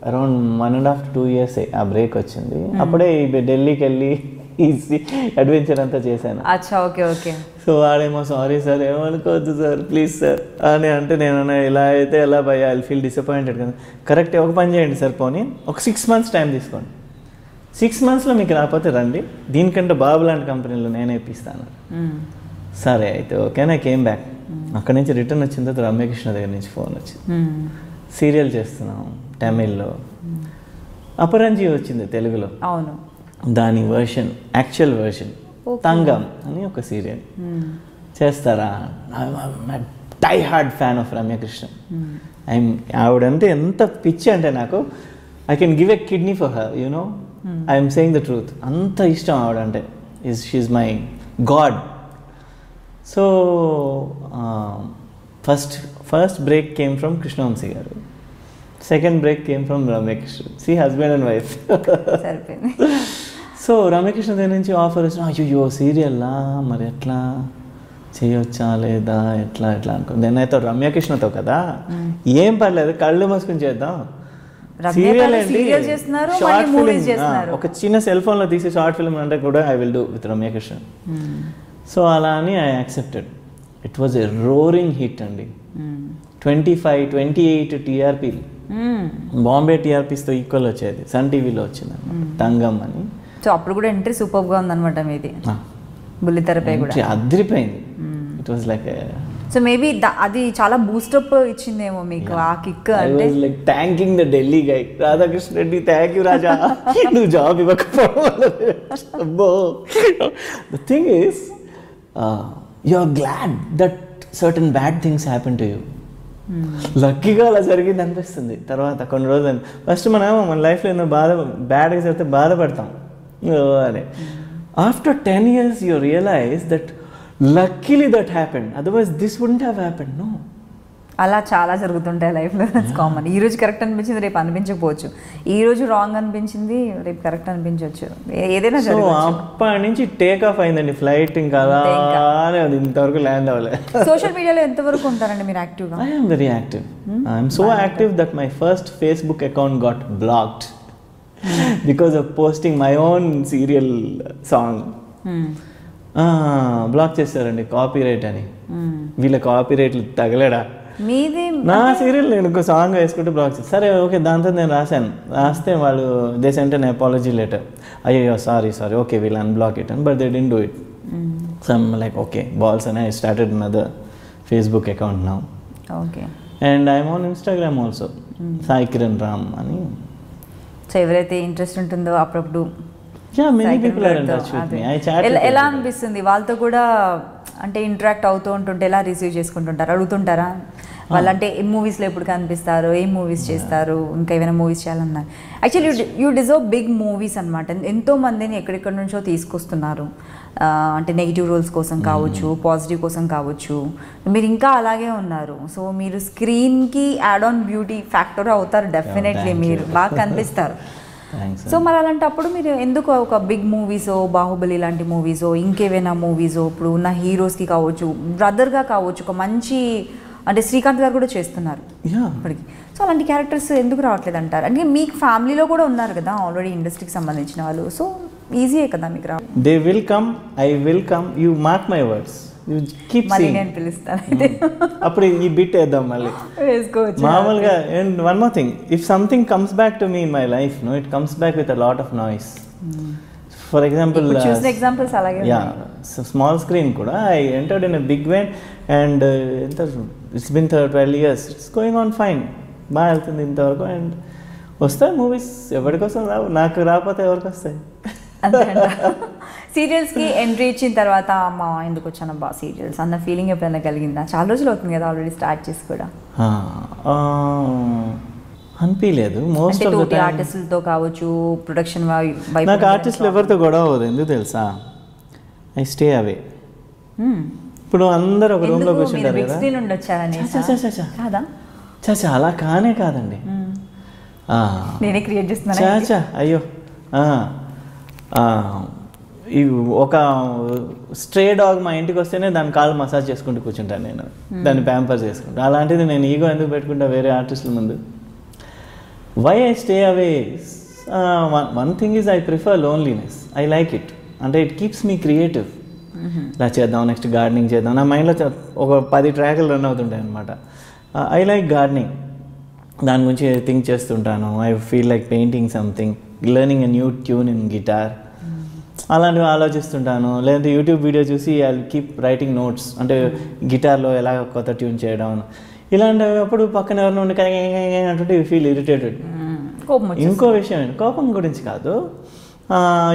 around 1.5-2 years ఆ బ్రేక్ వచ్చింది. అప్పుడే ఢిల్లీకి వెళ్ళి ఈజీ అడ్వెంచర్ అంతా చేశాను. అచ్చా, ఓకే ఓకే. సో వాడేమో సారీ సార్, ఏమనుకోవద్దు సార్, ప్లీజ్ సార్ అని అంటే నేను ఇలా అయితే ఎలా భయ్యా, ఐ ఫీల్ డిసప్పాయింటెడ్ కదా. కరెక్ట్, ఒక పని చేయండి సార్, పోనీ ఒక 6 months టైం తీసుకోండి, 6 monthsలో మీకు రాకపోతే రండి, దీనికంటే బాబు లాంటి కంపెనీలో నేనే ఇప్పిస్తాను. సరే అయితే ఓకే, నాకు కేమ్ బ్యాక్. అక్కడి నుంచి రిటర్న్ వచ్చిన తర్వాత రమ్యకృష్ణ దగ్గర నుంచి ఫోన్ వచ్చింది, సీరియల్ చేస్తున్నాం తమిళ్లో, అపరంజి వచ్చింది తెలుగులో. అవును, దాని వర్షన్, యాక్చువల్ వర్షన్ తంగం అని ఒక సీరియల్ చేస్తారా? Die hard fan of Ramyakrishna. ఆవిడంటే ఎంత పిచ్చి అంటే నాకు, I can give a kidney for her, you know, I'm saying the truth. అంత ఇష్టం ఆవిడంటే, she my god. So first break came from Krishnavamsi garu, second break came from Ramyakrishna. See husband and wife. So Ramyakrishna దగ్గర నుంచి ఆఫర్ వచ్చిన, అయ్యో సీరియల్లా, మరి ఎట్లా చేయొచ్చా లేదా, ఎట్లా అనుకుంది. నేనైతే రమ్యకృష్ణతో కదా, ఏం పర్లేదు, కళ్ళు మూసుకుని చేద్దాం. సీరియల్ ఏంటి, షార్ట్ ఫిల్మ్, ఒక చిన్న సెల్ ఫోన్లో తీసి షార్ట్ ఫిల్మ్ అంటే కూడా I will do with Ramyakrishna. So అలా అని I accepted. It was a roaring hit అండి. 25-28 TRPలు, బాంబే TRPస్తో ఈక్వల్ వచ్చేది. సన్ టీవీలో వచ్చింది తంగం అని. సో అప్పుడు కూడా ఎంట్రీ సూపర్గా ఉందన్నమాట మీది, బుల్లితెరపై కూడా అదిరిపోయింది. It was like so maybe అది చాలా బూస్టప్ ఇచ్చిందేమో మీకు ఆ కిక్. అంటే like thanking the Delhi guy Radhakrishna Reddy, thank you రాజా, నువ్వు జాబ్ ఇవ్వకపోవడం. The thing is you are glad that certain bad things happen to you. లక్కీగా అలా జరిగింది అనిపిస్తుంది తర్వాత కొన్ని రోజులు. ఫస్ట్ మనం మన లైఫ్లో ఎన్నో బ్యాడ్గా జరిగితే బాధపడతాం అని. After 10 years you realize that luckily that happened, otherwise this wouldn't have happened. No, అలా చాలా జరుగుతుంటాయి లైఫ్లో. That's common. ఈ రోజు కరెక్ట్ అనిపించింది, రేపు అనిపించకపోవచ్చు. ఈ రోజు రాంగ్ అనిపించింది, రేపు కరెక్ట్ అనిపించవచ్చు. ఏదైనా సో అప్పటి నుంచి టేక్ ఆఫ్ అయిందండి ఫ్లైట్. ఇంకా అలానే అది ఇంతవరకు ల్యాండ్ అవ్వలేదు. సోషల్ మీడియాలో ఎంతవరకు ఉంటారండి మీరు యాక్టివ్గా? I am very active. I am so active that my first Facebook account got blocked because of posting my own serial song. Block చేస్తారండి, కాపీరైట్ అని. వీళ్ళ కాపీరైట్లు తగలేడా? మీది నా సీరియల్ నేను ఇంకో సాంగ్ వేసుకుంటే బ్లాక్ చేస్తాను. సరే ఓకే, దాంతో నేను రాస్తే వాళ్ళు they sent an apology letter. అయ్యో sorry okay we'll unblock it, but they didn't do it. So I'm like okay balls, and I started another Facebook account now. Okay. And I'm on Instagram also, Sai Kiran Ram అని. So ఎవరైతే interest ఉంటుందో అప్పుడప్పుడు many people are in touch with me. I chat with ఎలా అనిపిస్తుంది వాళ్ళతో కూడా? అంటే interact అవుతూ ఉంటుంటే ఎలా రిసీవ్ చేసుకుంటుంటారు? అడుగుతుంటారా వాళ్ళంటే ఏ మూవీస్లో ఎప్పుడు కనిపిస్తారు, ఏం మూవీస్ చేస్తారు, ఇంకా ఏమైనా మూవీస్ చేయాలన్నారు? Actually you deserve big movies అనమాట. ఎంతో మందిని ఎక్కడెక్కడి నుంచో తీసుకొస్తున్నారు. అంటే నెగిటివ్ రోల్స్ కోసం కావచ్చు, పాజిటివ్ కోసం కావచ్చు. మీరు ఇంకా అలాగే ఉన్నారు. సో మీరు స్క్రీన్కి యాడ్ ఆన్ బ్యూటీ ఫ్యాక్టర్ అవుతారు డెఫినెట్లీ. మీరు బాగా కనిపిస్తారు. సో మరి అలాంటప్పుడు మీరు ఎందుకు ఒక బిగ్ మూవీసో, బాహుబలి లాంటి మూవీసో, ఇంకేమైనా మూవీసో, ఇప్పుడు ఉన్న హీరోస్కి కావచ్చు, బ్రదర్గా కావచ్చు, ఒక మంచి అంటే శ్రీకాంత్ గారు కూడా చేస్తున్నారు ఇప్పటికి. సో అలాంటి క్యారెక్టర్స్ ఎందుకు రావట్లేదు అంటారు? అంటే మీకు ఫ్యామిలీలో కూడా ఉన్నారు కదా ఆల్రెడీ ఇండస్ట్రీకి సంబంధించిన వాళ్ళు. సో ఈజీయే కదా మీకు రా. They will come, I will come, you mark my words. మళ్ళీ నేను పిలుస్తాను అయితే. అప్పుడు ఈ బిట్ వేద్దాం మళ్ళీ వేసుకోవచ్చు మామూలుగా. And one more thing, if something comes back to me in my life, no it comes back with a lot of noise. For example చూసిన ఎగ్జాంపుల్స్ అలాగే. స్మాల్ స్క్రీన్ కూడా I entered in a big way and it's been 12 years, it's going on fine, బాగా వెళ్తుంది ఇంతవరకు. And వస్తాయి movies, ఎవరికోసం రావు, నాకు రాకపోతే ఎవరికి వస్తాయి. సీరియల్స్కి ఎంట్రీ ఇచ్చిన తర్వాత అమ్మ ఎందుకు వచ్చాను బా సీరియల్స్ అన్న ఫీలింగ్ ఎప్పుడైనా కలిగిందా? చాలా రోజులు అవుతుంది కదా ఆల్రెడీ స్టార్ట్ చేసి కూడా. అనిపించలేదు. మోస్ట్ ఆఫ్ ద టైం ఆర్టిస్టులతో కావచ్చు, ప్రొడక్షన్ నాకు ఆర్టిస్టులు ఎవరితో గొడవ అవ్వదు. ఎందుకు తెలుసా? ఐ స్టే అవే. ఇప్పుడు అందరు ఒక రూమ్లో కూర్చుంటారు కదా. చాచా అలా కానే కాదండి, నేనే క్రియేట్ చేస్తున్నాను. చాచా అయ్యో, ఒక స్ట్రే డాగ్ మా ఇంటికి వస్తేనే దాని కాళ్ళు మసాజ్ చేసుకుంటూ కూర్చుంటాను నేను, దాన్ని ప్యాంపర్ చేసుకుంటా. అలాంటిది నేను ఈగో ఎందుకు పెట్టుకుంటా వేరే ఆర్టిస్టుల ముందు? Why I stay away? One thing is I prefer loneliness. I like it. అంటే ఇట్ కీప్స్ మీ క్రియేటివ్. ఇలా చేద్దాం, నెక్స్ట్ గార్డెనింగ్ చేద్దాం. నా మైండ్లో ఒక 10 ట్రాకులు రన్ అవుతుంటాయి అనమాట. ఐ లైక్ గార్డెనింగ్, దాని గురించి థింక్ చేస్తుంటాను. I feel like painting something, learning a new tune in guitar, అలాంటివి ఆలోచిస్తుంటాను. లేదంటే యూట్యూబ్ వీడియో చూసి ఐ కీప్ రైటింగ్ నోట్స్, అంటే గిటార్లో ఎలా కొత్త ట్యూన్ చేయడం. ఇలాంటప్పుడు పక్కన ఎవరిని ఉండి అంటుంటే యూ ఫీల్ ఇరిటేటెడ్. ఇంకో విషయం, కోపం గురించి కాదు,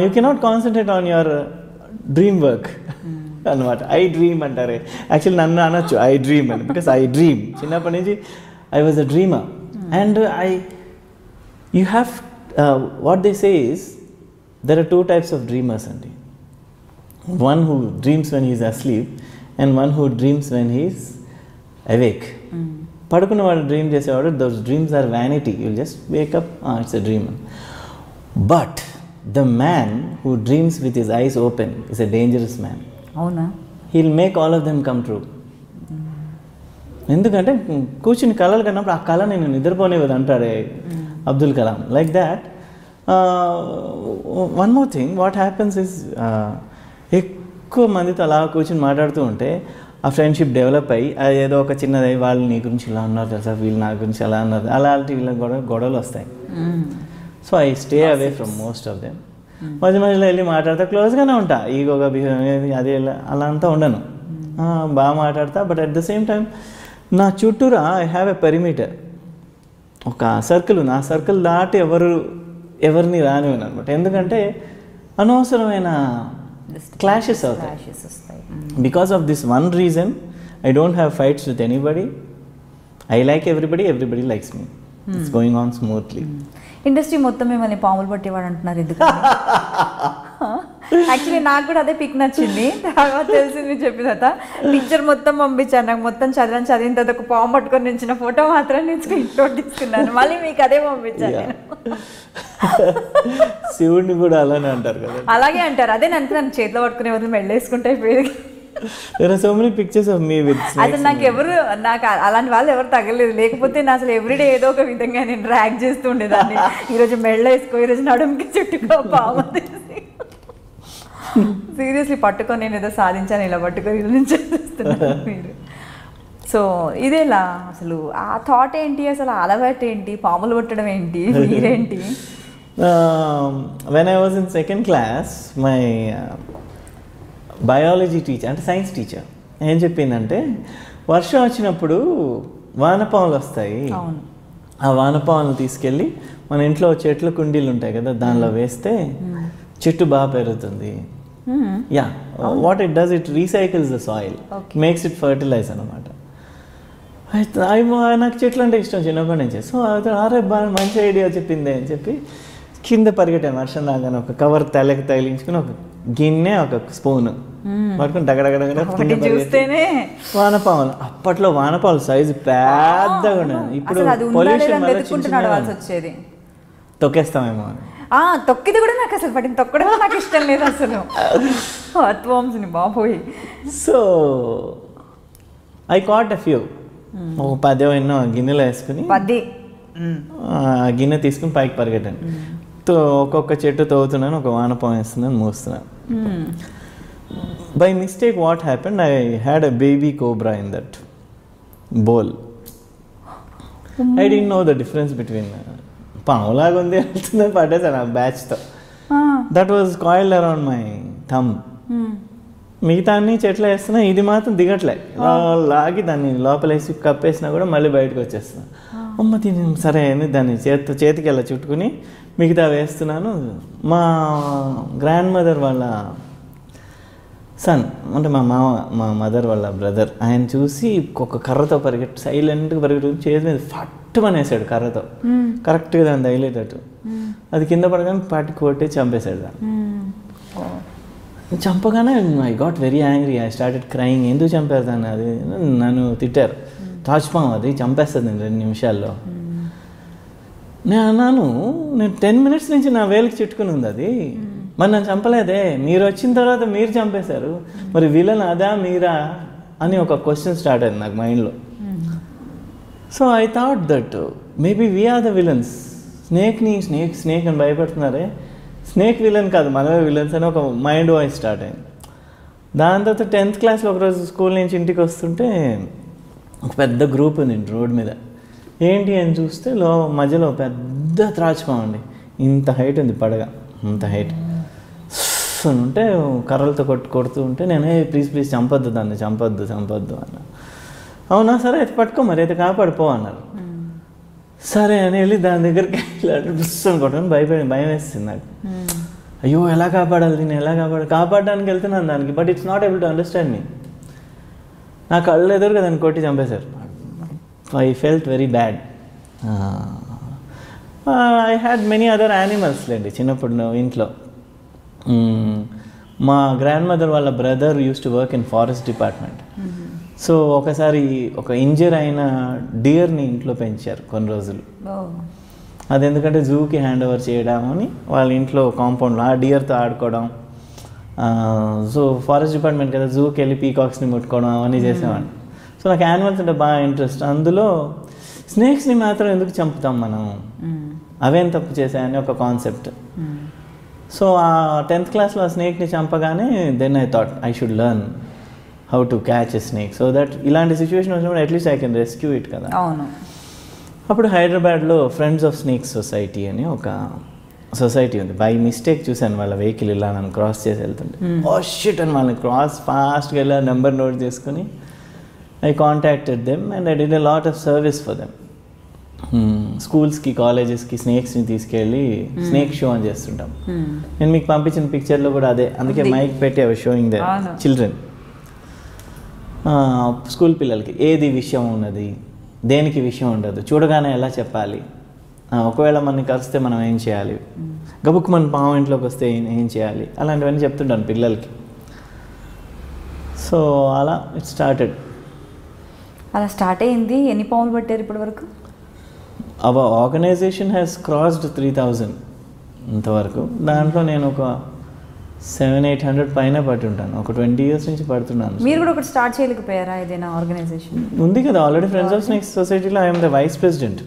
you cannot concentrate on your dream work అనమాట. ఐ డ్రీమ్ అంటారే, యాక్చువల్లీ నన్ను అనొచ్చు ఐ డ్రీమ్ అని, బికాస్ ఐ డ్రీమ్. చిన్నప్పటి నుంచి I was a dreamer. And you have what they say is there are 2 types of dreamers అండి. One who dreams when he is asleep and one who dreams when he is awake. పడుకున్నవాడు dream చేసేవాడు, those dreams are vanity. You'll just wake up, it's a dream. But the man who dreams with his eyes open is a dangerous man. అవునా? He'll make all of them come true. ఎందుకంటే కూర్చుని కళలు కన్నప్పుడు ఆ కళ నేను నిద్రపోనేది అంటాడే Abdul Kalam. Like that. One more thing, what happens is, ఎక్కువ మందితో అలా కూర్చొని మాట్లాడుతూ ఉంటే ఆ ఫ్రెండ్షిప్ డెవలప్ అయ్యి అది ఏదో ఒక చిన్నది, వాళ్ళు నీ గురించి ఇలా అన్నారు తెలుసా, వీళ్ళు నా గురించి అలా అన్నారు, అలాంటి వీళ్ళ గొడవలు వస్తాయి. So I stay away from most of them. మధ్య మధ్యలో వెళ్ళి మాట్లాడితే క్లోజ్గానే ఉంటా, ఈగోగా బిహేవ్ అది అలా అంతా ఉండను. బాగా మాట్లాడతా. But at the same time నా చుట్టూరా ఐ హ్యావ్ ఎ పెరిమీటర్, ఒక సర్కిల్ ఉంది. ఆ సర్కిల్ దాటి ఎవరిని రానివ్వను అనమాట. ఎందుకంటే అనవసరమైన క్లాషెస్ అవుతాయి. Because of this one reason I don't have fights with anybody. I like everybody likes me. It's going on smoothly. Industry మొత్తం మిమ్మల్ని పాములు పట్టేవాడు అంటున్నారు ఎందుకు? యాక్చువల్లీ నాకు కూడా అదే పిక్ నచ్చింది. తర్వాత తెలిసింది చెప్పిన తర్వాత పిక్చర్ మొత్తం పంపించాను. నాకు మొత్తం చదివిన తర్వాత ఒక పాము పట్టుకొని నించిన ఫోటో మాత్రం నేను స్క్రీన్ షాట్ తీసుకున్నాను. మళ్ళీ మీకు అదే పంపించాను. శివుడిని కూడా అలానే అంటారు కదా. అలాగే అంటారు. అదే నన్ను చేతిలో పట్టుకునే వదిలి మెళ్ళేసుకుంటే అయిపోయేది. There are so many pictures of me with snakes. అసలు నాకు అలాంటి వాళ్ళు ఎవరు తగలేదు. లేకపోతే నా అసలు ఎవ్రీడే ఏదో ఒక విధంగా నేను డ్రాగ్ చేస్తూ ఉండేదాన్ని. ఈరోజు మెళ్ళ వేసుకో, ఈరోజు నడుముకి చుట్టుకో పాము. సీరియస్లీ పట్టుకొని నేను ఏదో సాధించాను, ఇలా పట్టుకొని ఇలా నుంచి మీరు. సో ఇదేలా అసలు ఆ థాట్ ఏంటి, అసలు అలవాటు ఏంటి, పాములు పట్టడం ఏంటి, మీరేంటి? When I was in second class, my biology teacher అంటే సైన్స్ టీచర్ ఏం చెప్పిందంటే, వర్షం వచ్చినప్పుడు వానపాములు వస్తాయి, ఆ వానపాములు తీసుకెళ్ళి మన ఇంట్లో చెట్ల కుండీలు ఉంటాయి కదా, దానిలో వేస్తే చెట్టు బాగా పెరుగుతుంది. Yeah, what it does, it recycles the soil, makes it fertilise అనమాట. నాకు చెట్లు అంటే ఇష్టం చిన్నప్పటి నుంచి. సో అరే బాగా మంచి ఐడియా చెప్పిందే అని చెప్పి కింద పరిగెట్టాను. వర్షం రాగానే ఒక కవర్ తలకి తగిలించుకుని ఒక గిన్నె ఒక స్పూన్ పట్టుకుని చూస్తేనే వానపాములు. అప్పట్లో వానపాములు సైజు పెద్దగా ఉండేది. ఇప్పుడు పొల్యూషన్ వచ్చేది తొక్కేస్తామేమో అని. తొక్కిది కూడా నాకు అసలు పట్టింది, తొక్కడం నాకు ఇష్టం లేదు అసలు. అత్వంశని బాబోయ్. So I caught a few, ఒక 10 ఎన్నో గిన్నెలో వేసుకుని 10 గిన్నె తీసుకుని పైకి పరిగెట్టాను. ఒక్కొక్క చెట్టు తవ్వుతున్నాను, ఒక వానపాము వేస్తున్నాను, మూస్తున్నాను. By mistake what happened, I had a baby cobra in that bowl. I didn't know the difference between పాములాగా ఉంది వెళ్తుందని పట్టేసాను ఆ బ్యాచ్తో. That was coiled around my thumb. మిగతా అన్ని చెట్లు వేస్తున్నా, ఇది మాత్రం దిగట్లే. లాగి దాన్ని లోపలేసి కప్పేసినా కూడా మళ్ళీ బయటకు వచ్చేస్తున్నా. అమ్మ తిని సరే అని దాన్ని చేతికి వెళ్ళి చుట్టుకుని మిగతా వేస్తున్నాను. మా గ్రాండ్ మదర్ వాళ్ళ సన్ అంటే మా మదర్ వాళ్ళ బ్రదర్, ఆయన చూసి ఒక కర్రతో సైలెంట్గా పరిగెట్టు చేతి మీద ఫట్టుమని వేసాడు కర్రతో, కరెక్ట్గా దాన్ని తగిలేటట్టు. అది కింద పడగానే పాటి కొట్టి చంపేశాడు దాన్ని. చంపగానే I got very angry, I started crying. ఎందుకు చంపారు దాన్ని? అది నన్ను తిట్టారు. తాజ్పాం అది చంపేస్తుంది 2 నిమిషాల్లో. నేను అన్నాను, నేను 10 minutes నుంచి నా వేలికి చుట్టుకుని ఉంది అది, మరి నన్ను చంపలేదే, మీరు వచ్చిన తర్వాత మీరు చంపేశారు, మరి విలన్ అదా మీరా అని ఒక క్వశ్చన్ స్టార్ట్ అయింది నాకు మైండ్లో. So I thought that maybe we're the villains. Snake అని భయపడుతున్నారే, స్నేక్ విలన్ కాదు, మనమే విలన్స్ అని ఒక మైండ్ వాయిస్ స్టార్ట్ అయింది. దాని తర్వాత 10th క్లాస్లో ఒకరోజు స్కూల్ నుంచి ఇంటికి వస్తుంటే ఒక పెద్ద గ్రూప్ ఉంది రోడ్ మీద. ఏంటి అని చూస్తే మధ్యలో పెద్ద త్రాచుకోమండి, ఇంత హైట్ ఉంది పడగ, ఇంత హైట్ ఉంటే కర్రలతో కొడుతూ ఉంటే నేను ప్లీజ్ చంపొద్దు దాన్ని, చంపొద్దు అన్న. అవునా సరే అయితే పట్టుకో, మరి అయితే కాపాడిపో అన్నారు. సరే అని వెళ్ళి దాని దగ్గరికి బుస్సని కొట్టని భయం వేస్తుంది నాకు. అయ్యో ఎలా కాపాడాలి దీన్ని, ఎలా కాపాడడానికి వెళ్తున్నాను దానికి, but it's not able to understand me. నా కళ్ళు ఎదురుగా దాన్ని కొట్టి చంపేశారు. I felt very bad. I had many other animals లేండి చిన్నప్పుడు ఇంట్లో. మా గ్రాండ్ మదర్ వాళ్ళ brother use to work in forest department. So ఒకసారి ఒక ఇంజర్ అయిన డియర్ని ఇంట్లో పెంచారు కొన్ని రోజులు. అది ఎందుకంటే జూకి హ్యాండ్ ఓవర్ చేయడం అని వాళ్ళ ఇంట్లో కాంపౌండ్లో ఆ డియర్తో ఆడుకోవడం. సో ఫారెస్ట్ డిపార్ట్మెంట్ కదా, జూకి వెళ్ళి పీకాక్స్ని ముట్టుకోవడం అవన్నీ చేసేవాడిని. సో నాకు యానిమల్స్ అంటే బాగా ఇంట్రెస్ట్. అందులో స్నేక్స్ని మాత్రం ఎందుకు చంపుతాం మనం, అవేం తప్పు చేశాయని ఒక కాన్సెప్ట్. సో ఆ 10th క్లాస్లో ఆ స్నేక్ని చంపగానే then I thought I should learn how to catch a snake, so that ఇలాంటి సిచ్యువేషన్ వచ్చినప్పుడు at least I can rescue it కదా. అవును. అప్పుడు హైదరాబాద్లో ఫ్రెండ్స్ ఆఫ్ స్నేక్స్ సొసైటీ అని ఒక సొసైటీ ఉంది. బై మిస్టేక్ చూశాను వాళ్ళ వెహికల్ ఇలా నన్ను క్రాస్ చేసి వెళ్తుంటే, ఓ షిట్ అని వాళ్ళని క్రాస్ ఫాస్ట్గా వెళ్ళి నెంబర్ నోట్ చేసుకుని I contacted them and I did a lot of service for them. స్కూల్స్కి కాలేజెస్కి స్నేక్స్ని తీసుకెళ్ళి స్నేక్ షో అని చేస్తుంటాం. నేను మీకు పంపించిన పిక్చర్లో కూడా అదే, అందుకే మైక్ పెట్టి అవి షోయింగ్ ద చిల్డ్రన్. స్కూల్ పిల్లలకి ఏది విషయం ఉన్నది, దేనికి విషయం ఉండదు, చూడగానే ఎలా చెప్పాలి, ఒకవేళ మనని కలిస్తే మనం ఏం చేయాలి, గబుక్కు మన పాము ఇంట్లోకి వస్తే ఏం చేయాలి, అలాంటివన్నీ చెప్తుంటాను పిల్లలకి. సో అలా ఇట్ స్టార్టెడ్. అలా స్టార్ట్ అయింది. ఎన్ని పాములు పట్టారు ఇప్పటి వరకు? అవర్ ఆర్గనైజేషన్ హ్యాస్ క్రాస్డ్ 3000 ఇంతవరకు. దాంట్లో నేను ఒక 700-800 పైన పట్టుంటాను. ఒక 20 years నుంచి పడుతున్నాను. మీరు కూడా ఒకటి స్టార్ట్ చేయలేకపోయారా ఏదైనా ఆర్గనైజేషన్? ఉంది కదా ఆల్రెడీ, ఫ్రెండ్స్ ఆఫ్ స్నేక్స్ సొసైటీలో I'm the vice president.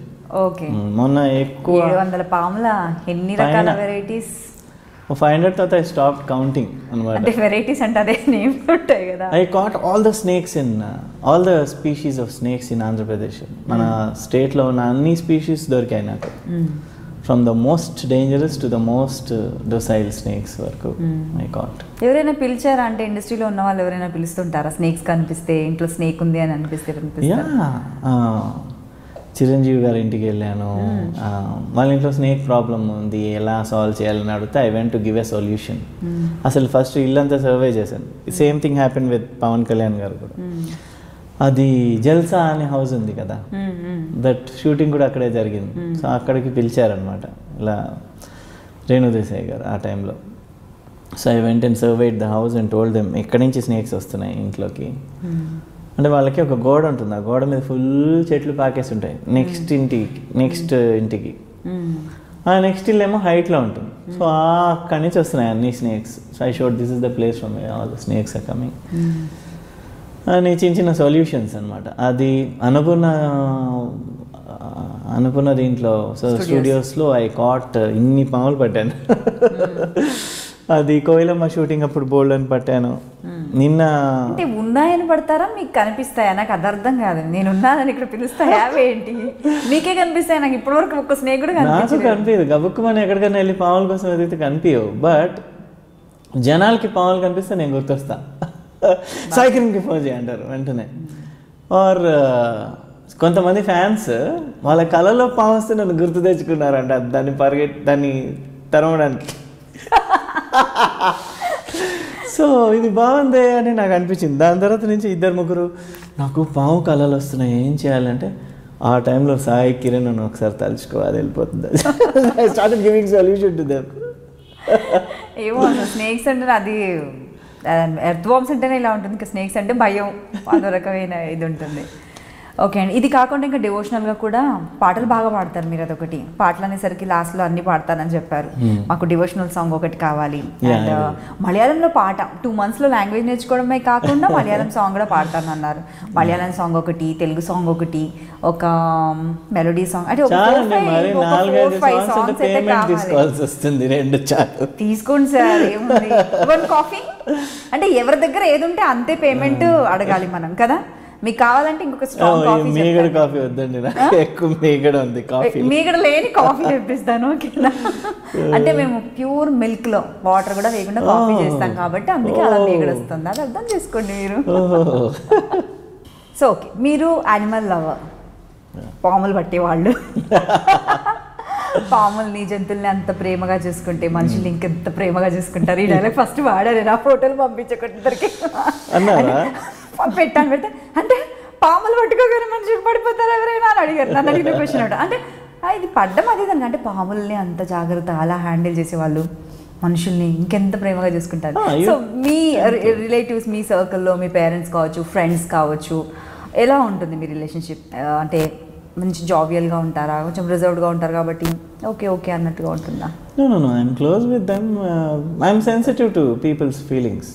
Okay. మొన్న ఎక్కువ 700 పాముల ఎన్ని రకాల వెరైటీస్? 500 తర్వాత ఐ స్టాప్ కౌంటింగ్ అనమాట. అంటే వెరైటీస్ అంటే అదే నేమ్ ఉంటాయి కదా. I caught all the snakes in all the species of snakes in Andhra Pradesh. మన స్టేట్లో ఉన్న అన్ని స్పీషీస్ దొరికాయి నాకు. From the most dangerous to the most docile snakes వరకు ఐ కాట్. ఎవరైనా పిలిచారా అంటే ఇండస్ట్రీలో ఉన్న వాళ్ళు ఎవరైనా పిలుస్తుంటారా? స్నేక్స్ కనిపిస్తే, ఇంట్లో స్నేక్ ఉంది అని అనిపిస్తే? చిరంజీవి గారి ఇంటికి వెళ్ళాను, వాళ్ళ ఇంట్లో స్నేక్ ప్రాబ్లమ్ ఉంది, ఎలా సాల్వ్ చేయాలని అడిగితే I went to give a solution. అసలు ఫస్ట్ ఇల్లంతా సర్వే చేశాను. Same thing happen with Pawan Kalyan garu కూడా. అది జల్సా అనే హౌస్ ఉంది కదా, దట్ షూటింగ్ కూడా అక్కడే జరిగింది. సో అక్కడికి పిలిచారనమాట ఇలా రేణు దేశాయ్ గారు ఆ టైంలో. So I went and surveyed the house and told them ఎక్కడి నుంచి స్నేక్స్ వస్తున్నాయి ఇంట్లోకి. అంటే వాళ్ళకి ఒక గోడ ఉంటుంది, ఆ గోడ మీద ఫుల్ చెట్లు పాకేసి ఉంటాయి. నెక్స్ట్ ఇంటికి ఆ నెక్స్ట్ ఇల్లు ఏమో హైట్లో ఉంటుంది. సో అక్కడి నుంచి వస్తున్నాయి అన్ని snakes. So I showed this is the place from all the snakes are coming అని చిన్న సొల్యూషన్స్ అనమాట. అది అనుకున్న దీంట్లో సో స్టూడియోస్లో ఐ కాట్ ఇన్ని పాములు పట్టాను. అది కోయిలమ్మ షూటింగ్ అప్పుడు బోల్డ్ అని పట్టాను. నిన్న అంటే ఉన్నాయని పడతారా, మీకు కనిపిస్తాయా? నాకు అది అర్థం కాదు. నేను ఉన్నానని ఇక్కడ పిలుస్తాయా ఏంటి? మీకే కనిపిస్తాయి. నాకు ఇప్పటివరకు ఒక్క స్నేక్ కూడా నాకు కనిపించదు. గబుక్కుమని ఎక్కడికైనా వెళ్ళి పాముల కోసం ఎదిగితే కనిపించవు. బట్ జనాలకి పాములు కనిపిస్తే నేను గుర్తొస్తా. సైకిల్కి ఫోన్ చేయంటారు వెంటనే. ఆర్ కొంతమంది ఫ్యాన్స్ వాళ్ళ కళలో పాము వస్తే నన్ను గుర్తు తెచ్చుకున్నారంట, దాన్ని తరమడానికి. సో ఇది బాగుంది అని నాకు అనిపించింది. దాని తర్వాత నుంచి 2-3 నాకు పాము కళలు వస్తున్నాయి, ఏం చేయాలంటే ఆ టైంలో సాయి కిరణ్ అని ఒకసారి తలుచుకోవాలి, వెళ్ళిపోతుంది. I started giving solution to them. ఏమో స్నేక్స్ అంటే అది ఎర్త్ వామ్స్ అంటేనే ఇలా ఉంటుంది, ఇంకా స్నేక్స్ అంటే భయం, అదో రకమైన ఇది ఉంటుంది. ఓకే అండి. ఇది కాకుండా ఇంకా డివోషనల్గా కూడా పాటలు బాగా పాడతారు మీరు. అదొకటి పాటలు అనేసరికి లాస్ట్లో అన్ని పాడతానని చెప్పారు. మాకు డివోషనల్ సాంగ్ ఒకటి కావాలి. అండ్ మలయాళంలో పాట 2 monthsలో లాంగ్వేజ్ నేర్చుకోవడమే కాకుండా మలయాళం సాంగ్ కూడా పాడతాను అన్నారు. మలయాళం సాంగ్ ఒకటి, తెలుగు సాంగ్ ఒకటి, ఒక మెలోడీ సాంగ్, అంటే 4-5 సాంగ్స్ అయితే కావాలి. తీసుకోండి సార్, ఏముంది. 1 కాఫీ అంటే ఎవరి దగ్గర ఏది ఉంటే అంతే పేమెంట్ అడగాలి మనం కదా. మీకు కావాలంటే ఇంకొక స్ట్రాంగ్ కాఫీ. మీగడ కాఫీ వద్దండి, ఎక్కువ మీగడ ఉంది కాఫీ. మీగడ లేని కాఫీ తెప్పిస్తాను. అంటే మేము ప్యూర్ మిల్క్ లో వాటర్ కూడా వేయకుండా కాఫీ చేస్తాం కాబట్టి అందుకే అలా మీగడ వస్తుంది. అది అర్థం చేసుకోండి మీరు. సో ఓకే, మీరు యానిమల్ లవర్, పాములు పట్టేవాళ్ళు. పాముల్ని జంతువుల్ని అంత ప్రేమగా చూసుకుంటే మనుషుల్ని ఇంకెంత ప్రేమగా చూసుకుంటారు. ఈ డైలాగ్ ఫస్ట్ వాడారు నా ఫోటోలు పంపించకుందరికి పెట్టాను. పెడితే అంటే పాములు పట్టుకోగానే మనుషులు పడిపోతారు ఎవరైనా అని అడిగారు. నన్ను అడిగిన క్వశ్చన్ అవ్వడం అంటే ఇది పడ్డం అదే దానికి. అంటే పాముల్ని అంత జాగ్రత్త అలా హ్యాండిల్ చేసేవాళ్ళు మనుషుల్ని ఇంకెంత ప్రేమగా చూసుకుంటారు. సో మీ రిలేటివ్స్, మీ సర్కిల్లో మీ పేరెంట్స్ కావచ్చు, ఫ్రెండ్స్ కావచ్చు, ఎలా ఉంటుంది మీ రిలేషన్షిప్? అంటే మంచి జావియల్గా ఉంటారా, కొంచెం రిజర్వ్డ్గా ఉంటారు కాబట్టి ఓకే ఓకే అన్నట్టుగా ఉంటుందా? No, I'm close with them. I'm sensitive to people's feelings.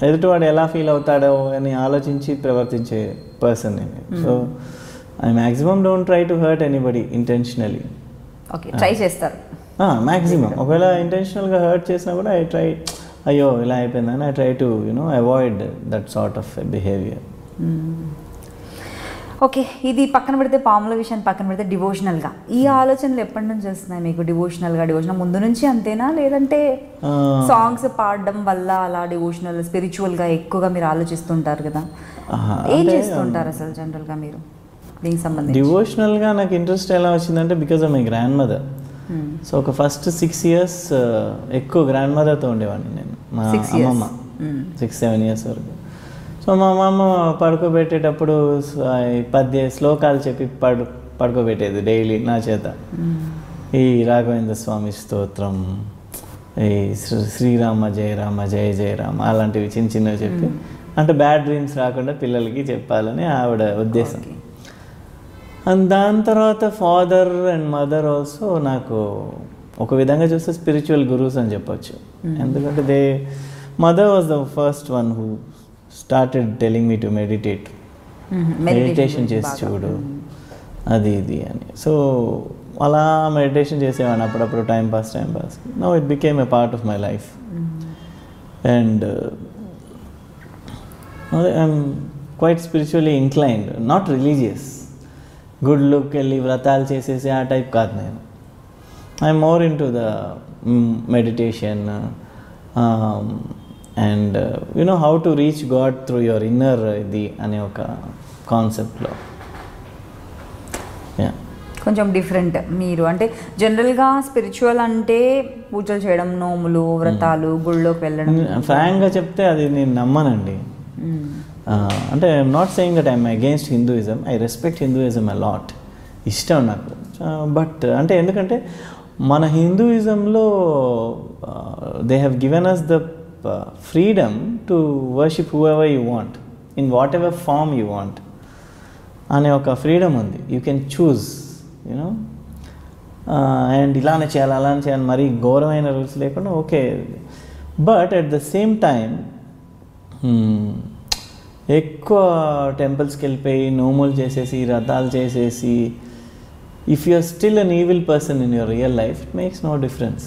ఎదుటివాడు ఎలా ఫీల్ అవుతాడో అని ఆలోచించి ప్రవర్తించే పర్సన్ నేను. So I maximum don't try to hurt anybody intentionally. Okay, try చేస్తారు మ్యాక్సిమం. ఒకవేళ ఇంటెన్షనల్గా హర్ట్ చేసినా కూడా ఐ ట్రై, అయ్యో ఇలా అయిపోయిందని I try to avoid that sort of behaviour. Okay, ఇది పక్కన పెడితే పాముల విషయాన్ని పక్కన పెడితే డివోషనల్గా ఈ ఆలోచనలు ఎప్పటి నుంచి వస్తున్నాయి మీకు? డివోషనల్ ముందు నుంచి అంతేనా, లేదంటే సాంగ్స్ పాడడం వల్ల అలా స్పిరిచువల్గా ఎక్కువగా మీరు ఆలోచిస్తుంటారు కదా, ఏం చేస్తుంటారు అసలు జనరల్గా మీరు దీనికి సంబంధించి? డివోషనల్గా నాకు ఇంట్రెస్ట్ ఎలా వచ్చిందంటే because of my grand mother. So ఒక ఫస్ట్ 6 years ఎక్కువ గ్రాండ్ మదర్తో ఉండేవాడిని నేను, మా అమ్మమ్మ 6-7 years వరకు. సో మా అమ్మమ్మ పడుకోబెట్టేటప్పుడు శ్లోకాలు చెప్పి పడుకోబెట్టేది డైలీ నా చేత. ఈ రాఘవేంద్ర స్వామి స్తోత్రం, ఈ శ్రీరామ జయ రామ జయ జయ రామ అలాంటివి చిన్న చిన్నవి చెప్పి, అంటే బ్యాడ్ డ్రీమ్స్ రాకుండా పిల్లలకి చెప్పాలని ఆవిడ ఉద్దేశం. అండ్ దాని తర్వాత ఫాదర్ అండ్ మదర్ ఆల్సో నాకు ఒక విధంగా చూస్తే స్పిరిచువల్ గురూస్ అని చెప్పొచ్చు. ఎందుకంటే mother was the first one who started telling me to meditate, meditation చేసి చూడు అది ఇది అని. సో అలా మెడిటేషన్ చేసేవాడిని అప్పుడప్పుడు, time pass. Now it became a part of my life. And I'm quite spiritually inclined, not religious. గుడ్లోకి వెళ్ళి వ్రతాలు చేసేసి ఆ టైప్ కాదు నేను. I'm more into the meditation and you know how to reach God through your inner ఇది అనే ఒక కాన్సెప్ట్లో. కొంచెం డిఫరెంట్ మీరు, అంటే జనరల్గా స్పిరిచువల్ అంటే పూజలు చేయడం, నోములు, వ్రతాలు, గుళ్ళోకి వెళ్ళడం. ఫ్రాంక్గా చెప్తే అది నేను నమ్మనండి. అంటే I'm not saying that I'm against Hinduism. I respect Hinduism a lot, ఇష్టం నాకు. బట్ అంటే ఎందుకంటే మన హిందూయిజంలో they have given us the freedom to worship whoever you want in whatever form you want అనే ఒక freedom ఉంది. You can choose you know, అండ్ ఇలానే చేయాలి అలానే చేయాలి, మరీ ఘోరమైన రూల్స్ లేకుండా okay. But at the same time ఎక్కువ టెంపుల్స్కి వెళ్ళిపోయి నోములు చేసేసి వ్రతాలు చేసేసి, if you are still an evil person in your real life, it makes no difference.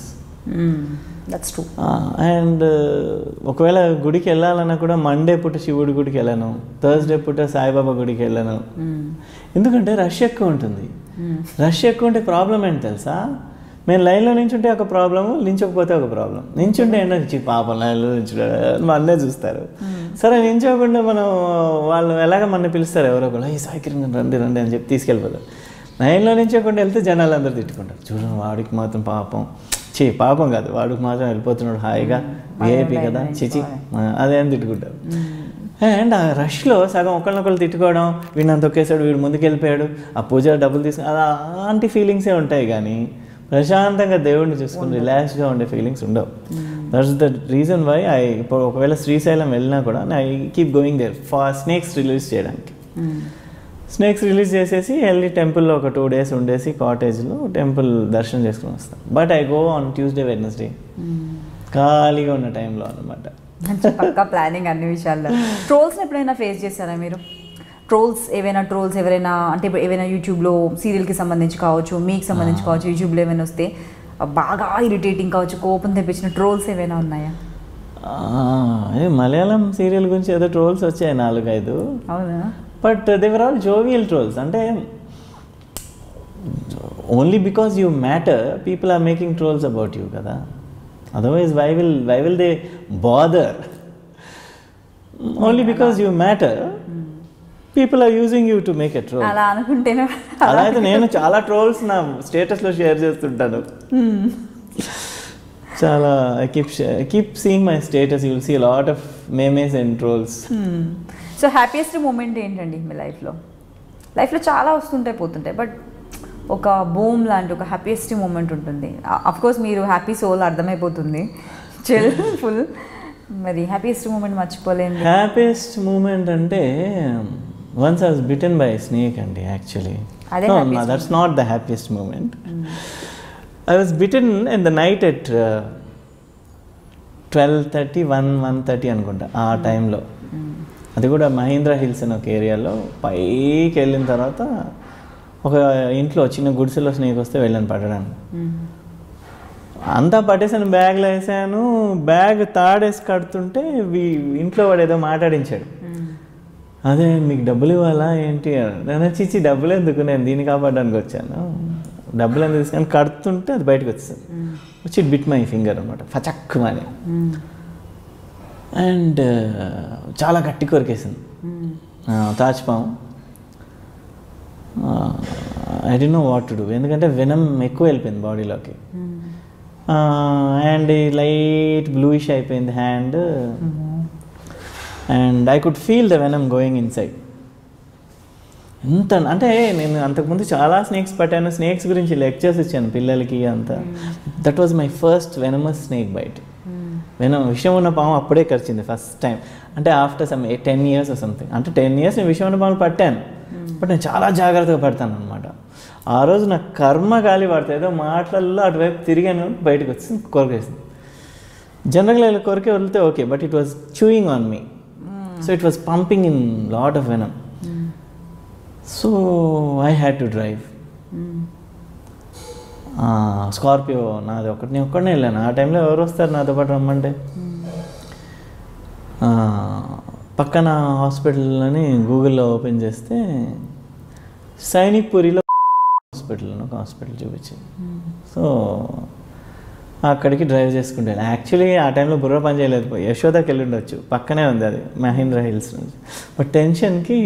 That's true. And ఒకవేళ గుడికి వెళ్ళాలన్నా కూడా మండే పూట శివుడి గుడికి వెళ్ళను, థర్స్డే పూట సాయిబాబా గుడికి వెళ్ళను. ఎందుకంటే రష్ ఎక్కువ ఉంటుంది. రష్ ఎక్కువ ఉంటే ప్రాబ్లం ఏంటి తెలుసా? మేము లైన్లో నించుంటే ఒక ప్రాబ్లము, నించకపోతే ఒక ప్రాబ్లం. నించుంటే ఏంటో పాపం లైన్లో నించుంటే అన్నే చూస్తారు. సరే నించోకుండా మనం వాళ్ళు ఎలాగ మన పిలుస్తారు, ఎవరో ఒకళ్ళు ఈ సాయికిరంగా రండి రండి అని చెప్పి తీసుకెళ్ళిపోతారు. లైన్లో నించోకుండా వెళ్తే జనాలు అందరూ తిట్టుకుంటారు, చూడండి వాడికి మాత్రం పాపం, పాపం కాదు వాడికి మాత్రం వెళ్ళిపోతున్నాడు హాయిగా, విఐపి కదా చిచి అదే అని తిట్టుకుంటారు. అండ్ ఆ రష్లో సగం ఒకళ్ళనొకళ్ళు తిట్టుకోవడం, వీడిని అంత ఒకేసాడు, వీడు ముందుకు వెళ్ళిపోయాడు, ఆ పూజ డబ్బులు తీసుకుని అలాంటి ఫీలింగ్సే ఉంటాయి. కానీ ప్రశాంతంగా దేవుడిని చూసుకుని రిలాక్స్గా ఉండే ఫీలింగ్స్ ఉండవు. దట్స్ ద రీజన్ వై ఇప్పుడు ఒకవేళ శ్రీశైలం వెళ్ళినా కూడా I keep going there for snakes release చేయడానికి. స్నేక్స్ రిలీజ్ చేసేసి వెళ్ళి టెంపుల్లో ఒక 2 days ఉండేసి కాటేజ్లో టెంపుల్ దర్శనం చేసుకుని వస్తాం. But I go on Tuesday Wednesday ఖాళీగా ఉన్న టైంలో అనమాట. పక్కా ప్లానింగ్ అన్ని విషయాల్లో. ట్రోల్స్ని ఎప్పుడైనా ఫేస్ చేశారా మీరు? ట్రోల్స్ ఎవరైనా అంటే ఏవైనా యూట్యూబ్లో సీరియల్కి సంబంధించి కావచ్చు, మీకు సంబంధించి కావచ్చు, యూట్యూబ్లో ఏమైనా వస్తే బాగా ఇరిటేటింగ్ కావచ్చు, కోపం తెప్పించిన ట్రోల్స్ ఏమైనా ఉన్నాయా? మలయాళం సీరియల్ గురించి ఏదో ట్రోల్స్ వచ్చాయి 4-5. అవునా? But they were all jovial trolls. అంటే only because you matter people are making trolls about you కదా. Otherwise why will they bother? Only because you matter people are using you to make a troll. అలా అనుకుంటేనే అలా అయితే నేను చాలా trolls నా స్టేటస్లో షేర్ చేస్తుంటాను. చాలా I keep seeing my status, you will see lot of memes and trolls. So happiest moment ఏంటండి మీ లైఫ్లో? చాలా వస్తుంటాయి పోతుంటాయి, బట్ ఒక బూమ్ లాంటి ఒక హ్యాపీయెస్ట్ మూమెంట్ ఉంటుంది. అఫ్కోర్స్ మీరు హ్యాపీ సోల్ అర్థమైపోతుంది, చిల్ ఫుల్. మరి హ్యాపీయెస్ట్ మూమెంట్ మర్చిపోలేండి? హ్యాపీయెస్ట్ మూమెంట్ అంటే once I was bitten by a snake and actually no, that's not the happiest moment. I was bitten in the night at 12:30 1:30 అనుకుంటా ఆ టైంలో. అది కూడా Mahindra hills అని ఒక ఏరియాలో. పైకి వెళ్ళిన తర్వాత ఒక ఇంట్లో చిన్న గుడిసెలో స్నేక్ వస్తే వెళ్ళాను పట్టడానికి. అంతా పట్టేసాను, బ్యాగ్లో వేసాను. బ్యాగ్ తాడేసి కడుతుంటే ఇంట్లో వాడు ఏదో మాట్లాడించాడు. అదే మీకు డబ్బులు ఇవ్వాలా ఏంటి నేను చిచ్చి డబ్బులు ఎందుకు, నేను దీన్ని కాపాడడానికి వచ్చాను, డబ్బులు ఎందుకు తీసుకొని కడుతుంటే అది బయటకు వచ్చింది. వచ్చి ఇట్ బిట్ మై ఫింగర్ అనమాట, ఫచక్కుమని. అండ్ చాలా గట్టి కొరికేసింది తాజ్పాము. I don't know what to do, ఎందుకంటే వెనమ్ ఎక్కువ వెళ్ళిపోయింది బాడీలోకి. అండ్ లైట్ బ్లూయిష్ అయిపోయింది hand. And I could feel the venom going inside. ఎంత అంటే నేను అంతకుముందు చాలా స్నేక్స్ పట్టాను, స్నేక్స్ గురించి లెక్చర్స్ ఇచ్చాను పిల్లలకి అంతా. That was my first venomous snake bite. విషం ఉన్న పాము అప్పుడే కరిచింది ఫస్ట్ టైం. అంటే after some 10 years or something. అంటే 10 years నేను విషం ఉన్న పాములు పట్టాను, బట్ నేను చాలా జాగ్రత్తగా పడతాను అనమాట. ఆ రోజు నాకు కర్మ గాలి పడితే ఏదో మాటలలో అటువైపు తిరిగాను, బయటకు వచ్చింది, కొరికేసింది. జనరల్గా ఇలా కొరికే వదిలితే okay, but it was chewing on me. So it was pumping in lot of venom. So I had to drive. Scorpio నాది నేను ఒక్కడనే వెళ్ళాను. ఆ టైంలో ఎవరు వస్తారు నాతో పాటు రమ్మంటే? పక్కన హాస్పిటల్ అని గూగుల్లో ఓపెన్ చేస్తే సైనిక్ పూరిలో హాస్పిటల్ అని ఒక హాస్పిటల్ చూపించింది. సో అక్కడికి డ్రైవ్ చేసుకుంటాను. యాక్చువల్లీ ఆ టైంలో బుర్ర పని చేయలేదు, యశోదాకి వెళ్ళి ఉండొచ్చు, పక్కనే ఉంది అది మహీంద్రా హిల్స్ నుంచి. బట్ టెన్షన్కి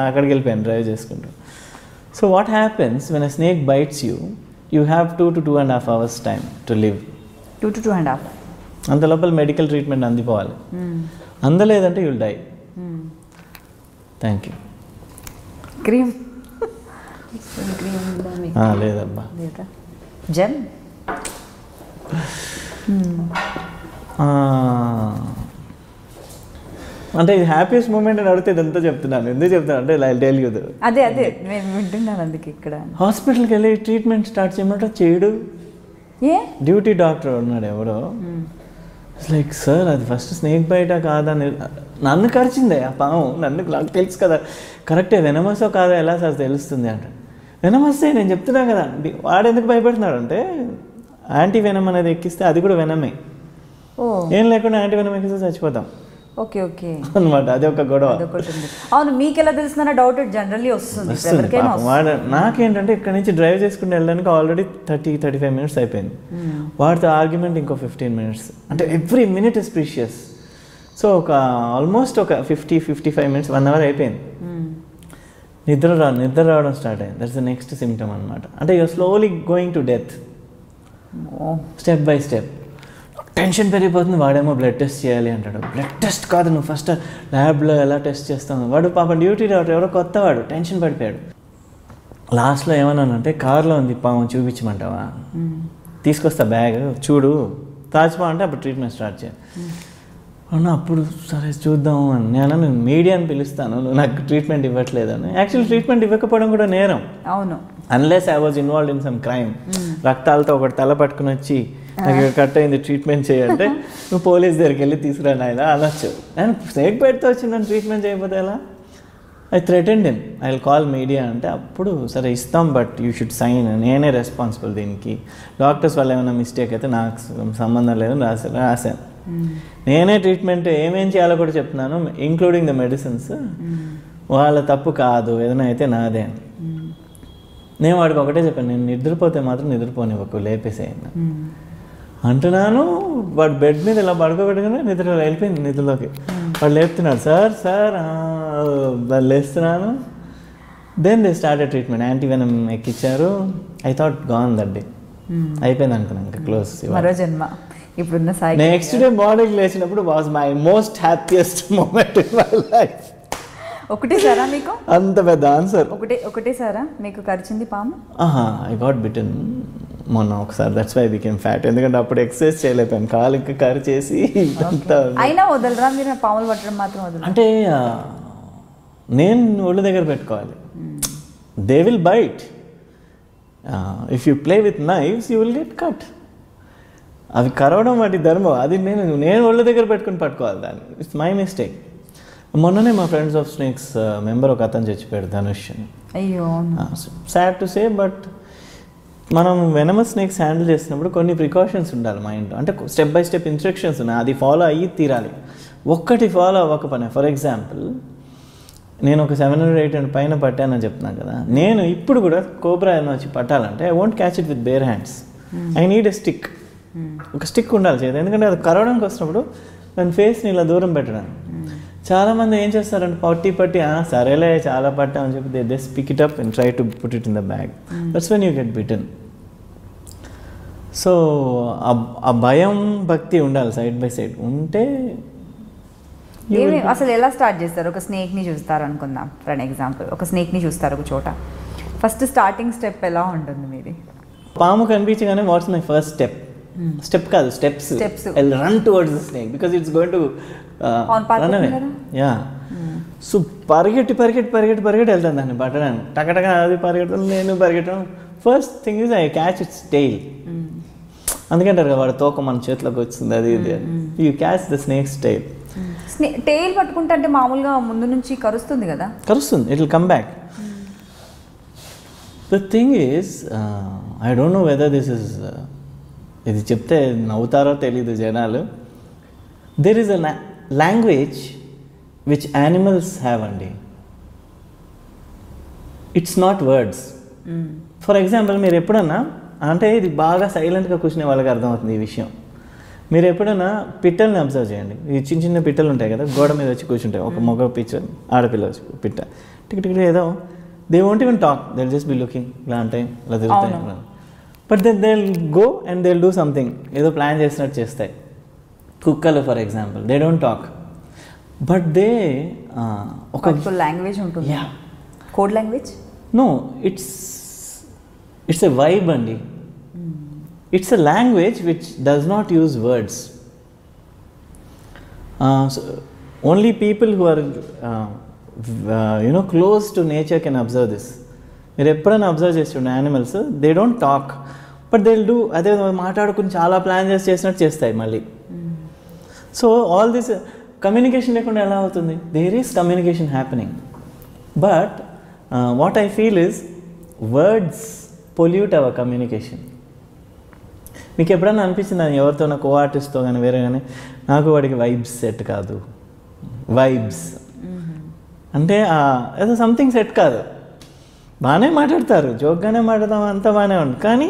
అక్కడికి వెళ్ళిపోయాను డ్రైవ్ చేసుకుంటూ. So what happens when a snake bites you, you have 2 to 2.5 hours time to live. 2 to 2.5. అంత లోపల మెడికల్ ట్రీట్మెంట్ అందిపోవాలి. అందలేదంటే you'll die. Thank you. Cream లేదబ్బా. జెమ్. అంటే ఇది హ్యాపీయెస్ట్ మూమెంట్ అని అడిగితే ఇదంతా చెప్తున్నాను. ఎందుకు చెప్తాను అంటే ఐ టెల్ యూ. అదే నేను వింటున్నాను అందుకే. ఇక్కడ హాస్పిటల్కి వెళ్ళి ట్రీట్మెంట్ స్టార్ట్ చేయమంటే చేయడు. డ్యూటీ డాక్టర్ ఉన్నాడు ఎవడో. లైక్ సార్ అది ఫస్ట్ స్నేక్ బైట కాదని. నన్ను కరిచిందే ఆ పాము, నాకు తెలుసు కదా కరెక్టే, వెనమసో కాదా ఎలా సార్ తెలుస్తుంది అంటే. వెనమస్తే నేను చెప్తున్నా కదా. వాడు ఎందుకు భయపడుతున్నాడు అంటే యాంటీ వెనమ్ అనేది ఎక్కిస్తే అది కూడా వెనమే. ఏం లేకుండా యాంటీ వెనమ్ ఎక్కిస్తే చచ్చిపోతాం. ఓకే ఓకే అనమాట. అది ఒక గొడవ. అవును, మీకు ఎలా తెలుస్తుందన్న డౌట్ జనరల్లీ వస్తుంది. నాకేంటంటే ఇక్కడ నుంచి డ్రైవ్ చేసుకుని వెళ్ళడానికి ఆల్రెడీ 30-35 minutes అయిపోయింది. వాడితో ఆర్గ్యుమెంట్ ఇంకో 15 minutes. అంటే every minute is precious. So ఒక ఆల్మోస్ట్ ఒక 50-55 minutes 1 hour అయిపోయింది. నిద్ర రావడం స్టార్ట్ అయింది. దట్స్ ద నెక్స్ట్ సిమ్టమ్ అనమాట. అంటే you're slowly going to death, step by step. Tension పెరిగిపోతుంది. వాడేమో బ్లడ్ టెస్ట్ చేయాలి అంటాడు. బ్లడ్ టెస్ట్ కాదు, నువ్వు ఫస్ట్ ల్యాబ్లో ఎలా టెస్ట్ చేస్తావు. వాడు పాప డ్యూటీ డాక్టర్ ఎవరో కొత్తవాడు, టెన్షన్ పడిపోయాడు. లాస్ట్లో ఏమన్నానంటే కార్లో ఉంది పాము చూపించమంటావా, తీసుకొస్తా బ్యాగ్ చూడు, తాజ్పాము అంటే అప్పుడు ట్రీట్మెంట్ స్టార్ట్ చేయాలి అన్న. అప్పుడు సరే చూద్దాం అని నేను మీడియాని పిలుస్తాను, నువ్వు నాకు ట్రీట్మెంట్ ఇవ్వట్లేదని. యాక్చువల్లీ ట్రీట్మెంట్ ఇవ్వకపోవడం కూడా నేరం. అవును, unless I was involved in some crime. రక్తాలతో ఒకటి తల పట్టుకుని వచ్చి నాకు ఇక్కడ కట్ అయింది ట్రీట్మెంట్ చేయాలంటే నువ్వు పోలీస్ దగ్గరికి వెళ్ళి తీసుకురా నాయన అనొచ్చు. నేను స్నేక్ బైట్తో వచ్చి నన్ను ట్రీట్మెంట్ చేయకపోతే ఎలా? I threatened him, I will call media అంటే అప్పుడు సరే ఇస్తాం, బట్ యూ షుడ్ సైన్, నేనే రెస్పాన్సిబుల్ దీనికి. డాక్టర్స్ వల్ల ఏమైనా మిస్టేక్ అయితే నాకు సంబంధం లేదని రాశాను. నేనే ట్రీట్మెంట్ ఏమేం చేయాలో కూడా చెప్తున్నాను, ఇంక్లూడింగ్ ద మెడిసిన్స్. వాళ్ళ తప్పు కాదు, ఏదైనా అయితే నాదే. నేను వాడికి ఒకటే చెప్పాను, నేను నిద్రపోతే మాత్రం నిద్రపోనివ్వకు, లేపేసేయండి అంటున్నాను. వాడు బెడ్ మీద ఇలా పడుకోబెట్టుకుని వెళ్ళిపోయింది నిద్రలోకి. వాడు లేపుతున్నాడు, సార్ వాళ్ళు లేస్తున్నాను. Then they started treatment. Anti venom ఎక్కిచ్చారు. I thought gone that day, అయిపోయింది అనుకున్నాను, ఇంకా క్లోజ్. ఇప్పుడున్న నెక్స్ట్ డే మార్నింగ్ లేచినప్పుడు was my most happiest moment in my life. ఒకటేసారా మీకు అంత పెద్ద ఆన్సర్? ఒకటేసారా మీకు కరిచింది పాము? ఐ గాట్ బిటన్ మొన్న ఒకసారి. That's why became fat. ఎందుకంటే అప్పుడు ఎక్సర్సైజ్ చేయలేకపోయాను, కాలు ఇంకా కరి చేసి. అయినా వదలరా మీరు పాములు పట్టడం మాత్రం వదలరా? అంటే నేను ఒళ్ళు దగ్గర పెట్టుకోవాలి. They will bite. If you play with knives you will get cut. అవి కరవడం వాటి ధర్మం. అది నేను ఒళ్ళ దగ్గర పెట్టుకుని పట్టుకోవాలి దాన్ని. It's my mistake. మొన్ననే మా ఫ్రెండ్స్ ఆఫ్ స్నేక్స్ మెంబర్ ఒక అతను చచ్చిపోయాడు, ధనుష్ అని. అయ్యో, సాడ్ టు సే. బట్ మనం వెనమస్ స్నేక్స్ హ్యాండిల్ చేసినప్పుడు కొన్ని ప్రికాషన్స్ ఉండాలి మైండ్లో. అంటే స్టెప్ బై స్టెప్ ఇన్స్ట్రక్షన్స్ ఉన్నాయి, అది ఫాలో అయ్యి తీరాలి. ఒక్కటి ఫాలో అవ్వకపోయినా, ఫర్ ఎగ్జాంపుల్ నేను ఒక 700-800 పైన పట్టానని చెప్తున్నాను కదా, నేను ఇప్పుడు కూడా కోబ్రా ఏమైనా వచ్చి పట్టాలంటే I won't catch it with bare hands. I need a stick. ఒక స్టిక్ ఉండాలి చేతి, ఎందుకంటే అది కరవడానికి వస్తున్నప్పుడు దాని ఫేస్ని ఇలా దూరం పెట్టడానికి. చాలామంది ఏం చేస్తారంటే పట్టి సరేలే చాలా పట్టామని చెప్పి they pick it up and try to put it in the bag. That's when you get bitten. So ఆ భయం భక్తి ఉండాలి సైడ్ బై సైడ్ ఉంటే. అసలు ఎలా స్టార్ట్ చేస్తారు? ఒక స్నేక్ని చూస్తారు అనుకుందాం ఫర్ అన్ ఎగ్జాంపుల్. ఒక స్నేక్ని చూస్తారు ఒక చోట, ఫస్ట్ స్టార్టింగ్ స్టెప్ ఎలా ఉంటుంది మీది? పాము కనిపించగానే what's my first step? Step కాదు, steps. I run towards the snake because it's going to run away. Yeah. సో పరిగెట్టి వెళ్తాను దాన్ని పట్టడానికి. టకటక అది పరిగెట్టడం, నేను పరిగెట్టడం. First thing is I catch its tail. అందుకంటారు కదా వాడు తోక మన చేతిలోకి వచ్చింది అది ఇది. You catch the snake's tail. Tail పట్టుకుంటే అంటే మామూలుగా ముందు నుంచి కరుస్తుంది కదా? కరుస్తుంది, it will come back. The thing is I don't know whether this is, ఇది చెప్తే నవ్వుతారో తెలీదు జనాలు. There is a language which animals have అండి. It's not words. For example మీరు ఎప్పుడన్నా, అంటే ఇది బాగా సైలెంట్గా కూర్చునే వాళ్ళకి అర్థమవుతుంది ఈ విషయం. మీరు ఎప్పుడైనా పిట్టల్ని అబ్జర్వ్ చేయండి. ఈ చిన్న పిట్టలు ఉంటాయి కదా, గోడ మీద వచ్చి కూర్చుంటాయి. ఒక మగ ఆడపిల్ల వచ్చి పిట్ట టిక్ ఏదో, they won't even talk, they will just be looking. ఇలా అంటే ఇలా తిరుగుతాయి. But then they will go and they will do something. ఏదో ప్లాన్ చేసినట్టు చేస్తాయి. కుక్కలు for example, they don't talk but they ఒక లాంగ్వేజ్ ఉంటుంది. Code language? No, it's a vibe అండి. It's a language which does not use words. So only people who are close to nature can observe this. మీరు ఎప్పుడైనా observe చేస్తుండే animals, they don't talk but they will do. అదే మాట్లాడుకుని చాలా plan చేసినట్టు చేస్తాయి మళ్ళీ. సో ఆల్ దిస్ కమ్యూనికేషన్ లేకుండా ఎలా అవుతుంది? There is communication happening. But what I feel is words pollute our communication. మీకు ఎప్పుడైనా అనిపించింది ఎవరితోనో కో ఆర్టిస్ట్తో కానీ వేరే కానీ, నాకు వాడికి వైబ్స్ సెట్ కాదు? వైబ్స్ అంటే ఏదో సంథింగ్ సెట్ కాదు. బాగానే మాట్లాడతారు, జోక్గానే మాట్లాడతాం, అంతా బాగానే ఉంటుంది, కానీ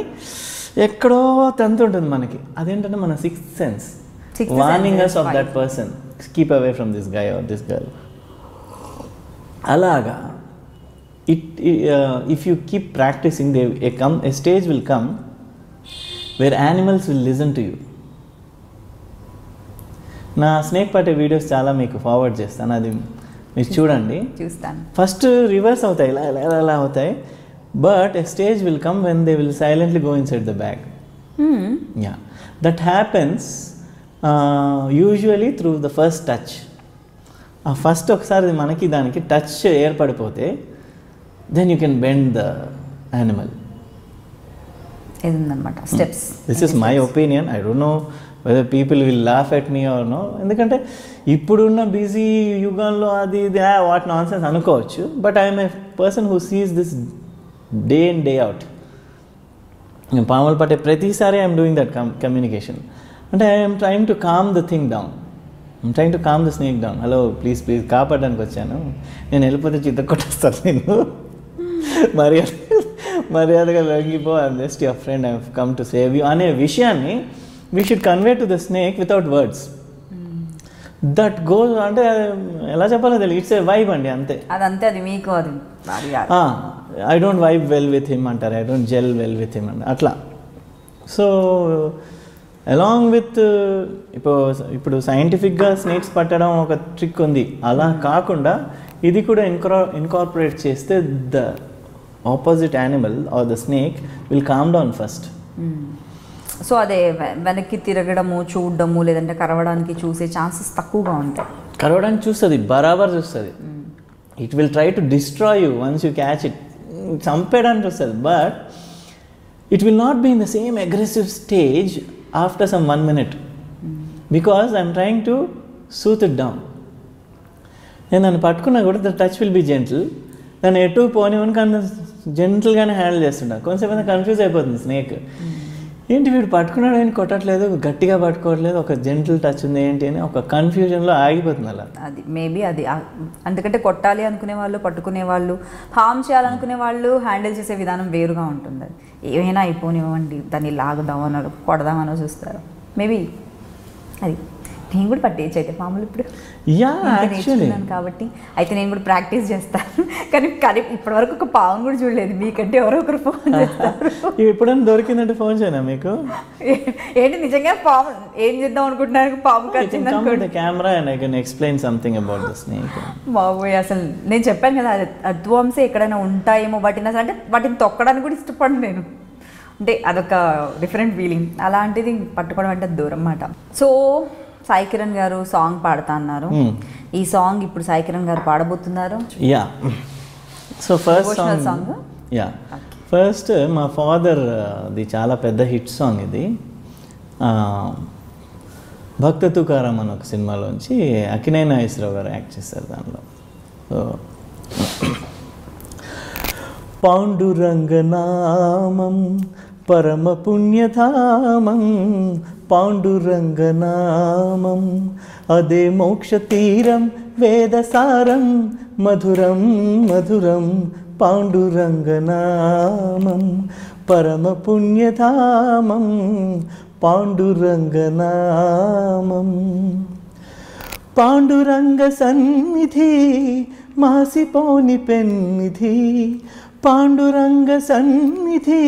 ఎక్కడో తంతు ఉంటుంది మనకి. అదేంటంటే మన sixth sense warning us of that person, keep away from this guy or this girl. అలాగా if you keep practising, a stage will come where animals will listen to you. నా స్నేక్ పట్టే వీడియోస్ చాలా మీకు forward చేస్తాను, అది మీరు చూడండి. చూస్తాను. ఫస్ట్ రివర్స్ అవుతాయి, ఇలా అవుతాయి. But a stage will come when they will silently go inside the bag. Yeah, that happens usually through the first touch. ఆ ఫస్ట్ ఒకసారి మనకి దానికి టచ్ ఏర్పడిపోతే then you can bend the animal. ఇదన్నమాట steps. This is my opinion. I don't know whether people will laugh at me or no. ఎందుకంటే ఇప్పుడున్న busy యుగంలో అది ఇది వాట్ నాన్ సెన్స్ అనుకోవచ్చు. But I'm a person who sees this day in day out. నేను పాములు పట్టే ప్రతిసారి ఐఎమ్ డూయింగ్ దట్ కమ్యూనికేషన్. అంటే I'm trying to calm the thing down. I'm trying to calm the snake down. Hello please కాపాడడానికి వచ్చాను, నేను వెళ్ళిపోతే చిత్త కొట్టేస్తాను నేను, మర్యాదగా లొంగిపో, I'm just your friend, I have come to save you అనే విషయాన్ని we should convey to the snake without words. That goes, అంటే ఎలా చెప్పాలో తెలియదు, ఇట్స్ ఏ వైబ్ అండి, అంతే. అదంతే, అది మీకు అది. I don't vibe well with him అంటారు, I don't gel well with him అంటారు, అట్లా. సో అలాంగ్ విత్ ఇప్పుడు సైంటిఫిక్గా స్నేక్స్ పట్టడం ఒక ట్రిక్ ఉంది, అలా కాకుండా ఇది కూడా ఇన్కార్పొరేట్ చేస్తే the opposite animal or the snake will calm down first. So అదే వెనక్కి తిరగడము, చూడడము, లేదంటే కరవడానికి చూసే ఛాన్సెస్ తక్కువగా ఉంటాయి. కరవడానికి చూస్తుంది, బరాబర్ చూస్తుంది. It will try to destroy you once you catch it. చంపేయడానికి వస్తుంది, but it will not be in the same aggressive stage after some 1 minute because I'm trying to soothe it down. నేను దాన్ని పట్టుకున్నా కూడా the touch will be gentle. దాన్ని ఎటు పోనివని కానీ జెంటిల్గానే handle చేస్తుంటా. కొంచెం కన్ఫ్యూజ్ అయిపోతుంది స్నేక్. ఏంటి వీడు పట్టుకున్నాడు అని కొట్టట్లేదు, గట్టిగా పట్టుకోవట్లేదు, ఒక జెంటిల్ టచ్ ఉంది ఏంటి అని ఒక కన్ఫ్యూజన్లో ఆగిపోతుంది అలా. అది మేబీ అది ఎందుకంటే కొట్టాలి అనుకునే వాళ్ళు, పట్టుకునే వాళ్ళు, హామ్ చేయాలనుకునే వాళ్ళు హ్యాండిల్ చేసే విధానం వేరుగా ఉంటుంది. అది ఏమైనా అయిపోనివ్వండి, దాన్ని లాగుదామనో కొడదామనో చూస్తారు. మేబీ అది నేను కూడా పట్టేయచ్చు అయితే మామూలు ఇప్పుడు నేర్చుకున్నాను కాబట్టి. అయితే నేను కూడా ప్రాక్టీస్ చేస్తాను. కానీ ఇప్పటివరకు ఒక పాము కూడా చూడలేదు. మీకంటే ఎవరో ఒకరు ఫోన్ చేస్తారు. ఎప్పుడైనా దొరికిందంటే ఫోన్ చేయనా మీకు? ఏంటి నిజంగా పాము ఏం చేద్దాం అనుకుంటున్నారు? పాము కచ్చింది camera and I can explain something about this snake. బాబోయ్, అసలు నేను చెప్పాను కదా అద్వాంసే ఎక్కడైనా ఉంటాయేమో వాటిని, అసలు అంటే వాటిని తొక్కడానికి కూడా ఇష్టపడను నేను. అంటే అదొక డిఫరెంట్ ఫీలింగ్. అలాంటిది పట్టుకోవడం అంటే దూరం అన్నమాట. సో సాయి కిరణ్ గారు సాంగ్ పాడుతా అన్నారు. ఈ సాంగ్ ఇప్పుడు సాయి కిరణ్ గారు పాడబోతున్నారు. Yeah, so first song first మా ఫాదర్ ది చాలా పెద్ద హిట్ సాంగ్ ఇది. భక్త తుకారాం అని ఒక సినిమాలోంచి అక్కినేని నాగేశ్వరరావు గారు యాక్ట్ చేశారు దానిలో. సో పాండురంగనామం పరమ పుణ్యధామం, పాండురంగనామం అదే మోక్ష తీరం, వేదసారం మధురం మధురం, పాండురంగనామం పరమ పుణ్యధామం, పాండురంగనామం. పాండురంగ సన్నిధి మాసిపోని పెన్నిధి, పాండురంగ సన్నిధి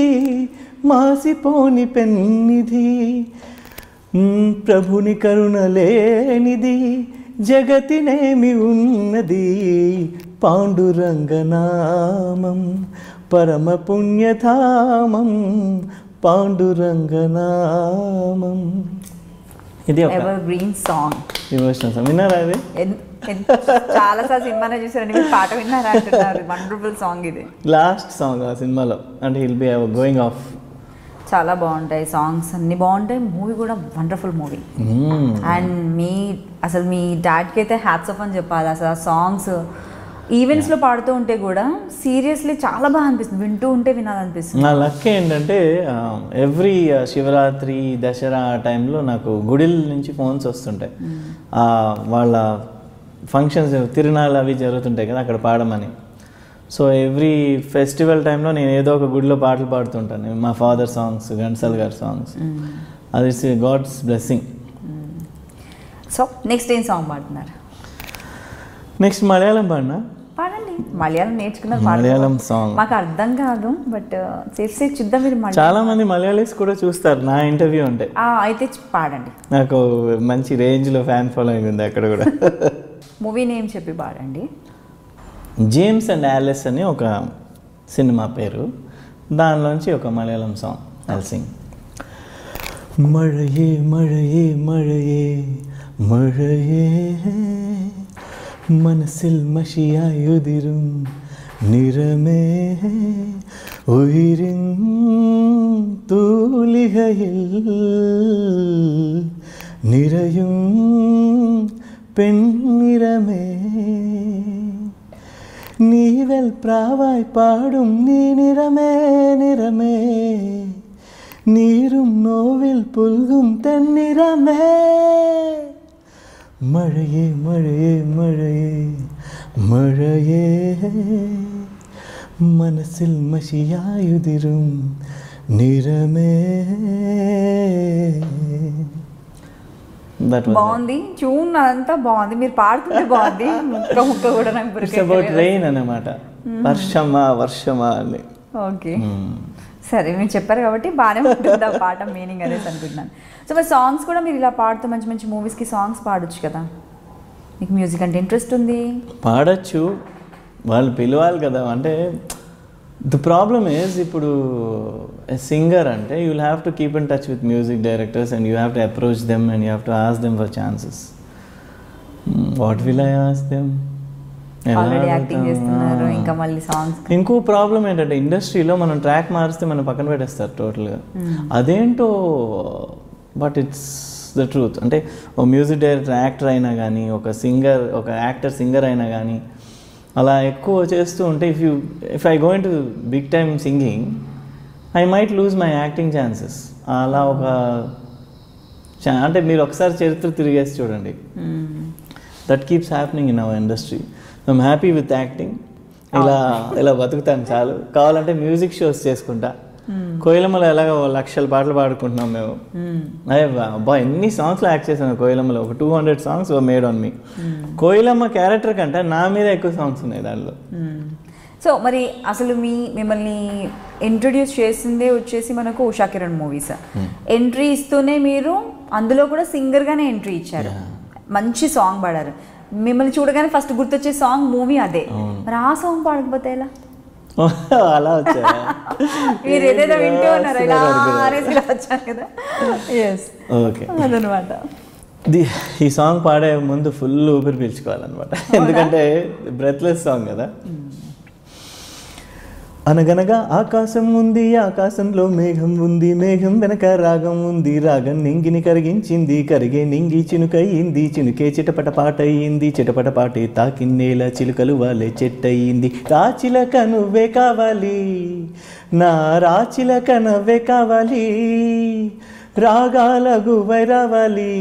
మాసిపోని పెన్నిధి, ప్రభుని కరుణ లేనిది జగతినేమి ఉన్నది, పాండురంగనామం పరమ పుణ్యధామం, పాండురంగనామం. ఇది ever green song. Devotional song విన్నారా? అది చాలా సార్లు సినిమానే చూసారండి, మీరు పాట విన్నారా అంటున్నారు. వండర్ఫుల్ సాంగ్ ఇది. లాస్ట్ సాంగ్ ఆ సినిమాలో, అంటే హిల్ బి గోయింగ్ ఆఫ్. చాలా బాగుంటాయి సాంగ్స్, అన్ని బాగుంటాయి. మూవీ కూడా వండర్ఫుల్ మూవీ. అండ్ అసలు మీ డాడ్కి అయితే హ్యాట్స్ ఆఫ్ అని చెప్పాలి. అసలు ఆ సాంగ్స్ ఈవెంట్స్లో పాడుతూ ఉంటే కూడా సీరియస్లీ చాలా బాగా అనిపిస్తుంది, వింటూ ఉంటే వినాలనిపిస్తుంది. నా లక్ ఏంటంటే ఎవ్రీ శివరాత్రి, దసరా ఆ టైంలో నాకు గుడిల నుంచి ఫోన్స్ వస్తుంటాయి. వాళ్ళ ఫంక్షన్స్, తిరునాళ్ళు అవి జరుగుతుంటాయి కదా, అక్కడ పాడమని. సో ఎవ్రీ ఫెస్టివల్ టైంలో నేను ఏదో ఒక గుడిలో పాటలు పాడుతుంటాను. మా ఫాదర్ సాంగ్స్, ఘంటసాల గారి సాంగ్స్. అది it's God's blessing. So next ఏం సాంగ్ పాడుతున్నారు? నెక్స్ట్ మలయాళం పాడినా? పాడండి. మలయాళం నేర్చుకున్నారు. మలయాళం సాంగ్ మాకు అర్థం కాదు, బట్ చేసి చూద్దాం. మీరు చాలా మంది మలయాళీస్ కూడా చూస్తారు నా ఇంటర్వ్యూ ఉంటే. అయితే పాడండి. నాకు మంచి రేంజ్లో ఫ్యాన్ ఫాలోయింగ్ ఉంది అక్కడ కూడా. మూవీ నేమ్ చెప్పి పాడండి. జేమ్స్ అండ్ ఆలిస్ అని ఒక సినిమా పేరు, దానిలోంచి ఒక మలయాళం సాంగ్ ఐల్ సింగ్. మഴയേ മഴയേ മഴയേ മഴയേ മനസ്സിൽ മഷിയായുതിരും നിറമേ ഉയിരിൻ തൂലികയിൽ നിറയും പെൺനിറമേ നീവൽ പ്രാവായി പാടും നീ നിറമേ നിറമേ നീരും നോവിൽ പുൽകും തെന്നിറമേ മഴയേ മഴയേ മഴയേ മഴയേ മനസ്സിൽ മഷിയായുതിരും നിറമേ. బాగుంది, ట్యూన్ అంతా బాగుంది, మీరు పాడుతుంటే బాగుంది. ముక్క ముక్క కూడా అబౌట్ రెయిన్ అన్నమాట, వర్షమా వర్షమా అని. ఓకే, సరే మీరు చెప్పారు కాబట్టి బాగానే ఉంటుంది ఆ పాట మీనింగ్ అనేసి అనుకుంటున్నాను. సో మరి సాంగ్స్ కూడా మీరు ఇలా పాడుతూ మంచి మంచి మూవీస్కి సాంగ్స్ పాడొచ్చు కదా, మీకు మ్యూజిక్ అంటే ఇంట్రెస్ట్ ఉంది. పాడచ్చు, వాళ్ళు పిలవాలి కదా. అంటే ద ప్రాబ్లమ్ ఈజ్ ఇప్పుడు సింగర్ అంటే you will have to keep in touch with music directors and you have to approach them and you have to ask them for chances. What will I ask them? Already acting చేస్తున్నారు, ఇంకా మళ్ళీ songs. ఇంకో problem ఏంటంటే ఇండస్ట్రీలో మనం track మారిస్తే మనం పక్కన పెట్టేస్తారు టోటల్గా. అదేంటో, బట్ ఇట్స్ ద ట్రూత్. అంటే ఓ మ్యూజిక్ డైరెక్టర్ యాక్టర్ అయినా కానీ, ఒక సింగర్, ఒక యాక్టర్ సింగర్ అయినా కానీ అలా ఎక్కువ చేస్తూ ఉంటే if I go into big time singing I might lose my acting chances. అలా ఒక అంటే మీరు ఒకసారి చరిత్ర తిరిగేసి చూడండి. That keeps happening in our industry. I'm happy with acting. ఇలా బతుకుతాను చాలు. కావాలంటే మ్యూజిక్ షోస్ చేసుకుంటా. కోయిలమ్మలో ఎలాగో లక్షల పాటలు పాడుకుంటున్నాం మేము. అదే అబ్బా ఎన్ని సాంగ్స్లో యాక్ట్ చేశాను కోయిలమ్మలో. ఒక 200 songs made on me. Koilamma character కంటే నా మీద ఎక్కువ సాంగ్స్ ఉన్నాయి దాంట్లో. సో మరి అసలు మిమ్మల్ని ఇంట్రొడ్యూస్ చేసిందే వచ్చేసి మనకు ఉషా కిరణ్ మూవీస్. ఎంట్రీ ఇస్తూనే మీరు అందులో కూడా సింగర్గానే ఎంట్రీ ఇచ్చారు. మంచి సాంగ్ పాడారు. మిమ్మల్ని చూడగానే ఫస్ట్ గుర్తొచ్చే సాంగ్ మూవీ అదే. మరి ఆ సాంగ్ పాడకపోతే ఎలా? అలా వచ్చా మీరు ఏదైనా వింటూ ఉన్నారు ఇలా వచ్చారు కదా. ఓకే, అదనమాట. ఈ సాంగ్ పాడే ముందు ఫుల్ ఊపిరి పీల్చుకోవాలన్నమాట. ఎందుకంటే బ్రెత్లెస్ సాంగ్ కదా. అనగనగా ఆకాశం ఉంది, ఆకాశంలో మేఘం ఉంది, మేఘం వెనక రాగం ఉంది, రాగం నింగిని కరిగించింది, కరిగే నింగి చినుకయ్యింది, చినుకే చిటపట పాటయ్యింది, చిటపట పాటే తాకిన్నేల చిలుకలు వాలే చెట్టయింది, రాచిలక నువ్వే కావాలి, నా రాచిలక నవ్వే కావాలి, రాగాల గువ్వై రావాలి,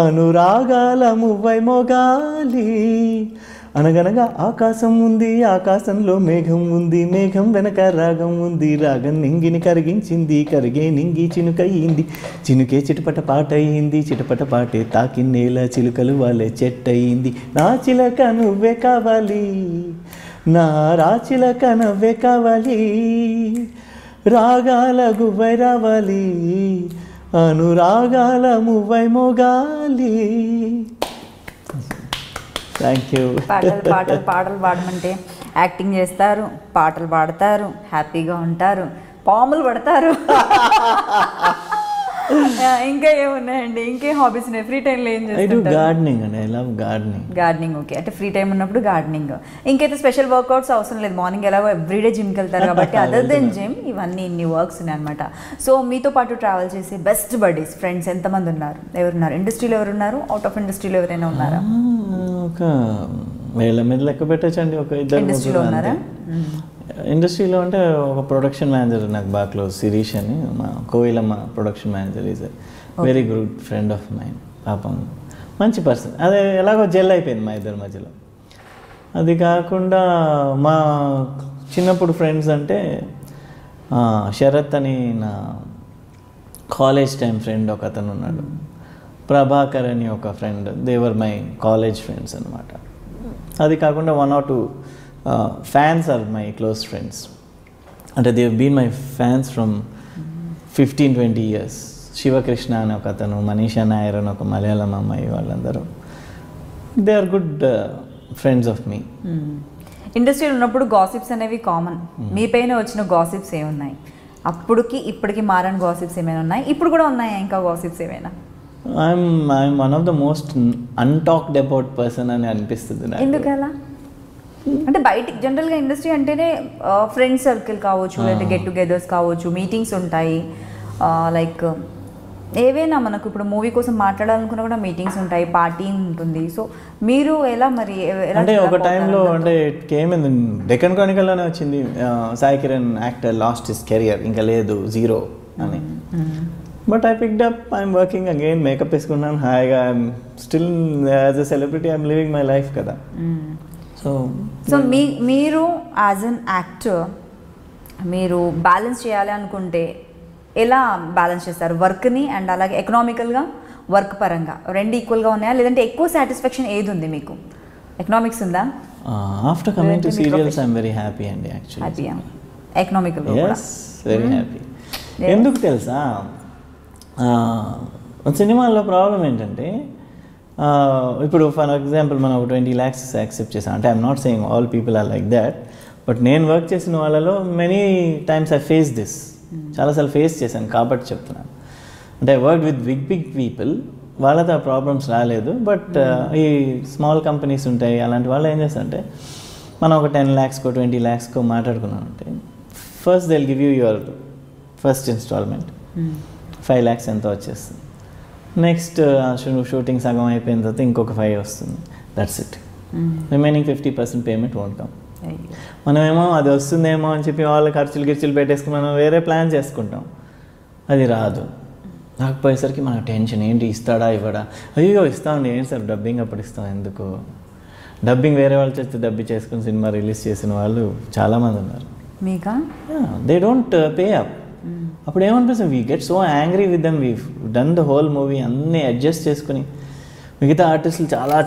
అనురాగాల మువ్వై మోగాలి. అనగనగా ఆకాశం ఉంది, ఆకాశంలో మేఘం ఉంది, మేఘం వెనక రాగం ఉంది, రాగం నింగిని కరిగించింది, కరిగే నింగి చినుకయ్యింది, చినుకే చిటపట పాటయింది, చిటపట పాటే తాకిన్నేల చిలుకలు వాళ్ళే చెట్టయింది, నా చిలక నువ్వే కావాలి, నా రాచిలక నవ్వే కావాలి, రాగాల గువ్వై రావాలి, అనురాగాల మువ్వై మోగాలి. Thank you. పాటలు పాడమంటే యాక్టింగ్ చేస్తారు, పాటలు పాడతారు, హ్యాపీగా ఉంటారు, పాములు పడతారు. ఇంకా ఏమున్నాయండి? ఇంకేం హాబీస్ ఉన్నాయి? ఫ్రీ టైంలో ఏం చేస్తారు? గార్డెనింగ్ అండి. I love gardening. Gardening, okay. అంటే ఫ్రీ టైం ఉన్నప్పుడు గార్డెనింగ్. ఇంకైతే స్పెషల్ వర్కౌట్స్ అవసరం లేదు. మార్నింగ్ ఎలాగో ఎవ్రీడే జిమ్కి వెళ్తారు కాబట్టి అదర్ దెన్ జిమ్ ఇవన్నీ ఇన్ని వర్క్స్ ఉన్నాయి అనమాట. సో మీతో పాటు ట్రావెల్ చేసే బెస్ట్ బడీస్ ఫ్రెండ్స్ ఎంతమంది ఉన్నారు? ఎవరున్నారు? ఇండస్ట్రీలో ఎవరున్నారు? అవుట్ ఆఫ్ ఇండస్ట్రీలో ఎవరైనా ఉన్నారా? ఒక వేల మీద లెక్క పెట్టచ్చండి. ఒక ఇద్దరు ఇండస్ట్రీలో ఉన్నారా? ఇండస్ట్రీలో అంటే ఒక ప్రొడక్షన్ మేనేజర్ నాకు బాగా క్లోజ్, శిరీష్ అని, మా కోయిలమ్మ production manager. Is very good friend of mind. పాపం మంచి పర్సన్. అదే ఎలాగో జెల్ అయిపోయింది మా ఇద్దరి మధ్యలో. అది కాకుండా మా చిన్నప్పుడు ఫ్రెండ్స్ అంటే శరత్ అని నా కాలేజ్ టైం ఫ్రెండ్ ఒక అతను ఉన్నాడు, ప్రభాకర్ అని ఒక friend. They're my college friends అనమాట. అది కాకుండా 1 or 2 fans are my close friends. అంటే they have been my fans from 15-20 years. Shivakrishna అని ఒక అతను, మనీషా నాయర్ అని ఒక మలయాళం అమ్మాయి, వాళ్ళందరూ they are good friends of me. ఇండస్ట్రీలో ఉన్నప్పుడు గాసిప్స్ అనేవి కామన్. మీ పైన వచ్చిన గాసిప్స్ ఏమున్నాయి? అప్పటికి ఇప్పటికి మారని గాసిప్స్ ఏమైనా ఉన్నాయి? ఇప్పుడు కూడా ఉన్నాయా ఇంకా గాసిప్స్ ఏమైనా? I'm one of the most untalked about person అని అనిపిస్తుంది నాకు. ఎందుకలా? అంటే బయటికి జనరల్గా ఇండస్ట్రీ అంటేనే ఫ్రెండ్స్ సర్కిల్ కావచ్చు, లేదంటే గెట్ టుగెదర్స్ కావచ్చు, మీటింగ్స్ ఉంటాయి, లైక్ ఏవైనా మనకు ఇప్పుడు మూవీ కోసం మాట్లాడాలనుకున్నా కూడా మీటింగ్స్ ఉంటాయి, పార్టీ ఉంటుంది. సో మీరు ఎలా మరి? అంటే ఒక టైంలో అంటే కేమ్ ఇన్ డెక్కన్ క్రానికల్లోనే వచ్చింది, Sai Kiran actor lost his career, ఇంకా లేదు, జీరో అని. But I picked up, I'm working again, makeup వేసుకున్నాను హాయిగా, I'm still as a celebrity, I'm living my life కదా. సో మీరు యాజ్ అన్ యాక్టర్ మీరు బ్యాలెన్స్ చేయాలి అనుకుంటే ఎలా బ్యాలెన్స్ చేస్తారు? వర్క్ని అండ్ అలాగే ఎకనామికల్గా, వర్క్ పరంగా రెండు ఈక్వల్గా ఉన్నాయా, లేదంటే ఎక్కువ సాటిస్ఫాక్షన్ ఏది ఉంది మీకు? ఎకనామిక్స్ ఉందా? After coming to serials I'm very happy అండి. యాక్చువల్లీ హ్యాపీయా? ఎకనామికల్? yes, very happy. ఎందుకు తెలుసా, సినిమాల్లో ప్రాబ్లం ఏంటంటే, ఇప్పుడు ఫర్ ఎగ్జాంపుల్ మనం ఒక 20 lakhs యాక్సెప్ట్ చేసాం అంటే, I'm not saying all people are like that, but నేను వర్క్ చేసిన వాళ్ళలో many times I face this, చాలాసార్లు ఫేస్ చేశాను కాబట్టి చెప్తున్నాను. అంటే I work with big people, వాళ్ళతో ఆ ప్రాబ్లమ్స్ రాలేదు. బట్ ఈ స్మాల్ కంపెనీస్ ఉంటాయి, అలాంటి వాళ్ళు ఏం చేస్తారంటే, మనం ఒక 10 lakhs 20 lakhs మాట్లాడుకున్నామంటే, first they will give you your first installment 5 lakhs ఎంతో వచ్చేస్తుంది. నెక్స్ట్ షూటింగ్ సగం అయిపోయిన తర్వాత ఇంకొక 5 వస్తుంది. That's it. Remaining 50% payment won't come. మనమేమో అది వస్తుందేమో అని చెప్పి వాళ్ళ ఖర్చులు పెట్టేసుకుని మనం వేరే ప్లాన్ చేసుకుంటాం. అది రాదు. రాకపోయేసరికి మనకు టెన్షన్, ఏంటి ఇస్తాడా ఇవ్వడా, అయ్యో ఇస్తామండి, ఏంటి సార్ డబ్బింగ్ అప్పుడు ఇస్తాం ఎందుకు, డబ్బింగ్ వేరే వాళ్ళు చేస్తే డబ్బి చేసుకుని సినిమా రిలీజ్ చేసిన వాళ్ళు చాలామంది ఉన్నారు. మీకా? They don't pay up. అప్పుడు ఏమనిపిస్తుంది, we get so angry with them, we done the whole movie అన్నీ అడ్జస్ట్ చేసుకుని. మిగతా ఆర్టిస్టులు చాలా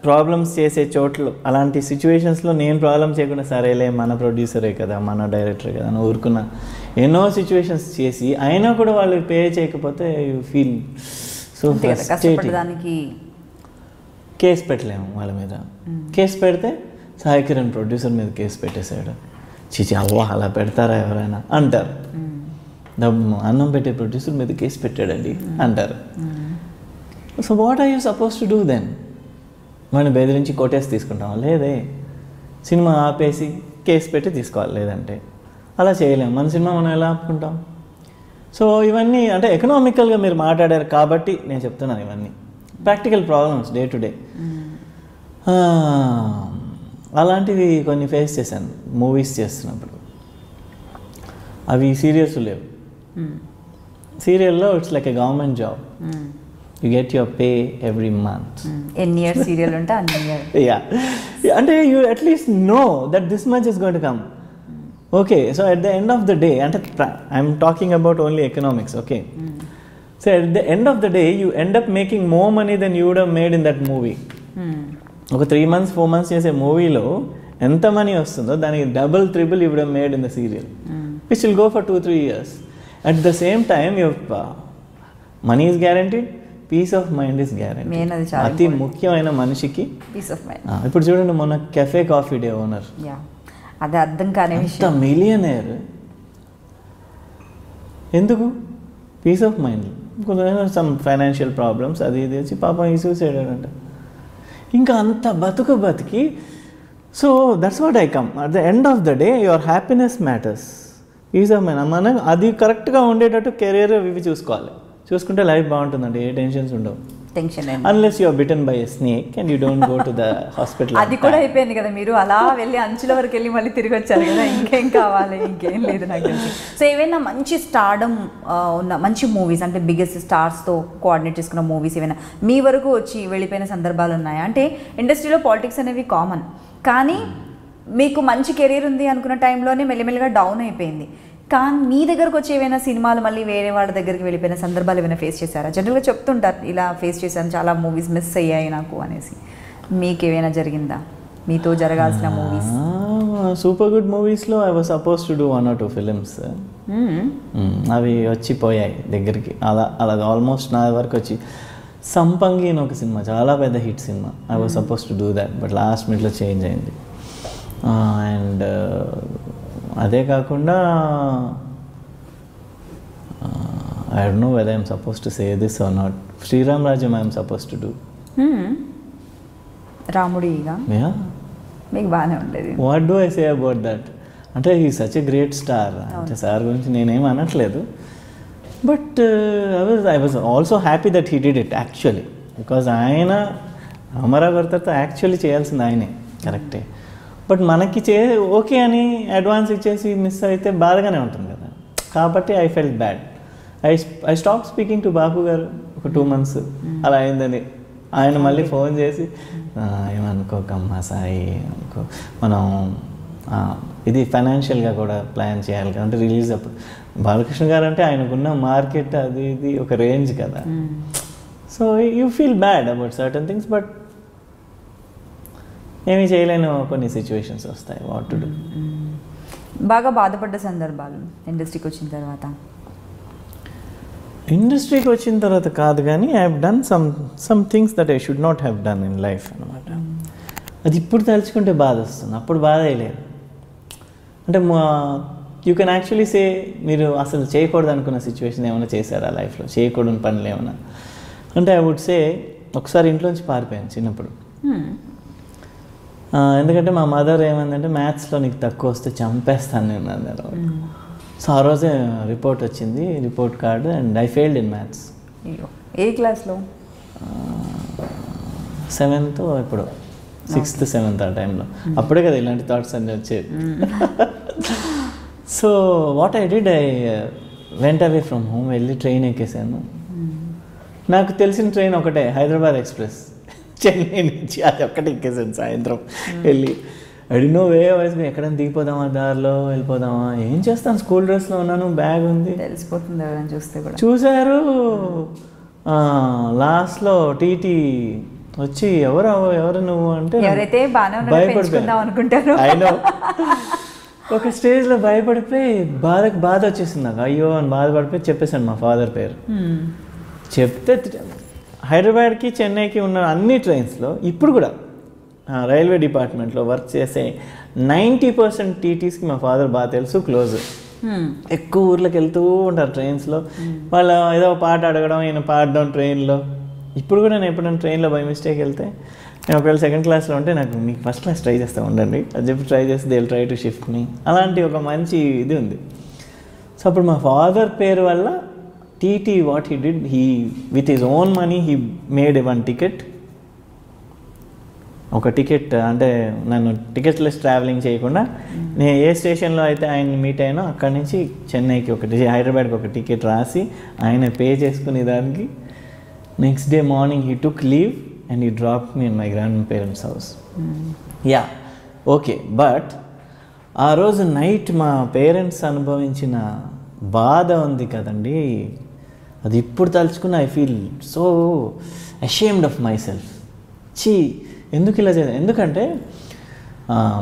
ప్రాబ్లమ్స్ చేసే చోట్ల, అలాంటి సిచ్యువేషన్స్లో నేను ప్రాబ్లమ్ చేయకుండా సరేలే మన ప్రొడ్యూసరే కదా, మన డైరెక్టరే కదా అని ఊరుకున్న ఎన్నో సిచ్యువేషన్స్ చేసి అయినా కూడా వాళ్ళు పే చేయకపోతే you feel so frustrating. Case పెట్టలేము వాళ్ళ మీద. కేసు పెడితే సాయి కిరణ్ ప్రొడ్యూసర్ మీద కేసు పెట్టేశాడు. చిచి అవ్వ అలా పెడతారా ఎవరైనా అంటారు. అన్నం పెట్టే ప్రొడ్యూసర్ మీద కేసు పెట్టాడండి అంటారు. So what are you suppose to do then? మనం బెదిరించి కొట్టేసి తీసుకుంటాం? లేదే, సినిమా ఆపేసి కేసు పెట్టి తీసుకోవాలి, లేదంటే అలా చేయలేము. మన సినిమా మనం ఎలా ఆపుకుంటాం? సో ఇవన్నీ అంటే ఎకనామికల్గా మీరు మాట్లాడారు కాబట్టి నేను చెప్తున్నాను. ఇవన్నీ practical problems day to day. అలాంటివి కొన్ని ఫేస్ చేశాను మూవీస్ చేస్తున్నప్పుడు. అవి సీరియల్స్ లేవు. సీరియల్లో it's like a government job. You get your pay every month. ఎన్ని ఇయర్స్ సీరియల్ ఉంటే అన్ని ఇయర్. అంటే you at least know that this much is going to come. Okay, so at the end of the day, అంటే I'm talking about only economics, okay? So at the end of the day, you end up making more money than you would have made in that movie. ఒక 3 months 4 months చేసే మూవీలో ఎంత money వస్తుందో దానికి double triple you would have made in the serial, which will go for 2-3 years. At the same time, your money is guaranteed. Peace of mind is guarantee. అతి ముఖ్యమైన మనిషికి piece of mind. ఇప్పుడు చూడండి, మొన్న cafe coffee day owner, అది అర్థం కాని విషయం, మిలియనేర్. ఎందుకు? Peace of mind. Some financial problems అది ఇది వచ్చి పాపం ఈ సూసైడ్ అంట. ఇంకా అంత బతికి. So that's what I come. At the end of the day your happiness matters. Peace of mind మనం అది కరెక్ట్గా ఉండేటట్టు కెరియర్ ఇవి చూసుకోవాలి. చూసుకుంటే లైఫ్ బాగుంటుందండి, ఏ టెన్షన్స్ ఉండవు. Unless you are bitten by a snake and you don't go to the hospital. అది కూడా అయిపోయింది కదా, మీరు అలా వెళ్ళి అంచుల వరకు వెళ్ళి మళ్ళీ తిరిగి వచ్చారు కదా, ఇంకేం కావాలి, ఇంకేం లేదు నాకు తెలిసి. సో ఏవైనా మంచి స్టార్డమ్ ఉన్న మంచి మూవీస్, అంటే బిగ్గెస్ట్ స్టార్స్తో కోఆర్డినేట్ చేసుకున్న మూవీస్ ఏమైనా మీ వరకు వచ్చి వెళ్ళిపోయిన సందర్భాలు ఉన్నాయా? అంటే ఇండస్ట్రీలో పాలిటిక్స్ అనేవి కామన్, కానీ మీకు మంచి కెరీర్ ఉంది అనుకున్న టైంలోనే మెల్లిమెల్లిగా డౌన్ అయిపోయింది. కానీ మీ దగ్గరకు వచ్చి ఏమైనా సినిమాలు మళ్ళీ వేరే వాళ్ళ దగ్గరికి వెళ్ళిపోయిన సందర్భాలు ఏమైనా ఫేస్ చేశారా? జనరల్గా చెప్తుంటారు ఇలా ఫేస్ చేశాను, చాలా మూవీస్ మిస్ అయ్యాయి నాకు అనేసి. మీకు ఏమైనా జరిగిందా మీతో జరగాల్సిన మూవీస్? సూపర్ గుడ్ మూవీస్లో I was suppose to do 1 or 2 films. అవి వచ్చిపోయాయి దగ్గరికి. అలా ఆల్మోస్ట్ నా వరకు వచ్చి. సంపంగి అని ఒక సినిమా, చాలా పెద్ద హిట్ సినిమా. I was suppose to do that, but last మినిట్లో చేంజ్ అయింది. అండ్ అదే కాకుండా I don't know whether I'm suppose to say this or not. Sriram Rajyam I'm suppose to do. రాముడిగా మీకు బాగానే ఉండేది. What do I say about that? అంటే he such a great star. అంటే సార్ గురించి నేనేం అనట్లేదు, but I was also happy that he did it actually. Because ఆయన రామారావు గారితో యాక్చువల్లీ చేయాల్సింది ఆయనే, కరెక్టే. బట్ మనకి ఓకే అని అడ్వాన్స్ ఇచ్చేసి మిస్ అయితే బాధగానే ఉంటుంది కదా. కాబట్టి I felt bad. I stop speaking to Bapu గారు ఒక 2 months అలా అయిందని. ఆయన మళ్ళీ ఫోన్ చేసి ఏమనుకోకమ్మా సాయి, అనుకో, మనం ఇది ఫైనాన్షియల్గా కూడా ప్లాన్ చేయాలి కదా. అంటే రిలీజ్ అప్పుడు బాలకృష్ణ గారు అంటే ఆయనకున్న మార్కెట్ అది ఇది ఒక రేంజ్ కదా. So you feel bad about certain things, but ఏమీ చేయలేని కొన్ని సిచ్యువేషన్స్ వస్తాయి. What to do. బాగా బాధపడ్డ సందర్భాలు ఇండస్ట్రీకి వచ్చిన తర్వాత? ఇండస్ట్రీకి వచ్చిన తర్వాత కాదు, కానీ I have done some things that I should not have done in life అనమాట. అది ఇప్పుడు తలుచుకుంటే బాధ వస్తుంది, అప్పుడు బాధ అయ్యలేదు. అంటే యూ కెన్ యాక్చువల్లీ సే మీరు అసలు చేయకూడదు అనుకున్న సిచ్యువేషన్ ఏమైనా చేశారా లైఫ్లో, చేయకూడని పనులు ఏమైనా అంటే? ఐ వుడ్ సే ఒకసారి ఇంట్లోంచి పారిపోయాను చిన్నప్పుడు. ఎందుకంటే మా మదర్ ఏమందంటే, మ్యాథ్స్లో నీకు తక్కువ వస్తే చంపేస్తాను నేను అన్నారు. సో ఆ రోజే రిపోర్ట్ వచ్చింది, report card, and I failed in maths. ఏ క్లాస్లో? 7th ఇప్పుడు 6th 7th ఆ టైంలో. అప్పుడే కదా ఇలాంటి థాట్స్ అన్నీ వచ్చేవి. సో వాట్ ఐ డిడ్, వెంట అవే ఫ్రమ్ హోమ్ వెళ్ళి ట్రైన్ ఎక్కేసాను. నాకు తెలిసిన ట్రైన్ ఒకటే, హైదరాబాద్ ఎక్స్ప్రెస్. చెన్నై నుంచి అది ఒక్కటే ఎక్కేసాను సాయంత్రం వెళ్ళి. అడినో వయసు ఎక్కడైనా దిగిపోదామా, దారిలో వెళ్ళిపోదామా, ఏం చేస్తాను, స్కూల్ డ్రెస్లో ఉన్నాను, బ్యాగ్ ఉంది, తెలిసిపోతుంది ఎవరైనా చూస్తే కూడా. చూశారు. లాస్ట్లో టీటీ వచ్చి ఎవరు నువ్వు అంటే ఎవరైతే భయపడుకుందాం అనుకుంటారు. అయినా ఒక స్టేజ్లో భయపడిపోయి బాధ వచ్చేసింది నాకు. అయ్యో అని బాధపడిపోయి చెప్పేశాను మా ఫాదర్ పేరు. చెప్తే హైదరాబాద్కి చెన్నైకి ఉన్న అన్ని ట్రైన్స్లో ఇప్పుడు కూడా రైల్వే డిపార్ట్మెంట్లో వర్క్ చేసే 90% టీటీస్కి మా ఫాదర్ బాగా తెలుసు, క్లోజ్. ఎక్కువ ఊర్లోకి వెళ్తూ ఉంటారు ట్రైన్స్లో. వాళ్ళు ఏదో పాట అడగడం, ఈయన పాడడం ట్రైన్లో. ఇప్పుడు కూడా నేను ఎప్పుడైనా ట్రైన్లో బై మిస్టేక్ వెళ్తే, నేను ఒకవేళ సెకండ్ క్లాస్లో ఉంటే నాకు మీకు ఫస్ట్ క్లాస్ ట్రై చేస్తూ ఉండండి అది చెప్పి ట్రై చేస్తే they will try to shift me. అలాంటి ఒక మంచి ఇది ఉంది. సో అప్పుడు మా ఫాదర్ పేరు వల్ల TT what he did, he with his own money he made one ticket. ఒక టికెట్ అంటే నన్ను టికెట్లెస్ ట్రావెలింగ్ చేయకుండా నేను ఏ స్టేషన్లో అయితే ఆయన్ని మీట్ అయినా అక్కడి నుంచి చెన్నైకి హైదరాబాద్కి ఒక టికెట్ రాసి ఆయన పే చేసుకునే దానికి next day morning he took leave and he drop me in my grand parents house. Yeah okay. But ఆ రోజు నైట్ మా పేరెంట్స్ అనుభవించిన బాధ ఉంది కదండి, అది ఇప్పుడు తలుచుకుని I feel so ashamed of my self. ఎందుకు ఇలా చేయాలి? ఎందుకంటే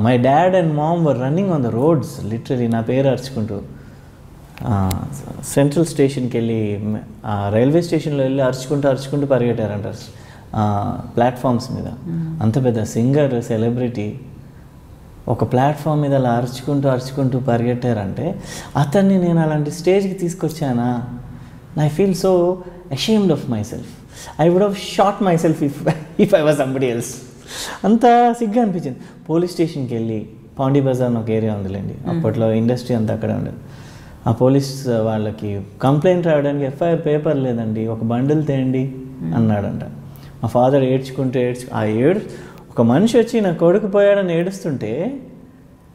my dad and mom were running on the roads literally నా పేరు అరుచుకుంటూ. సెంట్రల్ స్టేషన్కి వెళ్ళి రైల్వే స్టేషన్లో వెళ్ళి అరుచుకుంటూ పరిగెట్టారంట ప్లాట్ఫామ్స్ మీద. అంత పెద్ద సింగర్ సెలబ్రిటీ ఒక ప్లాట్ఫామ్ మీద అలా అరుచుకుంటూ పరిగెట్టారంటే అతన్ని నేను అలాంటి స్టేజ్కి తీసుకొచ్చానా? I feel so ashamed of my self. I would have shot my self if I was somebody else. అంత సిగ్గా అనిపించింది. పోలీస్ స్టేషన్కి వెళ్ళి, పాండీ బజార్ అని ఒక ఏరియా ఉందిలేండి, అప్పట్లో ఇండస్ట్రీ అంతా అక్కడే ఉండేది. ఆ పోలీస్ వాళ్ళకి కంప్లైంట్ రావడానికి ఎఫ్ఐఆర్ పేపర్ లేదండి, ఒక బండిల్ తేండి అన్నాడంట. మా ఫాదర్ ఏడ్చుకుంటూ ఒక మనిషి వచ్చి నా కొడుకు పోయాడని ఏడుస్తుంటే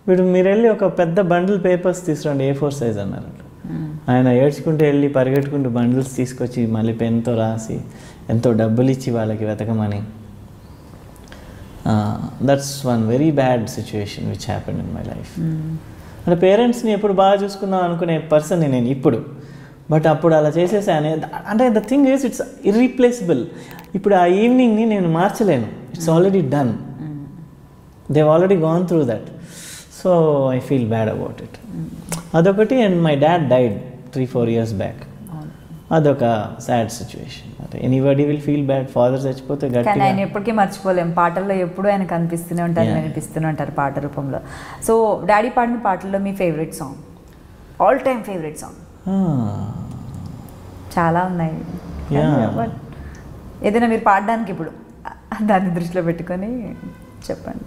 మీరు వెళ్ళి ఒక పెద్ద బండిల్ పేపర్స్ తీసుకురండి A4 సైజ్ అన్నారంట. ఆయన ఏడ్చుకుంటూ వెళ్ళి పరిగెట్టుకుంటూ బండిల్స్ తీసుకొచ్చి మళ్ళీ పెన్తో రాసి ఎంతో డబ్బులు ఇచ్చి వాళ్ళకి వెతకమని. That's one very bad situation which happened in my life. అంటే పేరెంట్స్ని ఎప్పుడు బాగా చూసుకుందాం అనుకునే పర్సన్ నేను ఇప్పుడు, బట్ అప్పుడు అలా చేసేసానే. అంటే the thing is it's irreplaceable. ఇప్పుడు ఆ ఈవినింగ్ని నేను మార్చలేను, it's already done, they already gone through that. So I feel bad about it. అదొకటి. And my dad died 3-4 years back. అదొక సాడ్ సిచ్యువేషన్. అంటే anybody will feel bad, father చచ్చిపోతే గట్టిగా. ఆయన ఎప్పటికీ మర్చిపోలేం. పాటల్లో ఎప్పుడూ ఆయన కనిపిస్తూనే ఉంటారు, వినిపిస్తూనే ఉంటారు పాట రూపంలో. సో డాడీ పాడిన పాటల్లో మీ favourite song, all time favourite song? చాలా ఉన్నాయి, ఏదైనా మీరు పాడడానికి ఇప్పుడు దాన్ని దృష్టిలో పెట్టుకొని చెప్పండి.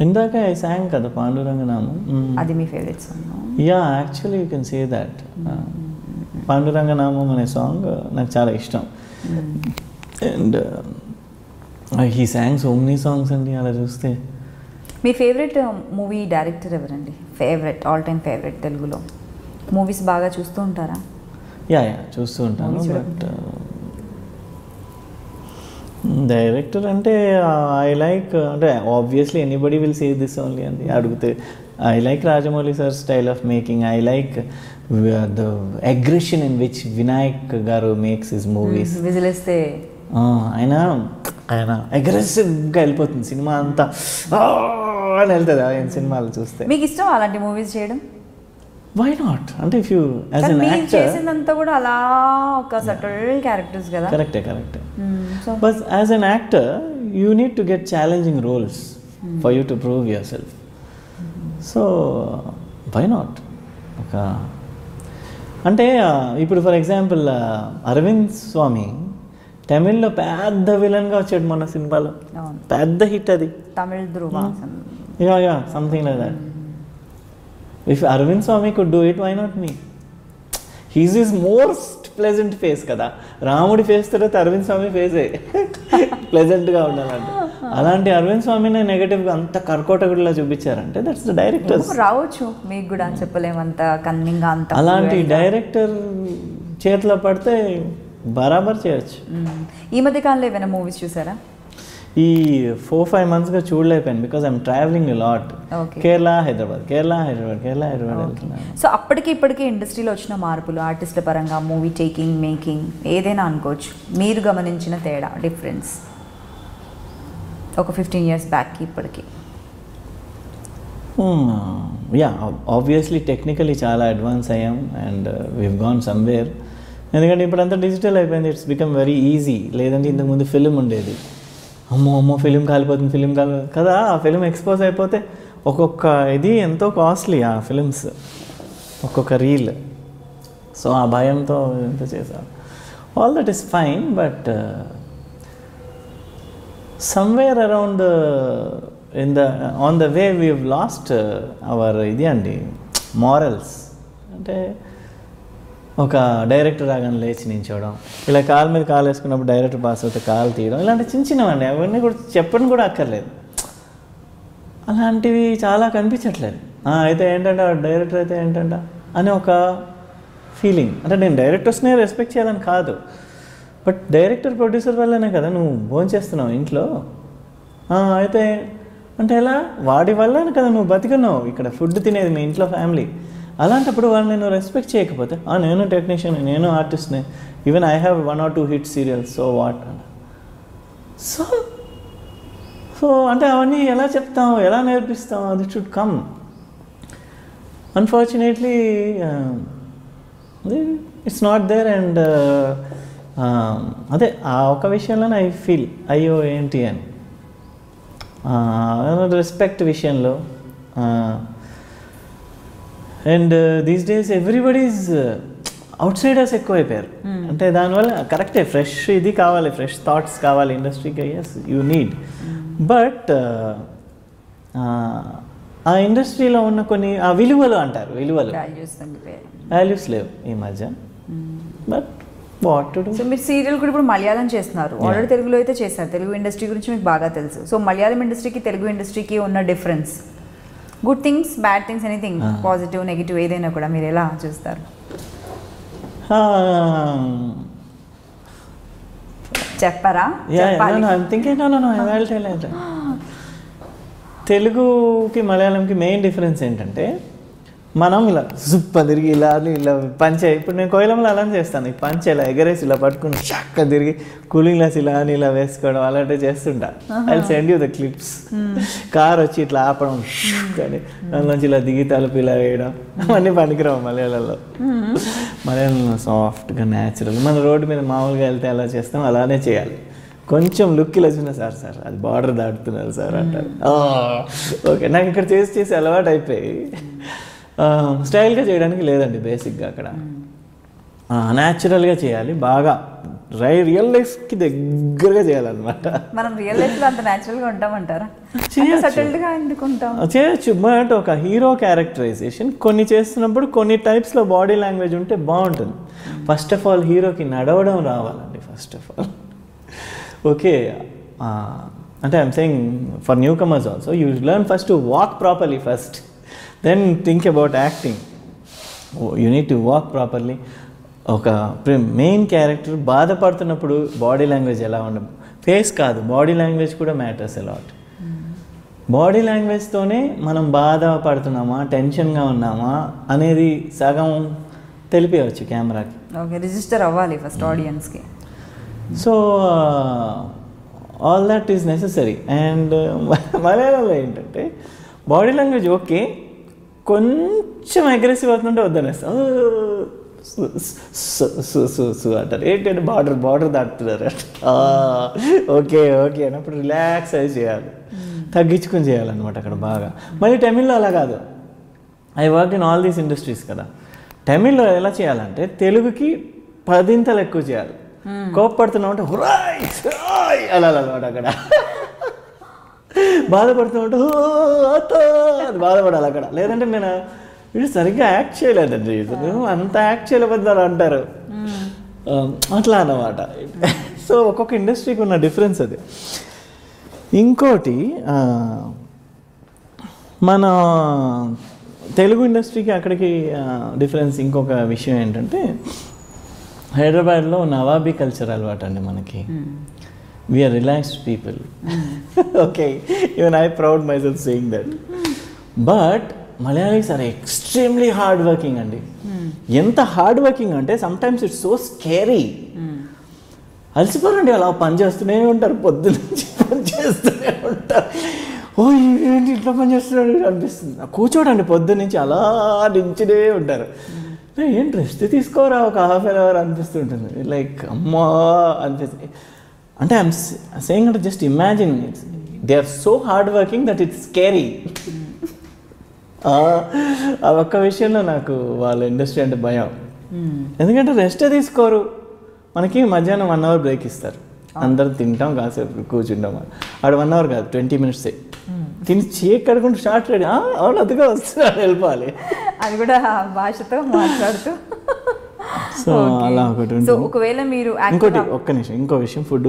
ఇందాక ఐ సాంగ్ కదా పాండురంగనామం, అది మీ favourite song? Yeah, actually you can say that. Panduranganamam అనే సాంగ్ నాకు చాలా ఇష్టం. And he sang so many songs అండి. అలా చూస్తే మీ ఫేవరెట్ మూవీ డైరెక్టర్ ఎవరండి? Favourite, all time favourite. తెలుగులో మూవీస్ బాగా చూస్తూ ఉంటారా? యా చూస్తూ ఉంటాను. బట్ డైరెక్టర్ అంటే ఐ లైక్, అంటే obviously anybody will say this only అని అడిగితే I like Rajamouli sir style of making. I like the aggression in which Vinayak గారు మేక్స్ హిస్ మూవీస్. విజిలేస్తే ఆయన అగ్రెసివ్గా వెళ్ళిపోతుంది సినిమా అంతా అని వెళ్తుంది ఆయన సినిమాలు చూస్తే. మీకు ఇష్టం అలాంటి మూవీస్ చేయడం? Why not? అంటే if you as an actor చేసిందంతా కూడా అలా ఒక సటిల్ క్యారెక్టర్స్ కదా. కరెక్టే. But as an actor you need to get challenging roles for you to prove your self. So why not? ఒక అంటే ఇప్పుడు ఫర్ ఎగ్జాంపుల్ అరవింద్ స్వామి తమిళ్లో పెద్ద విలన్గా వచ్చాడు మన సినిమాలో, పెద్ద హిట్ అది. Tamil Dhruva, yeah something like that. If Arvind Swamy could do it, why not me? He's his most pleasant face కదా. రాముడి ఫేస్ తర్వాత అరవింద్ స్వామి ఫేసే ప్లెజెంట్గా ఉండాలంట. అలాంటి అరవింద్ స్వామిని నెగటివ్గా అంత కర్కోటకుడిలా చూపించారంటే దట్స్ ద డైరెక్టర్స్. రావచ్చు మీకు కూడా చెప్పలేము అంత కన్నింగ్గా అంత. అలాంటి డైరెక్టర్ చేతిలో పడితే బరాబర్ చేయొచ్చు. ఈ మధ్య కాలంలో ఏమైనా మూవీస్ చూసారా? ఈ 4-5 monthsగా చూడలేకపోయాను because I'm travelling lot. Kerala Hyderabad వెళ్తున్నాను. సో అప్పటికి ఇప్పటికీ ఇండస్ట్రీలో వచ్చిన మార్పులు ఆర్టిస్టుల పరంగా మూవీ టేకింగ్ మేకింగ్ ఏదైనా అనుకోవచ్చు, మీరు గమనించిన తేడా డిఫరెన్స్ ఒక 15 years బ్యాక్కి ఇప్పటికి? యా ఆబ్వియస్లీ టెక్నికలీ చాలా అడ్వాన్స్ అయ్యాం అండ్ వీవ్ గాన్ సమ్వేర్. ఎందుకంటే ఇప్పుడు అంతా డిజిటల్ అయిపోయింది, ఇట్స్ బికమ్ వెరీ ఈజీ. లేదంటే ఇంతకుముందు ఫిలిం ఉండేది, అమ్మో ఫిలిం కాలిపోతుంది కదా. ఆ ఫిలిం ఎక్స్పోజ్ అయిపోతే ఒక్కొక్క ఇది ఎంతో కాస్ట్లీ ఆ ఫిలిమ్స్, ఒక్కొక్క రీల్. సో ఆ భయంతో ఎంత చేశాం. All that is fine but somewhere around on the way we have lost our ఇది అండి మారల్స్. అంటే ఒక డైరెక్టర్ రాగానే లేచి నించోవడం, ఇలా కాలు మీద కాలు వేసుకున్నప్పుడు డైరెక్టర్ పాస్ అవుతే కాలు తీయడం, ఇలాంటి చిన్నవండి. అవన్నీ కూడా చెప్పడం కూడా అక్కర్లేదు. అలాంటివి చాలా కనిపించట్లేదు. అయితే ఏంటంటే డైరెక్టర్ అయితే ఏంటంట అని ఒక ఫీలింగ్. అంటే నేను డైరెక్టర్స్నే రెస్పెక్ట్ చేయాలని కాదు, బట్ డైరెక్టర్ ప్రొడ్యూసర్ వల్లనే కదా నువ్వు భోంచేస్తున్నావు ఇంట్లో. అయితే అంటే ఎలా వాడి వల్లనే కదా నువ్వు బతికున్నావు, ఇక్కడ ఫుడ్ తినేది మీ ఇంట్లో ఫ్యామిలీ. అలాంటప్పుడు వాళ్ళు నేను రెస్పెక్ట్ చేయకపోతే నేను టెక్నీషియన్, నేను ఆర్టిస్ట్ని, even I have 1 or 2 hit serials, so what. So అంటే అవన్నీ ఎలా చెప్తాం, ఎలా నేర్పిస్తాం, అది should come. Unfortunately it's not there. And అదే ఆ ఒక విషయంలోనే ఐ ఫీల్ అయ్యో ఏంటి అని. రెస్పెక్ట్ విషయంలో and these days everybody's outsiders ఎక్కువైపోయారు. అంటే దానివల్ల కరెక్టే ఫ్రెష్ ఇది కావాలి, ఫ్రెష్ థాట్స్ కావాలి ఇండస్ట్రీకి, ఎస్ యూ నీడ్. బట్ ఆ ఇండస్ట్రీలో ఉన్న కొన్ని ఆ విలువలు అంటారు, వాల్యూస్ లేవు ఈ మధ్య. But what to do. So మీరు సీరియల్ కూడా ఇప్పుడు మలయాళం చేస్తున్నారు, ఆల్రెడీ తెలుగులో అయితే చేస్తారు. తెలుగు ఇండస్ట్రీ గురించి మీకు బాగా తెలుసు. సో మలయాళం ఇండస్ట్రీకి తెలుగు ఇండస్ట్రీకి ఉన్న difference, good things, bad things, anything, positive negative ఏదైనా కూడా మీరు ఎలా చూస్తారు? చెప్పరా? తెలుగుకి మలయాళంకి మెయిన్ డిఫరెన్స్ ఏంటంటే మనం ఇలా జుప్ప తిరిగి ఇలా పంచే, ఇప్పుడు నేను కోయిలంలో అలా చేస్తాను, ఈ పంచే ఇలా ఎగరేసి ఇలా పట్టుకుని చక్క తిరిగి కూలింగ్ గ్లాస్ ఇలా అని ఇలా వేసుకోవడం అలాంటివి చేస్తుంటా. I send you the clips. Car వచ్చి ఇట్లా ఆపడం కానీ దానిలోంచి ఇలా దిగి తలుపు ఇలా వేయడం అవన్నీ పనికిరావు మలయాళంలో. మలయాళంలో సాఫ్ట్గా న్యాచురల్, మన రోడ్డు మీద మామూలుగా వెళ్తే ఎలా చేస్తాం అలానే చేయాలి. కొంచెం లుక్ ఇలా వచ్చిన సార్ అది బార్డర్ దాటుతున్నారు సార్ అంటారు. ఓకే, నాకు ఇక్కడ చేసి అలవాటు అయిపోయి స్టైల్గా చేయడానికి లేదండి బేసిక్గా. అక్కడ న్యాచురల్గా చేయాలి, బాగా రియల్ లైఫ్కి దగ్గరగా చేయాలన్నమాట. మనం రియల్ లైఫ్లో అంత న్యాచురల్గా ఉంటామంటారా? చేయొచ్చు, బట్ ఒక హీరో క్యారెక్టరైజేషన్ కొన్ని చేస్తున్నప్పుడు కొన్ని టైప్స్లో బాడీ లాంగ్వేజ్ ఉంటే బాగుంటుంది. ఫస్ట్ ఆఫ్ ఆల్ హీరోకి నడవడం రావాలండి ఫస్ట్ ఆఫ్ ఆల్. ఓకే, అంటే I'm saying for new comers also you learn first to walk properly first, then think about acting. You need to walk properly. ఒక main character బాధపడుతున్నప్పుడు body language ఎలా ఉండదు, face కాదు body language కూడా matters allot. Body లాంగ్వేజ్తోనే మనం బాధపడుతున్నామా టెన్షన్గా ఉన్నామా అనేది సగం తెలిపేయచ్చు కెమెరాకి. ఓకే, రిజిస్టర్ అవ్వాలి ఫస్ట్ ఆడియన్స్కి. So all that is necessary. And మలయాళంలో ఏంటంటే బాడీ లాంగ్వేజ్ ఓకే, కొంచెం అగ్రెసివ్ అవుతుంటే వద్దనేస్తాం అంటారు. ఏంటంటే బార్డర్ దాటుతున్నారు. ఓకే అన్నప్పుడు రిలాక్స్ అయి చేయాలి, తగ్గించుకొని చేయాలన్నమాట అక్కడ బాగా. మళ్ళీ తమిళ్లో అలా కాదు. I work in all these industries కదా. తమిళ్లో ఎలా చేయాలంటే తెలుగుకి 10 ఇంతలు ఎక్కువ చేయాలి. కోప్పడుతున్నాం అంటే హురాయ్ అలా అనమాట. అక్కడ బాధపడుతూ అది బాధపడాలి అక్కడ. లేదంటే నేను వీడు సరిగ్గా యాక్ట్ చేయలేదండి, అంత యాక్ట్ చేయలేకపోతున్నారు అంటారు, అట్లా అన్నమాట. సో ఒక్కొక్క ఇండస్ట్రీకి ఉన్న డిఫరెన్స్ అది. ఇంకోటి మన తెలుగు ఇండస్ట్రీకి అక్కడికి డిఫరెన్స్ ఇంకొక విషయం ఏంటంటే హైదరాబాద్లో నవాబీ కల్చర్ అలవాటు అండి మనకి. We're relaxed people. Okay, even I proud myself saying that. But Malayalis are extremely hard working అండి. ఎంత హార్డ్ వర్కింగ్ అంటే సమ్టైమ్స్ ఇట్స్ సో స్కేరీ. అలసిపోరండి, అలా పని చేస్తూనే ఉంటారు, పొద్దున్నుంచి పని చేస్తూనే ఉంటారు. ఓ ఏంటి ఇట్లా పని చేస్తున్నాడు అనిపిస్తుంది. కూర్చోడండి పొద్దున్నుంచి అలా నించునే ఉంటారు. ఏంటి రెస్ట్ తీసుకోరా ఒక హాఫ్ అన్ అవర్ అనిపిస్తుంటుంది. లైక్ అమ్మా అనిపిస్తుంది. అంటే ఐఎమ్ సేయింగ్ అంటే just imagine they are so hard working that it's scary. ఆ ఒక్క విషయంలో నాకు వాళ్ళ ఇండస్ట్రీ అంటే భయం. ఎందుకంటే రెస్టే తీసుకోరు. మనకి మధ్యాహ్నం 1 hour బ్రేక్ ఇస్తారు, అందరం తింటాం, కాసేపు కూర్చుంటాం. ఆడ 1 hour కాదు, 20 minutes తిని చేయి కడుకుంటూ షార్ట్ రెడీ. అవును, అదిగా వస్తున్నాడు, వెళ్ళిపోవాలి. అది కూడా భాషతో మాట్లాడుతూ. సో అలా ఒకటి ఉంటుంది. సో ఒకవేళ మీరు ఇంకోటి ఒక్క నిమిషం, ఇంకో విషయం, ఫుడ్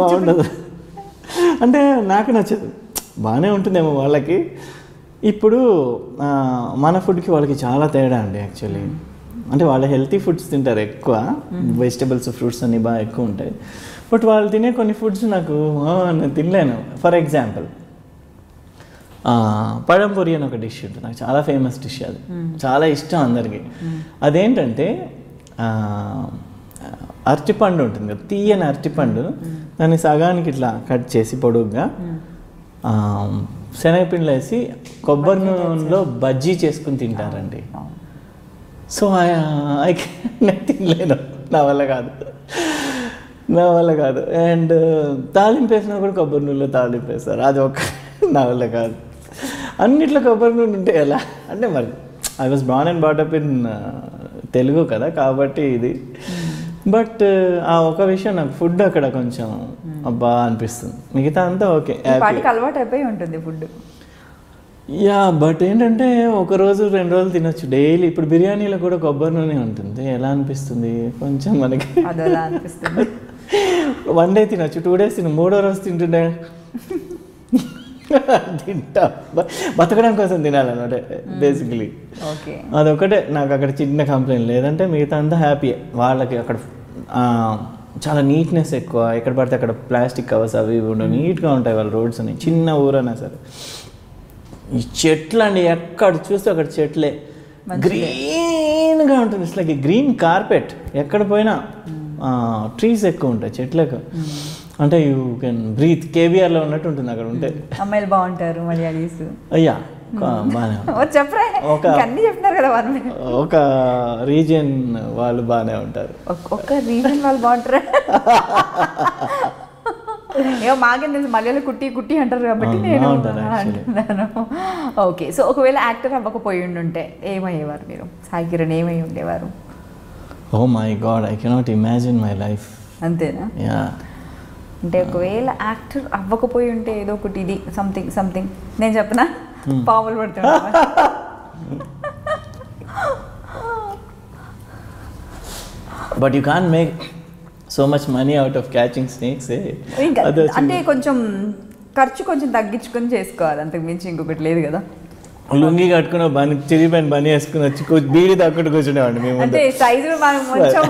బాగుండదు అంటే నాకు నచ్చదు. బాగానే ఉంటుందేమో వాళ్ళకి. ఇప్పుడు మన ఫుడ్కి వాళ్ళకి చాలా తేడా అండి యాక్చువల్లీ. అంటే వాళ్ళ హెల్తీ ఫుడ్స్ తింటారు ఎక్కువ, వెజిటబుల్స్ ఫ్రూట్స్ అన్నీ బాగా ఎక్కువ ఉంటాయి. బట్ వాళ్ళు తినే కొన్ని ఫుడ్స్ నాకు నేను తినలేను. ఫర్ ఎగ్జాంపుల్ పడంపొరి అని ఒక డిష్ ఉంటుంది, నాకు చాలా ఫేమస్ డిష్. అది చాలా ఇష్టం అందరికీ. అదేంటంటే అరటిపండు ఉంటుంది కదా, తీయని అరటిపండు, దాన్ని సగానికి ఇట్లా కట్ చేసి పొడుగ్గా శనగపిండిలో వేసి కొబ్బరి నూనెలో బజ్జీ చేసుకుని తింటారండి. సో నేను తినలేను, నా వల్ల కాదు. అండ్ తాలింపు వేసినా కూడా కొబ్బరి నూనెలో తాలింపు వేస్తారు, అది ఒక నా వల్ల కాదు. అన్నిట్లో కొబ్బరి నూనె ఉంటే ఎలా అంటే, మరి I was born and బాటప్ in Telugu కదా, కాబట్టి ఇది. బట్ ఆ ఒక విషయం నాకు ఫుడ్ అక్కడ కొంచెం అబ్బా అనిపిస్తుంది. మిగతా అంతా ఓకే, అలవాటు అయిపోయి ఉంటుంది ఫుడ్. యా, బట్ ఏంటంటే 1 రోజు 2 రోజులు తినొచ్చు డైలీ. ఇప్పుడు బిర్యానీలో కూడా కొబ్బరి నూనె ఉంటుంది, ఎలా అనిపిస్తుంది కొంచెం మనకి. 1 day తినొచ్చు, 2 days తిన, 3వ రోజు తింటుండే తింటా, బతకడం కోసం తినాలన్నమాట బేసికలీ. అదొకటే నాకు అక్కడ చిన్న కంప్లైంట్. లేదంటే మిగతా అంతా హ్యాపీ. వాళ్ళకి అక్కడ చాలా నీట్నెస్ ఎక్కువ, ఎక్కడ పడితే అక్కడ ప్లాస్టిక్ కవర్స్ అవి ఉండవు, నీట్గా ఉంటాయి వాళ్ళ రోడ్స్ అని. చిన్న ఊరైనా సరే. ఈ చెట్లు అండి, ఎక్కడ చూస్తే అక్కడ చెట్లే, గ్రీన్గా ఉంటుంది. ఇట్స్ లైక్ గ్రీన్ కార్పెట్, ఎక్కడ పోయినా ట్రీస్ ఎక్కువ ఉంటాయి, చెట్లకు. అంటే యూ కెన్ బ్రీత్. కేబీఆర్లో ఉన్నట్టు ఉంటుంది అక్కడ ఉంటే. అమ్మాయిలు బాగుంటారు మలయాళీస్. అయ్యా ఒక రీజియన్ వాళ్ళు బాగానే ఉంటారు. ఒక రీజియన్ వాళ్ళు బాగుంటారా? ఏమో మాకేం తెలుసు, మలయాళీ కుట్టి అంటారు కాబట్టి నేను అంటున్నాను. ఓకే, సో ఒకవేళ యాక్టర్ అవ్వకపోయి ఉంటే ఏమయ్యేవారు మీరు? సాయి కిరణ్ ఏమై ఉండేవారు? Oh my god, I cannot imagine my life. అంతేనా? యా. అంటే ఒకవేళ యాక్టర్ అవ్వకపోయి ఉంటే ఏదో ఒకటి ఇది సంథింగ్ నేను చెప్పనా? పాములు పడుతున్నా. But you can't make so much money out of catching snakes. అంటే కొంచెం ఖర్చు కొంచెం తగ్గించుకొని చేసుకోవాలి, అంతకు మించి ఇంకొకటి లేదు కదా. లుంగి కట్టుకుని బని చిరిగిపోయిన బని వేసుకుని వచ్చి బీడి తక్కువ కూర్చునేవాడిని మేము. అంటే సైజు మనం కొంచెం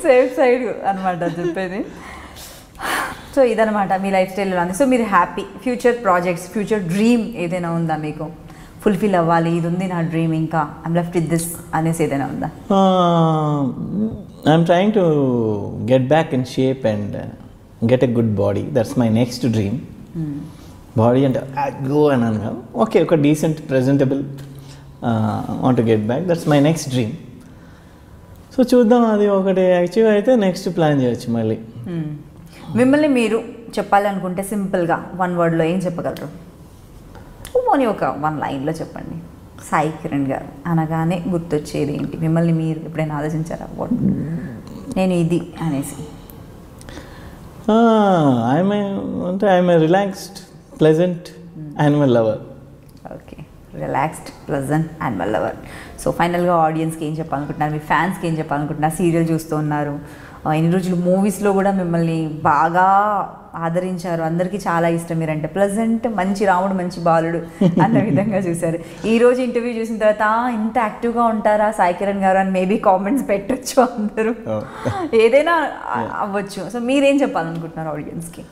సేఫ్ సైడ్ అనమాట చెప్పేది. సో ఇదనమాట మీ లైఫ్ స్టైల్లో ఉంది. సో మీరు happy, future projects, future dream ఏదైనా ఉందా మీకు? ఫుల్ఫిల్ అవ్వాలి, ఇది ఉంది నా డ్రీమ్, ఇంకా ఐమ్ లెఫ్ట్ విత్ దిస్ అనేసి ఏదైనా ఉందా? I'm trying to get back in shape and get a good body. That's my next dream. Body అంటే గో అని అనగా ఓకే, ఒక decent presentable want to get back. That's my next dream. So చూద్దాం, అది ఒకటి అచీవ్ అయితే next plan చేయొచ్చు మళ్ళీ. మిమ్మల్ని మీరు చెప్పాలనుకుంటే సింపుల్గా 1 wordలో ఏం చెప్పగలరు? పోనీ ఒక 1 lineలో చెప్పండి. సాయి కిరణ్ గారు అనగానే గుర్తొచ్చేది ఏంటి? మిమ్మల్ని మీరు ఎప్పుడైనా ఆలోచించారా నేను ఇది అనేసి? I'm a relaxed, pleasant animal lover. Okay, relaxed, pleasant and well lover. So ఫైనల్గా ఆడియన్స్కి ఏం చెప్పాలనుకుంటున్నారు, మీ ఫ్యాన్స్కి ఏం చెప్పాలనుకుంటున్నారు? సీరియల్ చూస్తూ ఉన్నారు, ఇన్ని రోజులు మూవీస్లో కూడా మిమ్మల్ని బాగా ఆదరించారు, అందరికీ చాలా ఇష్టం మీరంటే, ప్లెజెంట్, మంచి రాముడు మంచి బాలుడు అన్న విధంగా చూశారు. ఈరోజు ఇంటర్వ్యూ చూసిన తర్వాత ఇంత యాక్టివ్గా ఉంటారా సాయి కిరణ్ గారు అని మేబీ కామెంట్స్ పెట్టొచ్చు అందరూ, ఏదైనా అవ్వచ్చు. సో మీరేం చెప్పాలనుకుంటున్నారు ఆడియన్స్కి?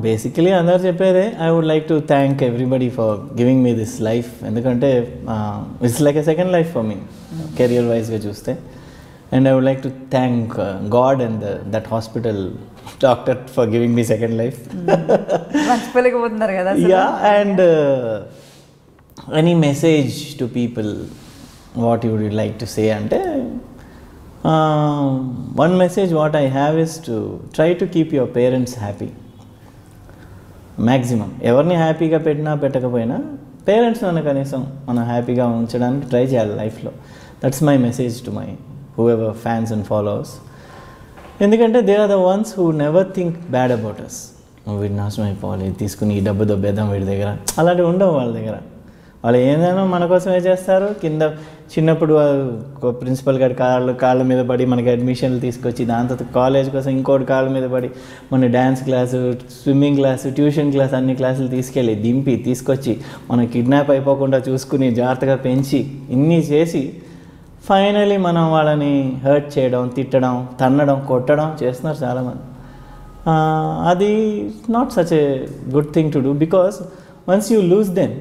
బేసికలీ అందరు చెప్పేదే, I would like to thank everybody for giving me this life. ఎందుకంటే it's like a second life for me career వైజ్గా చూస్తే. And I would like to thank God and that hospital doctor for giving me second life. మర్చిపోలేకపోతున్నారు కదా. Yeah, and any message to people, what you would like to say? Ante one message what I have is to try to keep your parents happy. Maximum. ఎవరిని హ్యాపీగా పెట్టినా పెట్టకపోయినా parents మన కనీసం మనం హ్యాపీగా ఉంచడానికి ట్రై చేయాలి లైఫ్లో. That's my message to my whoever fans and followers. ఎందుకంటే they are the ones who never think bad about us. వీడి నాశనం అయిపోవాలి, తీసుకుని ఈ డబ్బు దొబ్బేద్దాం వీడి దగ్గర, అలాంటివి ఉండవు వాళ్ళ దగ్గర. వాళ్ళు ఏదైనా మన కోసమే చేస్తారు. కింద చిన్నప్పుడు ప్రిన్సిపల్ గారి కాళ్ళ మీద పడి మనకి అడ్మిషన్లు తీసుకొచ్చి, దాని తర్వాత కాలేజ్ కోసం ఇంకోటి కాళ్ళ మీద పడి మన dance class, swimming class, tuition class అన్ని క్లాసులు తీసుకెళ్ళి దింపి తీసుకొచ్చి మనం కిడ్నాప్ అయిపోకుండా చూసుకుని జాగ్రత్తగా పెంచి ఇన్ని చేసి ఫైనలీ మనం వాళ్ళని హర్ట్ చేయడం, తిట్టడం, తన్నడం, కొట్టడం చేస్తున్నారు చాలామంది. అది not such a good thing to do, because once you lose them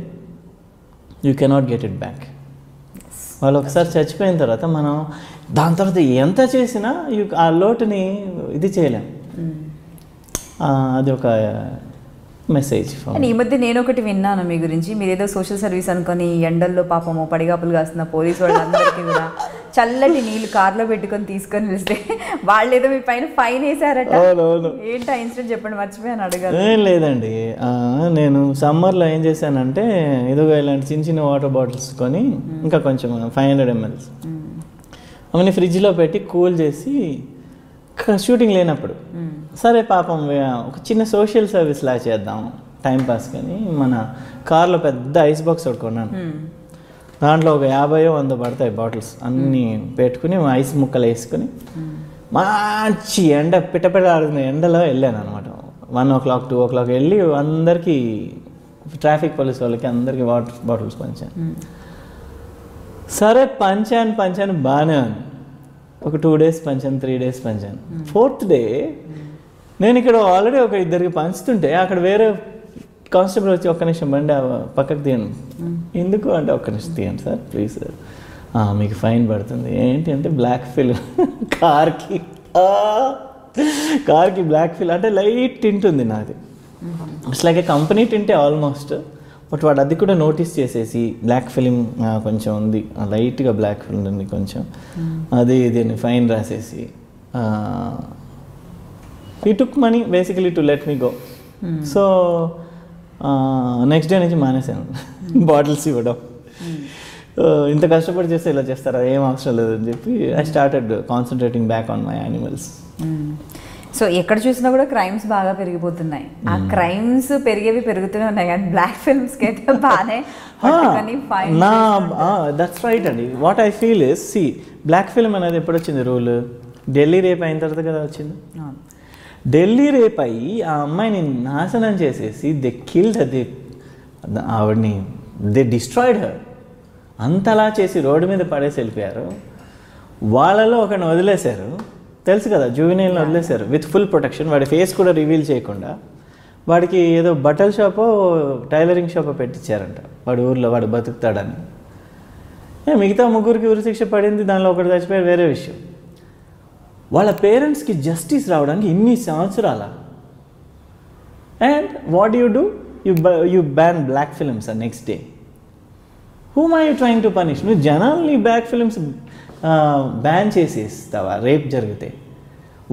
you cannot get it back. వాళ్ళు ఒకసారి చచ్చిపోయిన తర్వాత మనం దాని తర్వాత ఎంత చేసినా ఆ లోటుని ఇది చేయలేం. అది ఒక మెసేజ్. ఈ మధ్య నేను ఒకటి విన్నాను మీ గురించి, మీరు ఏదో సోషల్ సర్వీస్ అనుకొని ఎండల్లో పాపము పడిగాపులు కాస్తున్న పోలీసు వాళ్ళందరికీ కూడా చల్లటి నీళ్ళు కార్లో పెట్టుకొని తీసుకొని వెళ్తే వాళ్ళు ఏదో మీ పైన ఫైన్ వేసారట. ఏంటి ఆ ఇన్సిడెంట్ చెప్పండి, మర్చిపోయాను అడగాలి. ఏం లేదండి, నేను సమ్మర్లో ఏం చేశానంటే ఏదో ఇలాంటి చిన్న చిన్న వాటర్ బాటిల్స్ కొని ఇంకా కొంచెం 500 ml అవన్నీ ఫ్రిడ్జ్లో పెట్టి కూల్ చేసి షూటింగ్ లేనప్పుడు సరే పాపం ఒక చిన్న సోషల్ సర్వీస్ లా చేద్దాం టైంపాస్ కానీ మన కార్లో పెద్ద ఐస్ బాక్స్ ఒకటి కొన్నాను. దాంట్లో ఒక 50-100 పడతాయి బాటిల్స్ అన్నీ పెట్టుకుని ఐస్ ముక్కలు వేసుకుని మంచి ఎండ పిట్టపిట్ట ఆడుతున్న ఎండలో వెళ్ళాను అనమాట. 1 o'clock 2 o'clock వెళ్ళి అందరికీ ట్రాఫిక్ పోలీస్ వాళ్ళకి అందరికీ వాటర్ బాటిల్స్ పంచాను. సరే పంచాను బాగానే ఉంది. ఒక 2 days పంచాను, 3 days పంచాను. 4th day నేను ఇక్కడ ఆల్రెడీ ఒక ఇద్దరికి పంచుతుంటే అక్కడ వేరే కానిస్టేబుల్ వచ్చి ఒక్క నిమిషం బండి పక్కకు తీయండి. ఎందుకు అంటే ఒక్క నిమిషం తీయండి సార్ ప్లీజ్ సార్, మీకు ఫైన్ పడుతుంది. ఏంటి అంటే బ్లాక్ ఫిల్ కార్కి బ్లాక్ ఫిల్ అంటే లైట్ టింట్ ఉంది నాది. ఇట్స్ లైక్ ఏ కంపెనీ టింటే ఆల్మోస్ట్, బట్ వాడు అది కూడా నోటీస్ చేసేసి బ్లాక్ ఫిలిం కొంచెం ఉంది, లైట్గా బ్లాక్ ఫిలిం ఉంది కొంచెం, అది దీన్ని ఫైన్ రాసేసి he took money basically to let me go. So next day నుంచి మానేశాను బాటిల్స్ ఇవ్వడం. ఇంత కష్టపడి చేస్తే ఇలా చేస్తారా, ఏం అవసరం లేదని చెప్పి I started concentrating back on my animals. So ఎక్కడ చూసినా కూడా క్రైమ్స్ బాగా పెరిగిపోతున్నాయి. ఆ క్రైమ్స్ పెరుగుతూనే ఉన్నాయి కానీ బ్లాక్ ఫిల్మ్స్కి అయితే బాగానే దట్స్ రైట్ అండి. What I feel is, see black film అనేది ఎప్పుడు వచ్చింది రూల్? ఢిల్లీ రేప్ అయిన తర్వాత కదా వచ్చింది. ఢిల్లీ రేప్ అయ్యి ఆ అమ్మాయిని నాశనం చేసేసి దే కిల్డ్ ఆవిడ్ని, దే డిస్ట్రాయిడ్ హర్. అంతలా చేసి రోడ్డు మీద పడేసి వెళ్ళిపోయారు. వాళ్ళలో ఒకరిని వదిలేశారు, తెలుసు కదా, జూవినైల్ని వదిలేశారు విత్ ఫుల్ ప్రొటెక్షన్. వాడి ఫేస్ కూడా రివీల్ చేయకుండా వాడికి ఏదో బట్టల షాపో టైలరింగ్ షాపో పెట్టించారంట వాడి ఊర్లో, వాడు బతుకుతాడని. మిగతా 3 ఉరిశిక్ష పడింది, దానిలో ఒకటి చచ్చిపోయారు, వేరే విషయం. వాళ్ళ పేరెంట్స్కి జస్టిస్ రావడానికి ఇన్ని సంవత్సరాల. And what you do, you ban black films next day. Whom are you trying to punish? నువ్వు జనాల్ని బ్లాక్ ఫిల్మ్స్ బ్యాన్ చేసేస్తావా రేప్ జరిగితే?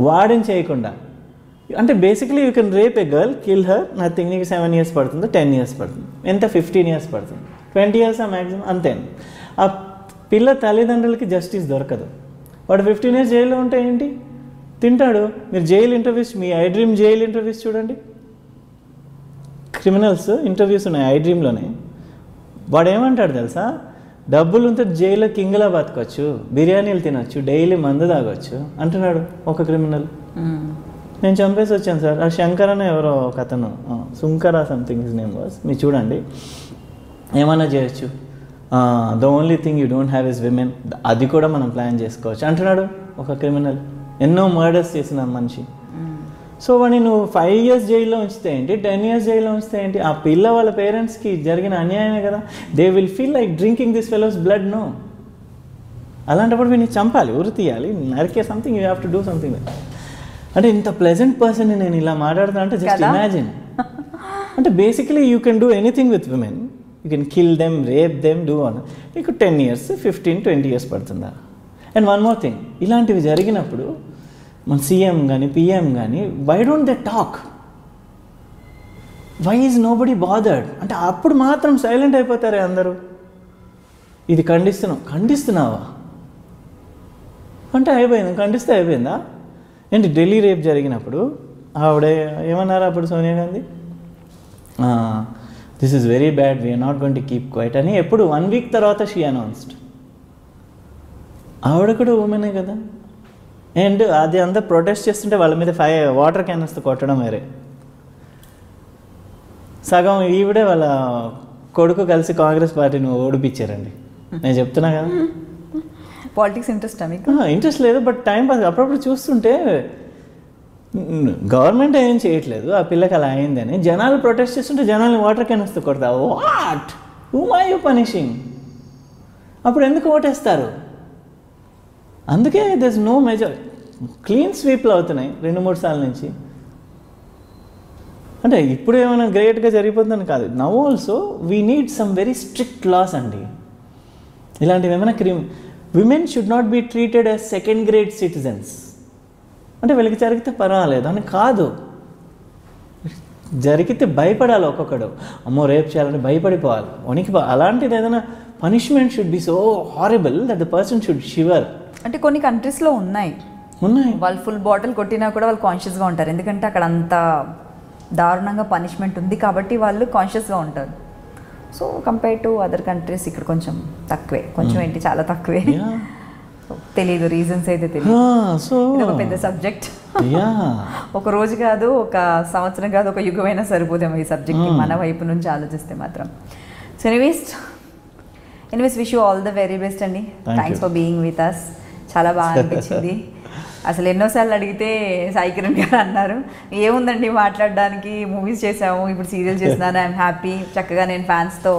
వాడిని చేయకుండా అంటే basically you can rape a girl, kill her, nothing. నీకు 7 years పడుతుందో 10 years పడుతుంది, ఎంత 15 years పడుతుంది, 20 years మ్యాక్సిమం, అంతే. ఆ పిల్ల తల్లిదండ్రులకి జస్టిస్ దొరకదు. వాడు 15 years జైల్లో ఉంటే ఏంటి, తింటాడు. మీరు jail interviews, me I dream jail interviews చూడండి, క్రిమినల్స్ ఇంటర్వ్యూస్ ఉన్నాయి ఐ డ్రీమ్లోనే. వాడు ఏమంటాడు తెలుసా, డబ్బులు ఉంటే జైల్లో కింగ్లా బతకొచ్చు, బిర్యానీలు తినొచ్చు, డైలీ మందు తాగొచ్చు అంటున్నాడు ఒక క్రిమినల్. నేను చంపేసి వచ్చాను సార్. ఆ శంకర్ అనే ఎవరో ఒక అతను, Sunkara something his name was, మీరు చూడండి, ఏమన్నా చేయొచ్చు, the only thing you don't have is women, అది కూడా మనం ప్లాన్ చేసుకోవచ్చు అంటున్నాడు ఒక క్రిమినల్. ఎన్నో మర్డర్స్ చేసిన మనిషి. సో వాడిని నువ్వు 5 years జైల్లో ఉంచితే ఏంటి, 10 years జైల్లో ఉంచితే ఏంటి, ఆ పిల్ల వాళ్ళ పేరెంట్స్కి జరిగిన అన్యాయమే కదా. They will feel like drinking this fellow's blood. No, అలాంటప్పుడు వీడిని చంపాలి, ఉరి తీయాలి, నరికే something, you have to do something. అంటే ఇంత ప్లెజెంట్ పర్సన్ని నేను ఇలా మాట్లాడుతున్నా అంటే జస్ట్ ఇమాజిన్. అంటే basically you can do anything with women, you can kill them, rape them, do on. నీకు 10 years, 15, 20 years పడుతుందా? అండ్ వన్ మోర్ థింగ్, ఇలాంటివి జరిగినప్పుడు మన సీఎం కానీ పిఎం కానీ why don't they talk, why is nobody bothered? అంటే అప్పుడు మాత్రం సైలెంట్ అయిపోతారే అందరూ. ఇది ఖండిస్తున్నావా అంటే అయిపోయింది, ఖండిస్తే అయిపోయిందా ఏంటి? ఢిల్లీ రేప్ జరిగినప్పుడు ఆవిడ ఏమన్నారు అప్పుడు Sonia Gandhi, this is very bad, we are not going to keep quiet అని ఎప్పుడు 1 week తర్వాత షీ అనౌన్స్డ్. ఆవిడ కూడా ఉమెనే కదా. అండ్ అది అందరు ప్రొటెస్ట్ చేస్తుంటే వాళ్ళ మీద వాటర్ క్యానర్స్తో కొట్టడం వేరే. సగం ఈవిడే వాళ్ళ కొడుకు కలిసి కాంగ్రెస్ పార్టీని ఓడిపించారండి. నేను చెప్తున్నా కదా. పాలిటిక్స్ ఇంట్రెస్ట్ మీకు? ఇంట్రెస్ట్ లేదు, బట్ టైం పాస్. అప్పుడప్పుడు చూస్తుంటే గవర్నమెంట్ ఏం చేయట్లేదు, ఆ పిల్లకి అలా అయిందని జనాలు ప్రొటెస్ట్ చేస్తుంటే జనాల్ని వాటర్ క్యానర్స్తో కొడతావు. What, whom are you punishing? అప్పుడు ఎందుకు ఓటేస్తారు? అందుకే there is no measure. Clean స్వీప్లు అవుతున్నాయి 2-3 సార్ల నుంచి. అంటే ఇప్పుడు ఏమైనా గ్రేట్గా జరిగిపోతుందని కాదు. Now also we need some very strict laws అండి. ఇలాంటివి ఏమైనా women should not be treated as second grade citizens. అంటే వీళ్ళకి జరిగితే పర్వాలేదు అని కాదు, జరిగితే భయపడాలి. ఒక్కొక్కడు అమ్మో రేపు చేయాలని భయపడిపోవాలి, అలాంటిది ఏదైనా punishment should be so horrible that the person should shiver. అంటే కొన్ని కంట్రీస్లో ఉన్నాయి వాళ్ళు ఫుల్ బాటిల్ కొట్టినా కూడా వాళ్ళు కాన్షియస్గా ఉంటారు, ఎందుకంటే అక్కడ అంత దారుణంగా పనిష్మెంట్ ఉంది కాబట్టి వాళ్ళు కాన్షియస్గా ఉంటారు. So compare to other countries ఇక్కడ కొంచెం తక్కువే, కొంచెం ఏంటి చాలా తక్కువే. తెలీదు రీజన్స్ అయితే తెలియదు. సో ఇది ఒక పెద్ద సబ్జెక్ట్. ఒక రోజు కాదు, ఒక సంవత్సరం కాదు, ఒక యుగమైనా సరిపోదేమో ఈ సబ్జెక్ట్ మన వైపు నుంచి ఆలోచిస్తే మాత్రం. So anyways wish you all the very best అండి. Thanks for being with us. చాలా బాగా అనిపించింది. అసలు ఎన్నోసార్లు అడిగితే సాయి కిరణ్ గారు అన్నారు, ఏముందండి మాట్లాడడానికి, మూవీస్ చేసాము, ఇప్పుడు సీరియల్ చేస్తున్నాను, ఐఎమ్ హ్యాపీ, చక్కగా నేను ఫ్యాన్స్తో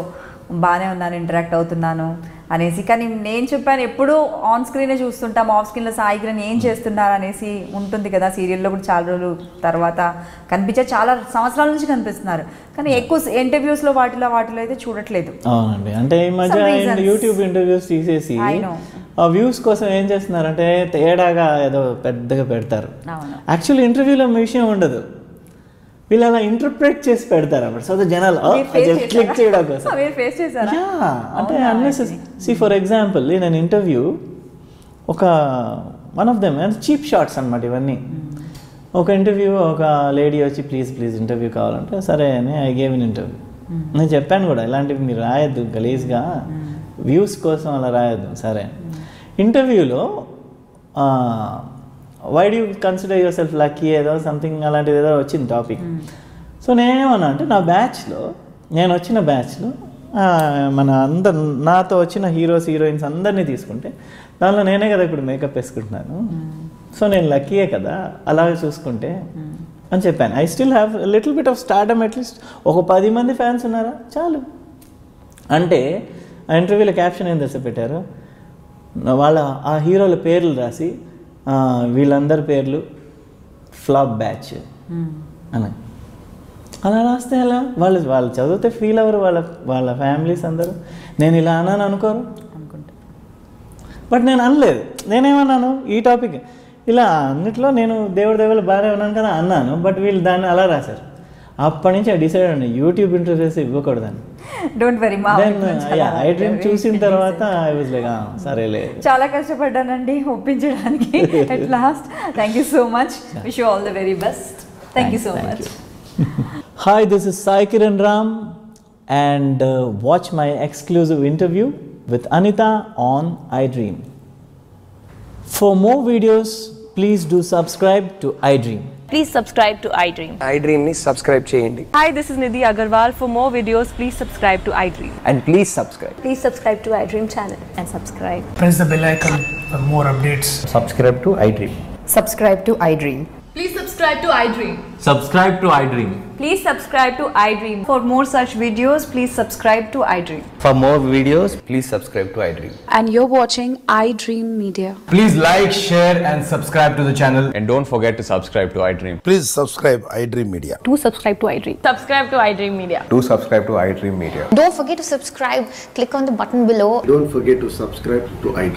బాగానే ఉన్నాను, ఇంటరాక్ట్ అవుతున్నాను అనేసి. కానీ నేను చెప్పాను ఎప్పుడూ ఆన్ స్క్రీనే చూస్తుంటాం, ఆఫ్ స్క్రీన్లో సాయి కిరణ్ ఏం చేస్తున్నారు అనేసి ఉంటుంది కదా. సీరియల్లో కూడా చాలా రోజులు తర్వాత కనిపించారు, చాలా సంవత్సరాల నుంచి కనిపిస్తున్నారు, కానీ ఎక్కువ ఇంటర్వ్యూస్లో వాటిలో అయితే చూడట్లేదు. అవునండి, అంటే ఈ మధ్య యూట్యూబ్ ఇంటర్వ్యూస్ తీసేసి ఆ వ్యూస్ కోసం ఏం చేస్తున్నారంటే తేడాగా ఏదో పెద్దగా పెడతారు. యాక్చువల్లీ ఇంటర్వ్యూలో విషయం ఉండదు, వీళ్ళు అలా ఇంటర్ప్రెట్ చేసి పెడతారు అప్పుడు. సో జనాలు క్లిక్ చేయడం కోసం అంటే అన్నెసెసరీ. ఫర్ ఎగ్జాంపుల్ నేను interview one of them cheap shots అనమాట ఇవన్నీ. ఒక ఇంటర్వ్యూ, ఒక లేడీ వచ్చి ప్లీజ్ ఇంటర్వ్యూ కావాలంటే సరే అని ఐ గేవ్ ఇన్ ఇంటర్వ్యూ. నేను చెప్పాను కూడా ఇలాంటివి మీరు రాయొద్దు గలీజ్గా, వ్యూస్ కోసం అలా రాయొద్దు. సరే, ఇంటర్వ్యూలో why do you consider yourself lucky ఏదో సంథింగ్ అలాంటిది ఏదో వచ్చింది టాపిక్. సో నేనేమన్నా అంటే నేను వచ్చిన బ్యాచ్లో నాతో వచ్చిన హీరోస్ హీరోయిన్స్ అందరినీ తీసుకుంటే దానిలో నేనే కదా ఇప్పుడు మేకప్ వేసుకుంటున్నాను. సో నేను లక్కీయే కదా అలాగే చూసుకుంటే అని చెప్పాను. I still have little bit of stardom, at least ఒక 10 మంది ఫ్యాన్స్ ఉన్నారా చాలు. అంటే ఆ ఇంటర్వ్యూలో క్యాప్షన్ ఏం తెలిసి పెట్టారు, వాళ్ళ ఆ హీరోల పేర్లు రాసి వీళ్ళందరి పేర్లు ఫ్లాప్ బ్యాచ్ అని అలా రాస్తే ఎలా? వాళ్ళు చదివితే ఫీల్ అవ్వరు, వాళ్ళ ఫ్యామిలీస్ అందరూ. నేను ఇలా అన్నాను అనుకోరు అనుకుంటా, బట్ నేను అనలేదు. నేనేమన్నాను ఈ టాపిక్ ఇలా అన్నిట్లో నేను దేవుడు బాగానే ఉన్నాను కదా అన్నాను, బట్ వీళ్ళు దాన్ని అలా రాశారు. అప్పటి నుంచి ఐ డిసైడ్ అండి యూట్యూబ్ ఇంటర్వ్యూస్ ఇవ్వకూడదని. డోంట్ వరీ, ఐ డ్రీమ్ చూసిన తర్వాత ఐ వాజ్ లైక్ సరేలే. చాలా కష్టపడ్డానండి ఒప్పించడానికి. At last thank you so much, wish you all the very best. Thank you so much. Hi, this is Sai Kiran Ram. and watch my exclusive interview with Anita on iDream. For more videos, please do subscribe to iDream. Please subscribe to iDream. iDream ని subscribe చేయండి. Hi, this is Nidhi Agarwal. For more videos, please subscribe to iDream. And please subscribe. Please subscribe to iDream channel and subscribe. Press the bell icon for more updates. Subscribe to iDream. Subscribe to iDream. Please subscribe to iDream. Subscribe to iDream. Please subscribe to iDream. For more such videos, please subscribe to iDream. For more videos, please subscribe to iDream. And you're watching iDream Media. Please like, share and subscribe to the channel. And don't forget to subscribe to iDream. Please subscribe iDream Media. Do subscribe to iDream. Subscribe to iDream Media. Do subscribe to iDream Media. Don't forget to subscribe. Click on the button below. Don't forget to subscribe to iDream.